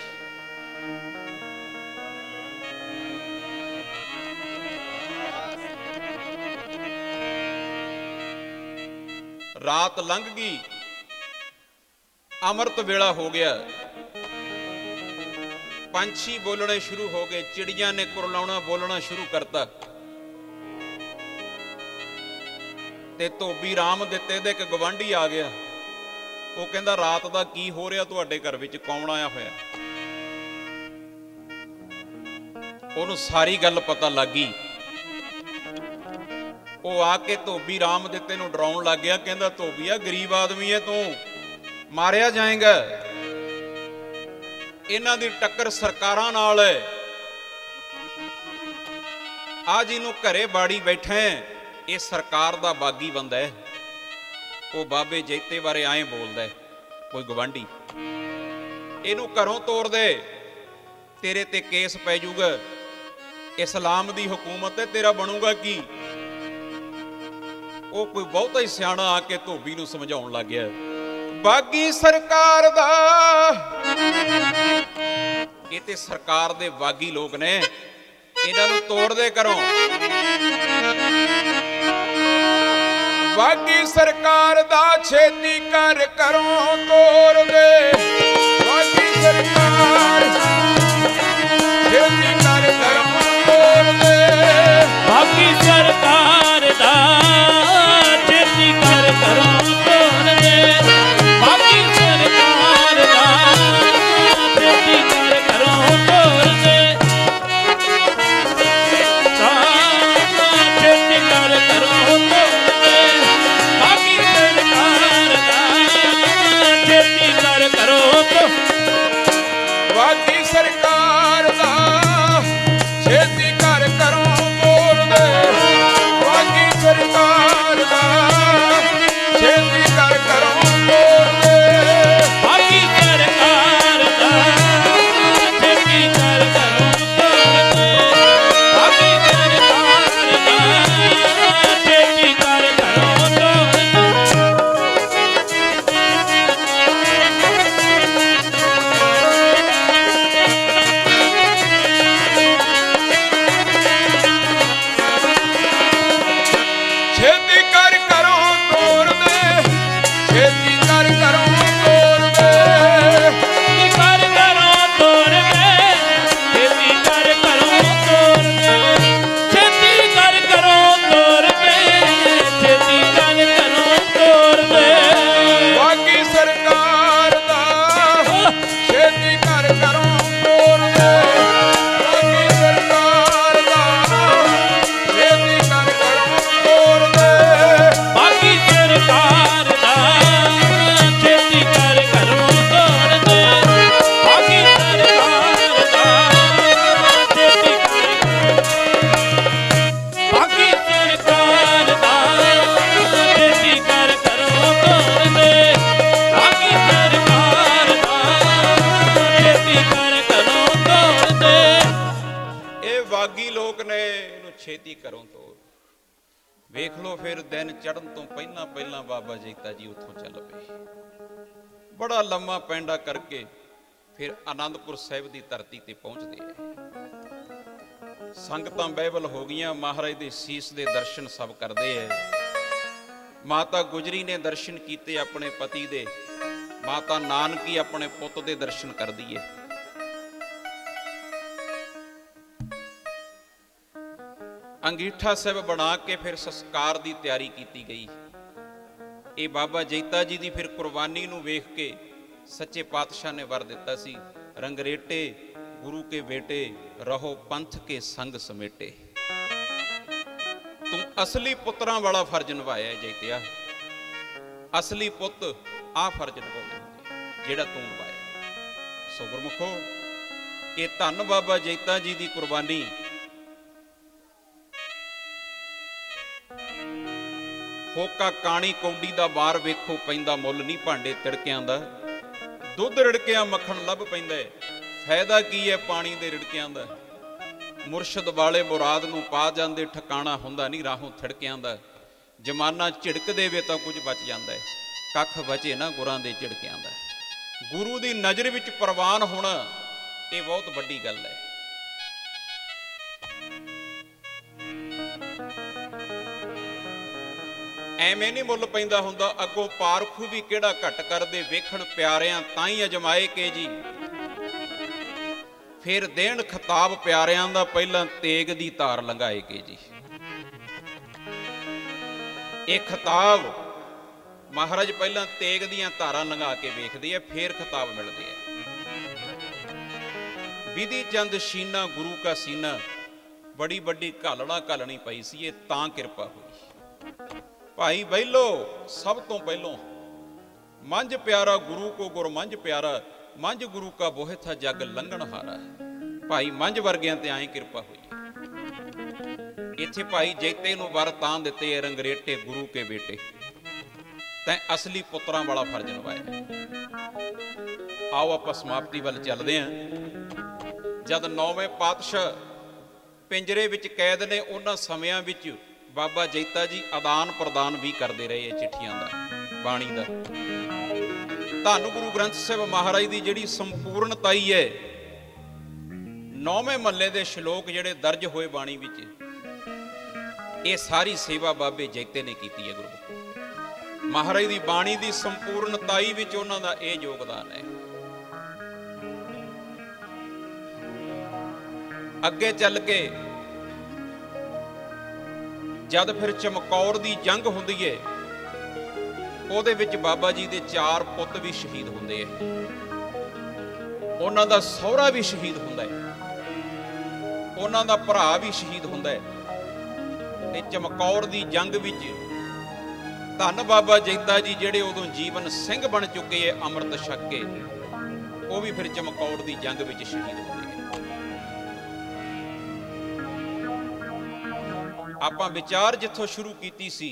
ਰਾਤ ਲੰਘ ਗਈ, ਅੰਮ੍ਰਿਤ ਵੇਲਾ ਹੋ ਗਿਆ। ਪੰਛੀ ਬੋਲਣੇ ਸ਼ੁਰੂ ਹੋ ਗਏ, ਚਿੜੀਆਂ ਨੇ ਕੁਰਲਾਉਣਾ ਬੋਲਣਾ ਸ਼ੁਰੂ ਕਰਤਾ। ਤੇ ਧੋਬੀ ਰਾਮ ਦਿੱਤੇ ਦੇ ਇੱਕ ਗਵਾਂਢੀ ਆ ਗਿਆ। ਉਹ ਕਹਿੰਦਾ ਰਾਤ ਦਾ ਕੀ ਹੋ ਰਿਹਾ ਤੁਹਾਡੇ ਘਰ ਵਿੱਚ, ਕੌਣ ਆਇਆ ਹੋਇਆ? ਉਹਨੂੰ ਸਾਰੀ ਗੱਲ ਪਤਾ ਲੱਗ ਗਈ। ਉਹ ਆ ਕੇ ਧੋਬੀ ਰਾਮ ਦਿੱਤੇ ਨੂੰ ਡਰਾਉਣ ਲੱਗ ਗਿਆ। ਕਹਿੰਦਾ ਧੋਬੀਆ ਗਰੀਬ ਆਦਮੀ ਹੈ ਤੂੰ, ਮਾਰਿਆ ਜਾਏਗਾ। ਇਹਨਾਂ ਦੀ ਟੱਕਰ ਸਰਕਾਰਾਂ ਨਾਲ ਹੈ। ਆ ਜਿਹਨੂੰ ਘਰੇ ਬਾੜੀ ਬੈਠੇ, ਇਹ ਸਰਕਾਰ ਦਾ ਬਾਗੀ ਬੰਦਾ ਹੈ। ਉਹ ਬਾਬੇ ਜੈਤੇ ਬਾਰੇ ਐਂ ਬੋਲਦਾ ਹੈ ਕੋਈ ਗਵਾਂਢੀ, ਇਹਨੂੰ ਘਰੋਂ ਤੋੜ ਦੇ, ਤੇਰੇ ਤੇ ਕੇਸ ਪੈ ਜਾਊਗਾ। ਇਸਲਾਮ ਦੀ ਹਕੂਮਤ ਹੈ, ਤੇਰਾ ਬਣੂਗਾ ਕੀ? ਉਹ ਕੋਈ ਬਹੁਤਾ ਹੀ ਸਿਆਣਾ ਆ ਕੇ ਧੋਬੀ ਨੂੰ ਸਮਝਾਉਣ ਲੱਗ ਗਿਆ, ਬਾਗੀ ਸਰਕਾਰ ਦਾ, ਇਹ ਤੇ ਸਰਕਾਰ ਦੇ ਬਾਗੀ ਲੋਕ ਨੇ, ਇਹਨਾਂ ਨੂੰ ਤੋੜ ਦੇ ਘਰੋਂ। ਬਾਗੀ ਸਰਕਾਰ ਦਾ ਛੇਤੀ ਕਰ ਘਰੋਂ ਤੋਰ ਦੇ। ਬਾਗੀ ਸਰਕਾਰ ਛੇਤੀ ਕਰ ਘਰੋਂ ਤੋਰ ਦੇ। ਬਾਗੀ ਸਰਕਾਰ ਦਾ ਛੇਤੀ ਕਰ ਘਰੋਂ ਤੋਰ ਦੇ। ਬਾਗੀ ਸਰਕਾਰ ਦਾ ਛੇਤੀ ਕਰ ਘਰੋਂ ਤੋਰ ਦੇ। ਛੇਤੀ ਕਰ ਘਰੋਂ ਤੋਰ ਦੇ। ਬਾਗੀ ਸਰਕਾਰ ਦਾ ਛੇਤੀ ਕਰ ਘਰੋਂ ਤੋਰ। ਬਾਗੀ ਸਰਕਾਰ ਦਾ ਛੇਤੀ ਕਰ ਘਰੋਂ ਤੋਰ ਦੇ। ਬਾਗੀ ਸਰਕਾਰ ਦਾ ਛੇਤੀ ਕਰ ਘਰੋਂ ਤੋਰ ਦੇ। ਬਾਗੀ ਸਰਕਾਰ ਦਾ ਛੇਤੀ ਕਰ ਘਰੋਂ ਤੋਰ ਦੇ। ਬਾਗੀ ਸਰਕਾਰ ਦਾ ਛੇਤੀ ਕਰ ਘਰੋਂ ਤੋਰ ਛੇਤੀ ਕਰ ਘਰੋਂ ਤੋਰ ਦੇ। ਛੇਤੀ ਕਰ ਘਰੋਂ ਤੋਰ ਦੇ। ਛੇਤੀ ਕਰ ਘਰੋਂ ਤੋਰ ਦੇ। ਛੇਤੀ ਕਰ ਘਰੋਂ ਤੋਰ ਦੇ। ਛੇਤੀ ਕਰ ਘਰੋਂ ਤੋਰ ਦੇ। ਛੇਤੀ ਕਰ ਘਰੋਂ ਤੋਰ ਦੇ। ਬਾਗੀ ਸਰਕਾਰ ਦਾ ਛੇਤੀ ਕਰ ਘਰੋਂ ਤੋਰ ਦੇ। ਬਾਗੀ ਸਰਕਾਰ ਦਾ ਛੇਤੀ ਕਰ ਘਰੋਂ ਤੋਰ ਦੇ। ਬਾਗੀ ਸਰਕਾਰ ਦਾ ਛੇਤੀ ਕਰ ਘਰੋਂ ਤੋਰ ਦੇ। ਬਾਗੀ ਸਰਕਾਰ ਦਾ ਛੇਤੀ ਕਰ। ਬਾਗੀ ਸਰਕਾਰ ਦਾ ਛੇਤੀ ਕਰ ਘਰੋਂ ਤੋਰ ਦੇ। ਬਾਗੀ ਸਰਕਾਰ ਦਾ ਛੇਤੀ ਕਰ ਘਰੋਂ ਤੋਰ ਦੇ। ਇਹ ਬਾਗੀ ਲੋਕ ਨੇ, ਇਹਨੂੰ ਛੇਤੀ ਘਰੋਂ ਤੋਰ। ਵੇਖ ਲਓ ਫਿਰ ਦਿਨ ਚੜ੍ਹਨ ਤੋਂ ਪਹਿਲਾਂ ਪਹਿਲਾਂ ਬਾਬਾ ਜੀਤਾ ਜੀ ਉੱਥੋਂ ਚੱਲ ਪਏ। ਬੜਾ ਲੰਮਾ ਪੈਂਡਾ ਕਰਕੇ ਫਿਰ ਆਨੰਦਪੁਰ ਸਾਹਿਬ ਦੀ ਧਰਤੀ ਤੇ ਪਹੁੰਚਦੇ ਆ। ਸੰਗਤਾਂ ਬਹਿਬਲ ਹੋ ਗਈਆਂ, ਮਹਾਰਾਜ ਦੇ ਸੀਸ ਦੇ ਦਰਸ਼ਨ ਸਭ ਕਰਦੇ ਐ। ਮਾਤਾ ਗੁਜਰੀ ਨੇ ਦਰਸ਼ਨ ਕੀਤੇ ਆਪਣੇ ਪਤੀ ਦੇ, ਮਾਤਾ ਨਾਨਕੀ ਆਪਣੇ ਪੁੱਤ ਦੇ ਦਰਸ਼ਨ ਕਰਦੀ ਏ। ਅੰਗੀਠਾ ਸਾਹਿਬ ਬਣਾ ਕੇ ਫਿਰ ਸੰਸਕਾਰ ਦੀ ਤਿਆਰੀ ਕੀਤੀ ਗਈ। ਇਹ ਬਾਬਾ ਜੀਤਾ ਜੀ ਦੀ ਫਿਰ ਕੁਰਬਾਨੀ ਨੂੰ ਵੇਖ ਕੇ ਸੱਚੇ ਪਾਤਸ਼ਾਹ ਨੇ ਵਰ ਦਿੱਤਾ ਸੀ, ਰੰਗਰੇਟੇ ਗੁਰੂ ਕੇ ਬੇਟੇ ਰਹੋ ਪੰਥ ਕੇ ਸੰਗ ਸਮੇਟੇ। ਤੂੰ ਅਸਲੀ ਪੁੱਤਰਾਂ ਵਾਲਾ ਫਰਜ਼ ਨਿਭਾਇਆ ਜੀਤਿਆ, ਅਸਲੀ ਪੁੱਤ ਆਹ ਫਰਜ਼ ਨਿਭਾਉਂਦੇ ਹੁੰਦੇ ਜਿਹੜਾ ਤੂੰ ਨਿਭਾਇਆ। ਸੋ ਗੁਰਮੁਖੋ, ਇਹ ਧੰਨ ਬਾਬਾ ਜੀਤਾ ਜੀ ਦੀ ਕੁਰਬਾਨੀ ਹੋਕਾ ਕਾਣੀ ਕੌਡੀ ਦਾ ਵਾਰ ਵੇਖੋ ਪੈਂਦਾ ਮੁੱਲ ਨਹੀਂ ਭਾਂਡੇ ਤਿੜਕਿਆਂ ਦਾ। ਦੁੱਧ ਰਿੜਕਿਆਂ ਮੱਖਣ ਲੱਭ ਪੈਂਦਾ, ਫਾਇਦਾ ਕੀ ਹੈ ਪਾਣੀ ਦੇ ਰਿੜਕਿਆਂ ਦਾ। ਮੁਰਸ਼ਦ ਵਾਲੇ ਮੁਰਾਦ ਨੂੰ ਪਾ ਜਾਂਦੇ, ਠਿਕਾਣਾ ਹੁੰਦਾ ਨਹੀਂ ਰਾਹੋਂ ਥਿੜਕਿਆਂ ਦਾ। ਜਮਾਨਾ ਝਿੜਕ ਦੇਵੇ ਤਾਂ ਕੁਝ ਬਚ ਜਾਂਦਾ ਹੈ, ਕੱਖ ਬਚੇ ਨਾ ਗੁਰਾਂ ਦੇ ਝਿੜਕਿਆਂ ਦਾ। ਗੁਰੂ ਦੀ ਨਜ਼ਰ ਵਿੱਚ ਪ੍ਰਵਾਨ ਹੋਣਾ ਇਹ ਬਹੁਤ ਵੱਡੀ ਗੱਲ ਹੈ। ਐਵੇਂ ਨਹੀਂ ਮੁੱਲ ਪੈਂਦਾ ਹੁੰਦਾ, ਅੱਗੋਂ ਪਾਰਖੂ ਵੀ ਕਿਹੜਾ ਘਟ ਕਰਦੇ, ਵੇਖਣ ਪਿਆਰਿਆਂ ਤਾਂ ਹੀ ਅਜਮਾਏ ਕੇ ਜੀ। ਫਿਰ ਦੇਣ ਖਿਤਾਬ ਪਿਆਰਿਆਂ ਦਾ, ਪਹਿਲਾਂ ਤੇਗ ਦੀ ਧਾਰ ਲੰਘਾਏ ਕੇ ਜੀ। ਇਹ ਖਿਤਾਬ ਮਹਾਰਾਜ ਪਹਿਲਾਂ ਤੇਗ ਦੀਆਂ ਧਾਰਾਂ ਲੰਘਾ ਕੇ ਵੇਖਦੇ ਆ, ਫੇਰ ਖਿਤਾਬ ਮਿਲਦੇ ਆ। ਵਿਧੀ ਚੰਦ ਸ਼ੀਨਾ ਗੁਰੂ ਕਾ ਸੀਨਾ, ਬੜੀ ਵੱਡੀ ਘਾਲਣਾ ਘਾਲਣੀ ਪਈ ਸੀ, ਇਹ ਤਾਂ ਕਿਰਪਾ ਹੋਈ। ਭਾਈ ਬਹਿਲੋ ਸਭ ਤੋਂ ਪਹਿਲੋਂ ਮੰਝ ਪਿਆਰਾ ਗੁਰੂ ਕੋ ਗੁਰ ਮੰਝ ਪਿਆਰਾ, ਮੰਝ ਗੁਰੂ ਕਾ ਬੋਹਿ ਥਾ ਜਗ ਲੰਘਣ ਹਾਰਾ। ਭਾਈ ਮੰਝ ਵਰਗਿਆਂ ਤੇ ਐਂ ਕਿਰਪਾ ਹੋਈ। ਇੱਥੇ ਭਾਈ ਜੈਤੇ ਨੂੰ ਵਰ ਤਾਂ ਦਿੱਤੇ ਐ, ਰੰਗਰੇਟੇ ਗੁਰੂ ਕੇ ਬੇਟੇ, ਤੈਂ ਅਸਲੀ ਪੁੱਤਰਾਂ ਵਾਲਾ ਫਰਜ਼ ਨਿਭਾਇਆ। ਆਓ ਆਪਾਂ ਸਮਾਪਤੀ ਵੱਲ ਚੱਲਦੇ ਹਾਂ। ਜਦ 9ਵੇਂ ਪਾਤਸ਼ਾਹ ਪਿੰਜਰੇ ਵਿੱਚ ਕੈਦ ਨੇ, ਉਹਨਾਂ ਸਮਿਆਂ ਵਿੱਚ ਬਾਬਾ ਜੀਤਾ ਜੀ ਆਦਾਨ ਪ੍ਰਦਾਨ ਵੀ ਕਰਦੇ ਰਹੇ ਇਹ ਚਿੱਠੀਆਂ ਦਾ, ਬਾਣੀ ਦਾ। ਧੰਨ ਗੁਰੂ ਗ੍ਰੰਥ ਸਾਹਿਬ ਮਹਾਰਾਜ ਦੀ ਜਿਹੜੀ ਸੰਪੂਰਨਤਾਈ ਹੈ, 9ਵੇਂ ਮਹੱਲੇ ਦੇ ਸ਼ਲੋਕ ਜਿਹੜੇ ਦਰਜ ਹੋਏ ਬਾਣੀ ਵਿੱਚ, ਇਹ ਸਾਰੀ ਸੇਵਾ ਬਾਬੇ ਜੀਤੇ ਨੇ ਕੀਤੀ ਹੈ। ਗੁਰੂ ਮਹਾਰਾਜ ਦੀ ਬਾਣੀ ਦੀ ਸੰਪੂਰਨਤਾਈ ਵਿੱਚ ਉਹਨਾਂ ਦਾ ਇਹ ਯੋਗਦਾਨ ਹੈ। ਅੱਗੇ ਚੱਲ ਕੇ ਜਦ ਫਿਰ ਚਮਕੌਰ ਦੀ ਜੰਗ ਹੁੰਦੀ ਏ, ਉਹਦੇ ਵਿੱਚ ਬਾਬਾ ਜੀ ਦੇ 4 ਪੁੱਤ ਵੀ ਸ਼ਹੀਦ ਹੁੰਦੇ ਏ, ਉਹਨਾਂ ਦਾ ਸਹੁਰਾ ਵੀ ਸ਼ਹੀਦ ਹੁੰਦਾ ਹੈ, ਉਹਨਾਂ ਦਾ ਭਰਾ ਵੀ ਸ਼ਹੀਦ ਹੁੰਦਾ ਹੈ। ਤੇ ਚਮਕੌਰ ਦੀ ਜੰਗ ਵਿੱਚ ਧੰਨ ਬਾਬਾ ਜੀਤਾ ਜੀ ਜਿਹੜੇ ਉਦੋਂ ਜੀਵਨ ਸਿੰਘ ਬਣ ਚੁੱਕੇ ਏ ਅੰਮ੍ਰਿਤ ਛਕ ਕੇ, ਉਹ ਵੀ ਫਿਰ ਚਮਕੌਰ ਦੀ ਜੰਗ ਵਿੱਚ ਸ਼ਹੀਦ ਹੁੰਦੇ ਏ। ਆਪਾਂ ਵਿਚਾਰ ਜਿੱਥੋਂ ਸ਼ੁਰੂ ਕੀਤੀ ਸੀ,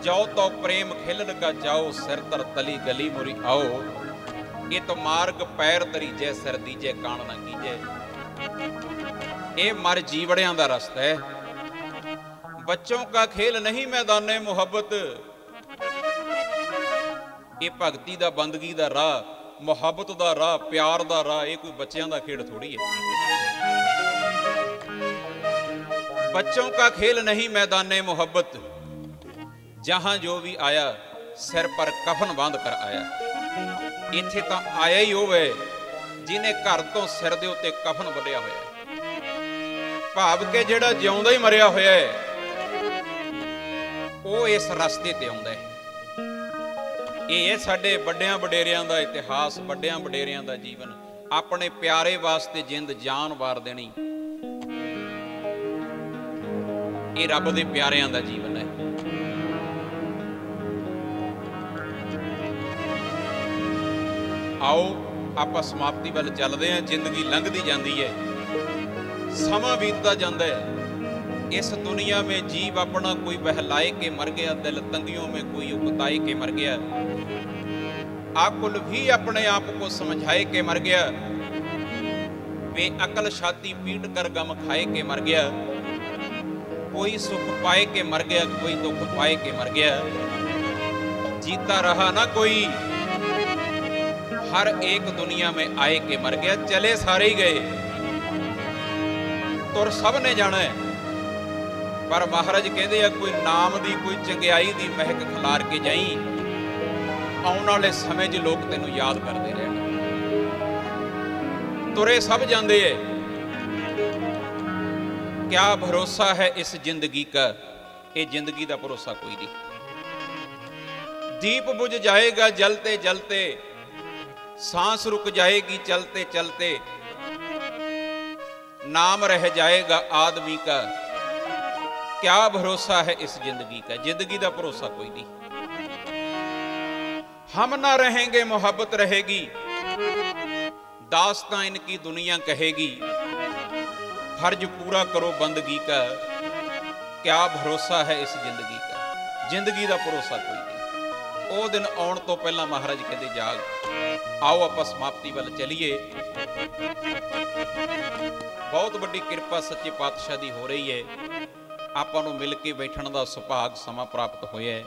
ਜਾਓ ਤੋ ਪ੍ਰੇਮ ਖਿਲ ਲਗਾ ਜਾਓ, ਸਿਰ ਧਰ ਤਲੀ ਗਲੀ ਮੁਰੀ ਆਓ, ਇਹ ਤਾਂ ਮਾਰਗ ਪੈਰ ਤਰੀਜੈ, ਸਿਰ ਦੀਜੈ ਕਾਣ ਨਾ ਕੀਜੈ। ਇਹ ਮਰ ਜੀਵੜਿਆਂ ਦਾ ਰਸਤਾ ਹੈ। ਬੱਚੋਂ ਕਾ ਖੇਲ ਨਹੀਂ ਮੈਦਾਨੇ ਮੁਹੱਬਤ, ਇਹ ਭਗਤੀ ਦਾ ਬੰਦਗੀ ਦਾ ਰਾਹ, ਮੁਹੱਬਤ ਦਾ ਰਾਹ, ਪਿਆਰ ਦਾ ਰਾਹ, ਇਹ ਕੋਈ ਬੱਚਿਆਂ ਦਾ ਖੇਡ ਥੋੜੀ ਹੈ। ਬੱਚੋं का खेल नहीं मैदाने मोहब्बत, जहां जो भी आया सिर पर कफन बांध कर आया। इत्थे तां आया ही होवे जिन्हें घर तो सिर दे उत्ते कफन बन्निया होया, भाव के जिहड़ा जिउंदा ही मरिया होया है, वो इस रस्ते ते आउंदा है। ये साडे वड्डियां वडेरियां दा इतिहास, वड्डियां वडेरियां दा जीवन, अपने प्यारे वास्ते जिंद जान वार देनी, ਇਹ ਰੱਬ ਦੇ ਪਿਆਰਿਆਂ ਦਾ ਜੀਵਨ ਹੈ। ਆਓ ਆਪਾਂ ਸਮਾਪਤੀ ਵੱਲ ਚੱਲਦੇ ਹਾਂ। ਜ਼ਿੰਦਗੀ ਲੰਘਦੀ ਜਾਂਦੀ ਹੈ, ਸਮਾਂ ਬੀਤਦਾ ਜਾਂਦਾ ਹੈ। इस दुनिया में जीव अपना कोई बहलाए के मर गया, दिल तंगियों में कोई उकताए के मर गया, आकुल भी अपने आप को समझाए के मर गया, बेअकल छाती पीट कर गम खाए के मर गया। कोई सुख पाए के मर गया, कोई दुख पाए के मर गया। जीता रहा ना कोई, हर एक दुनिया में आए के मर गया। चले सारे ही गए, तुर सब ने जाना है। पर महाराज कहते हैं कोई नाम दी, कोई चंगियाई दी महक खिलार के जाई, आने वाले समय 'च लोग तेनू याद करते रहने। तुरे सब जाते है, क्या भरोसा है इस जिंदगी का, ये जिंदगी का भरोसा कोई नहीं। दीप बुझ जाएगा जलते जलते, सांस रुक जाएगी चलते चलते, नाम रह जाएगा आदमी का, क्या भरोसा है इस जिंदगी का। जिंदगी का भरोसा कोई नहीं। हम ना रहेंगे मोहब्बत रहेगी, दास्तां इनकी दुनिया कहेगी, फर्ज पूरा करो बंदगी का, क्या भरोसा है इस जिंदगी का। जिंदगी का भरोसा कोई नहीं। ਉਹ दिन आने तो पहला महाराज कहते जाग आओ आप समाप्ति वाल चलीए। बहुत बड़ी कृपा सच्चे पातशाह की हो रही है, ਆਪਾਂ ਨੂੰ मिल के बैठण का सुभाग समा प्राप्त होया है।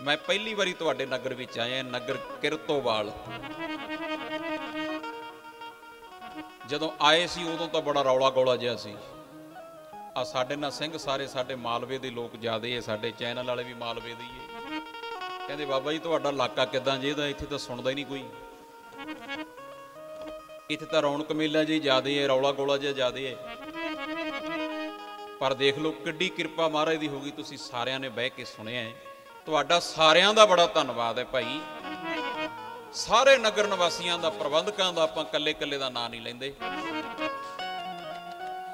मैं पहली बारी तुहाडे नगर विच आया, नगर किरतोवाल। ਜਦੋਂ ਆਏ ਸੀ ਉਦੋਂ ਤਾਂ ਬੜਾ ਰੌਲਾ ਗੋਲਾ ਜਿਹਾ ਸੀ। ਆ ਸਾਡੇ ਨਾਲ ਸਿੰਘ ਸਾਰੇ ਸਾਡੇ ਮਾਲਵੇ ਦੇ ਲੋਕ ਜ਼ਿਆਦੇ ਹੈ, ਸਾਡੇ ਚੈਨਲ ਵਾਲੇ ਵੀ ਮਾਲਵੇ ਦੇ ਹੀ ਹੈ। ਕਹਿੰਦੇ ਬਾਬਾ ਜੀ ਤੁਹਾਡਾ ਇਲਾਕਾ ਕਿੱਦਾਂ ਜੇ, ਇਹਦਾ ਇੱਥੇ ਤਾਂ ਸੁਣਦਾ ਹੀ ਨਹੀਂ ਕੋਈ, ਇੱਥੇ ਤਾਂ ਰੌਣਕ ਮੇਲਾ ਜੀ ਜ਼ਿਆਦੇ ਹੈ, ਰੌਲਾ ਗੋਲਾ ਜਿਹਾ ਜ਼ਿਆਦੇ ਹੈ। ਪਰ ਦੇਖ ਲਓ ਕਿੱਡੀ ਕਿਰਪਾ ਮਹਾਰਾਜ ਦੀ ਹੋ ਗਈ, ਤੁਸੀਂ ਸਾਰਿਆਂ ਨੇ ਬਹਿ ਕੇ ਸੁਣਿਆ ਹੈ। ਤੁਹਾਡਾ ਸਾਰਿਆਂ ਦਾ ਬੜਾ ਧੰਨਵਾਦ ਹੈ ਭਾਈ, ਸਾਰੇ ਨਗਰ ਨਿਵਾਸੀਆਂ ਦਾ, ਪ੍ਰਬੰਧਕਾਂ ਦਾ। ਆਪਾਂ ਕੱਲੇ ਕੱਲੇ ਦਾ ਨਾਂ ਨਹੀਂ ਲੈਂਦੇ।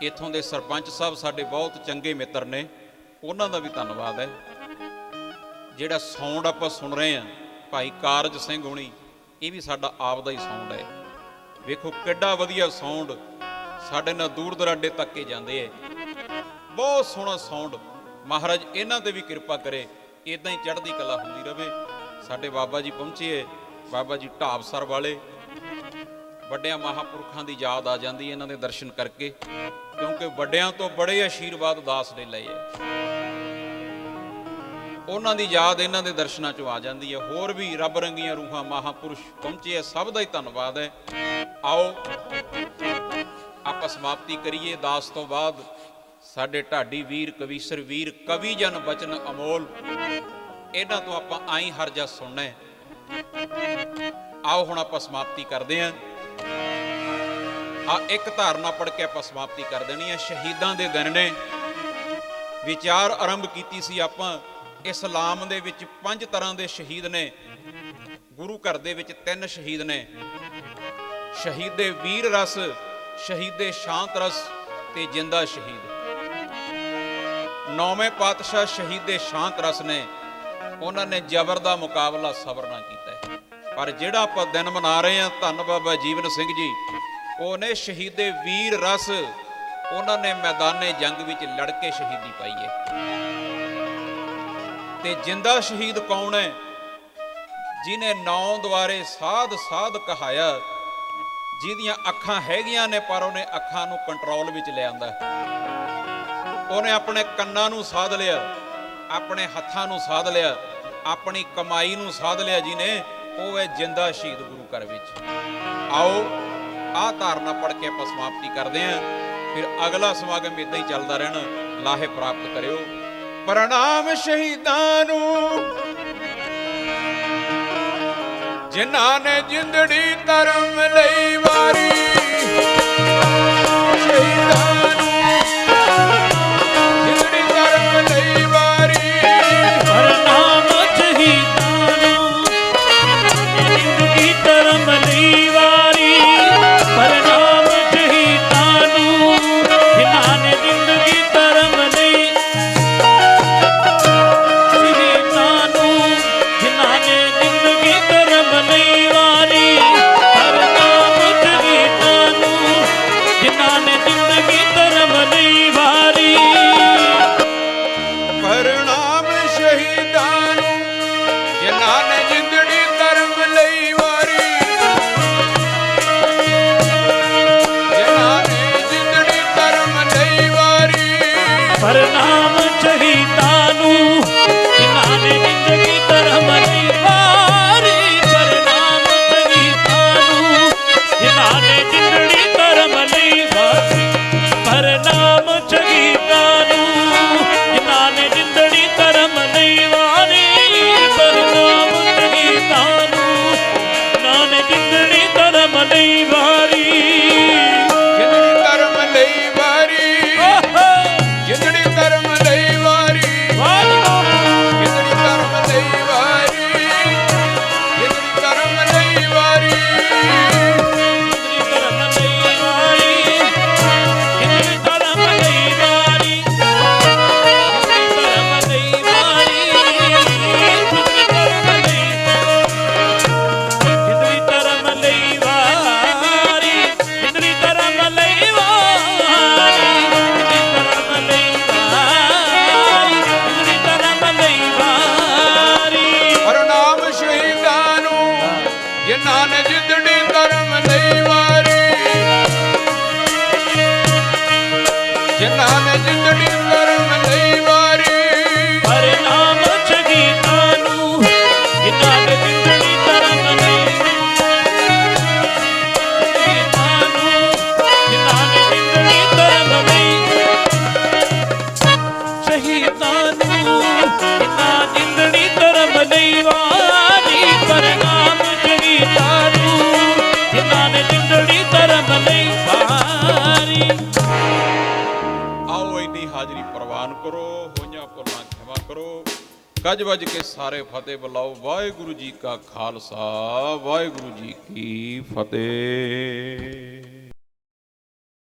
ਇੱਥੋਂ ਦੇ ਸਰਪੰਚ ਸਾਹਿਬ ਸਾਡੇ ਬਹੁਤ ਚੰਗੇ ਮਿੱਤਰ ਨੇ, ਉਹਨਾਂ ਦਾ ਵੀ ਧੰਨਵਾਦ ਹੈ। ਜਿਹੜਾ ਸਾਊਂਡ ਆਪਾਂ ਸੁਣ ਰਹੇ ਹਾਂ ਭਾਈ ਕਾਰਜ ਸਿੰਘ ਹੋਣੀ, ਇਹ ਵੀ ਸਾਡਾ ਆਪ ਦਾ ਹੀ ਸਾਊਂਡ ਹੈ। ਵੇਖੋ ਕਿੱਡਾ ਵਧੀਆ ਸਾਊਂਡ, ਸਾਡੇ ਨਾਲ ਦੂਰ ਦਰਾਡੇ ਤੱਕ ਕੇ ਜਾਂਦੇ ਹੈ। ਬਹੁਤ ਸੋਹਣਾ ਸਾਊਂਡ। ਮਹਾਰਾਜ ਇਹਨਾਂ ਤੇ ਵੀ ਕਿਰਪਾ ਕਰੇ, ਇਦਾਂ ਹੀ ਚੜ੍ਹਦੀ ਕਲਾ ਹੁੰਦੀ ਰਹੇ। ਸਾਡੇ ਬਾਬਾ ਜੀ ਪਹੁੰਚੇ, ਬਾਬਾ ਜੀ ਢਾਬਸਰ ਵਾਲੇ, ਵੱਡਿਆਂ ਮਹਾਂਪੁਰਖਾਂ ਦੀ ਯਾਦ ਆ ਜਾਂਦੀ ਇਹਨਾਂ ਦੇ ਦਰਸ਼ਨ ਕਰਕੇ, ਕਿਉਂਕਿ ਵੱਡਿਆਂ ਤੋਂ ਬੜੇ ਆਸ਼ੀਰਵਾਦ ਦਾਸ ਨੇ ਲਏ ਹੈ। ਉਹਨਾਂ ਦੀ ਯਾਦ ਇਹਨਾਂ ਦੇ ਦਰਸ਼ਨਾਂ 'ਚੋਂ ਆ ਜਾਂਦੀ ਹੈ। ਹੋਰ ਵੀ ਰੱਬ ਰੰਗੀਆਂ ਰੂਹਾਂ ਮਹਾਂਪੁਰਸ਼ ਪਹੁੰਚੇ ਹੈ, ਸਭ ਦਾ ਹੀ ਧੰਨਵਾਦ ਹੈ। ਆਓ ਆਪਾਂ ਸਮਾਪਤੀ ਕਰੀਏ। ਦਾਸ ਤੋਂ ਬਾਅਦ ਸਾਡੇ ਢਾਡੀ ਵੀਰ, ਕਵੀਸ਼ਰ ਵੀਰ, ਕਵੀ ਜਨ ਬਚਨ ਅਮੋਲ, ਇਹਨਾਂ ਤੋਂ ਆਪਾਂ ਆਈ ਹਰਜਾ ਸੁਣਨਾ ਹੈ। आओ हुण आपां समाप्ति करते हैं। एक धारणा पढ़ के आपां समाप्ति कर देनी है। शहीदां दे दिन ने विचार आरंभ कीती सी आपां। इस्लाम दे विच 5 तरह के शहीद ने, गुरु घर दे विच 3 शहीद ने, शहीदे वीर रस, शहीदे शांत रस ते जिंदा शहीद। 9वें पातशाह शहीदे शांत रस ने, उन्होंने जबर का मुकाबला सबर ना किया। पर जिहड़ा आपां दिन मना रहे हैं, धन बाबा जीवन सिंह जी, उन्हें शहीदे वीर रस, उन्होंने मैदाने जंग विच लड़ के शहीदी पाई है। ते जिंदा शहीद कौन है? जिन्हें 9 द्वारे साध साध कहाया, जिहदियां अखां हैगियां ने पर उन्हें अखां नूं कंट्रोल विच ले आंदा। उन्हें अपने कन्नां नूं साध लिया, अपने हत्थां नूं साध लिया, अपनी कमाई नूं साध लिया। जिन्हें ਉਹ ਹੈ ਜਿੰਦਾ ਸ਼ਹੀਦ ਗੁਰੂ ਘਰ ਵਿੱਚ। ਆਓ ਆਹ ਧਾਰਨਾ ਪੜ੍ਹ ਕੇ ਆਪਾਂ ਸਮਾਪਤੀ ਕਰਦੇ ਹਾਂ। ਫਿਰ ਅਗਲਾ ਸਮਾਗਮ ਇਦਾਂ ਹੀ ਚੱਲਦਾ ਰਹਿਣਾ। ਲਾਹੇ ਪ੍ਰਾਪਤ ਕਰਿਓ। ਪ੍ਰਣਾਮ ਸ਼ਹੀਦਾਂ ਨੂੰ, ਜਿਨ੍ਹਾਂ ਨੇ ਜਿੰਦੜੀ ਧਰਮ ਲਈ ਵਾਰੀ। ਸ਼ਹੀਦਾਂ ਨੂੰ ਜਿੰਦੜੀ ਧਰਮ ਲਈ ਵਾਰੀ। ਪ੍ਰਣਾਮ ਸ਼ਹੀਦਾਂ ਧਰਮ ਲਈ ਵਾਰੀ। ਪ੍ਰਣਾਮ ਸ਼ਹੀਦਾਂ ਨੂੰ, ਜਿਨ੍ਹਾਂ ਨੇ ਜ਼ਿੰਦਗੀ ਧਰਮ ਲਈ। ਸ਼ਹੀਦਾਂ ਨੂੰ, ਜਿਨ੍ਹਾਂ ਨੇ ਜ਼ਿੰਦਗੀ ਧਰਮ ਲਈ ਵਾਰੀ। ਪ੍ਰਣਾਮ ਸ਼ਹੀਦਾਂ ਨੂੰ, ਜਿਨ੍ਹਾਂ ਨੇ ਜ਼ਿੰਦਗੀ ਧਰਮ ਲਈ ਵਾਰੀ। ਪ੍ਰਣਾਮ ਸ਼ਹੀਦਾਂ ਨੂੰ, ਜਿਨ੍ਹਾਂ ਨੇ ਜ਼ਿੰਦੜੀ ਧਰਮ ਲਈ ਵਾਰੀ। ਜਿਨ੍ਹਾਂ ਨੇ ਜ਼ਿੰਦੜੀ ਧਰਮ ਲਈ ਵਾਰੀ। ਪ੍ਰਣਾਮ ਕਰੋ। ਗੱਜ ਵੱਜ ਕੇ ਸਾਰੇ ਫਤਿਹ ਬੁਲਾਓ। ਵਾਹਿਗੁਰੂ ਜੀ ਕਾ ਖਾਲਸਾ, ਵਾਹਿਗੁਰੂ ਜੀ ਕੀ ਫਤਿਹ।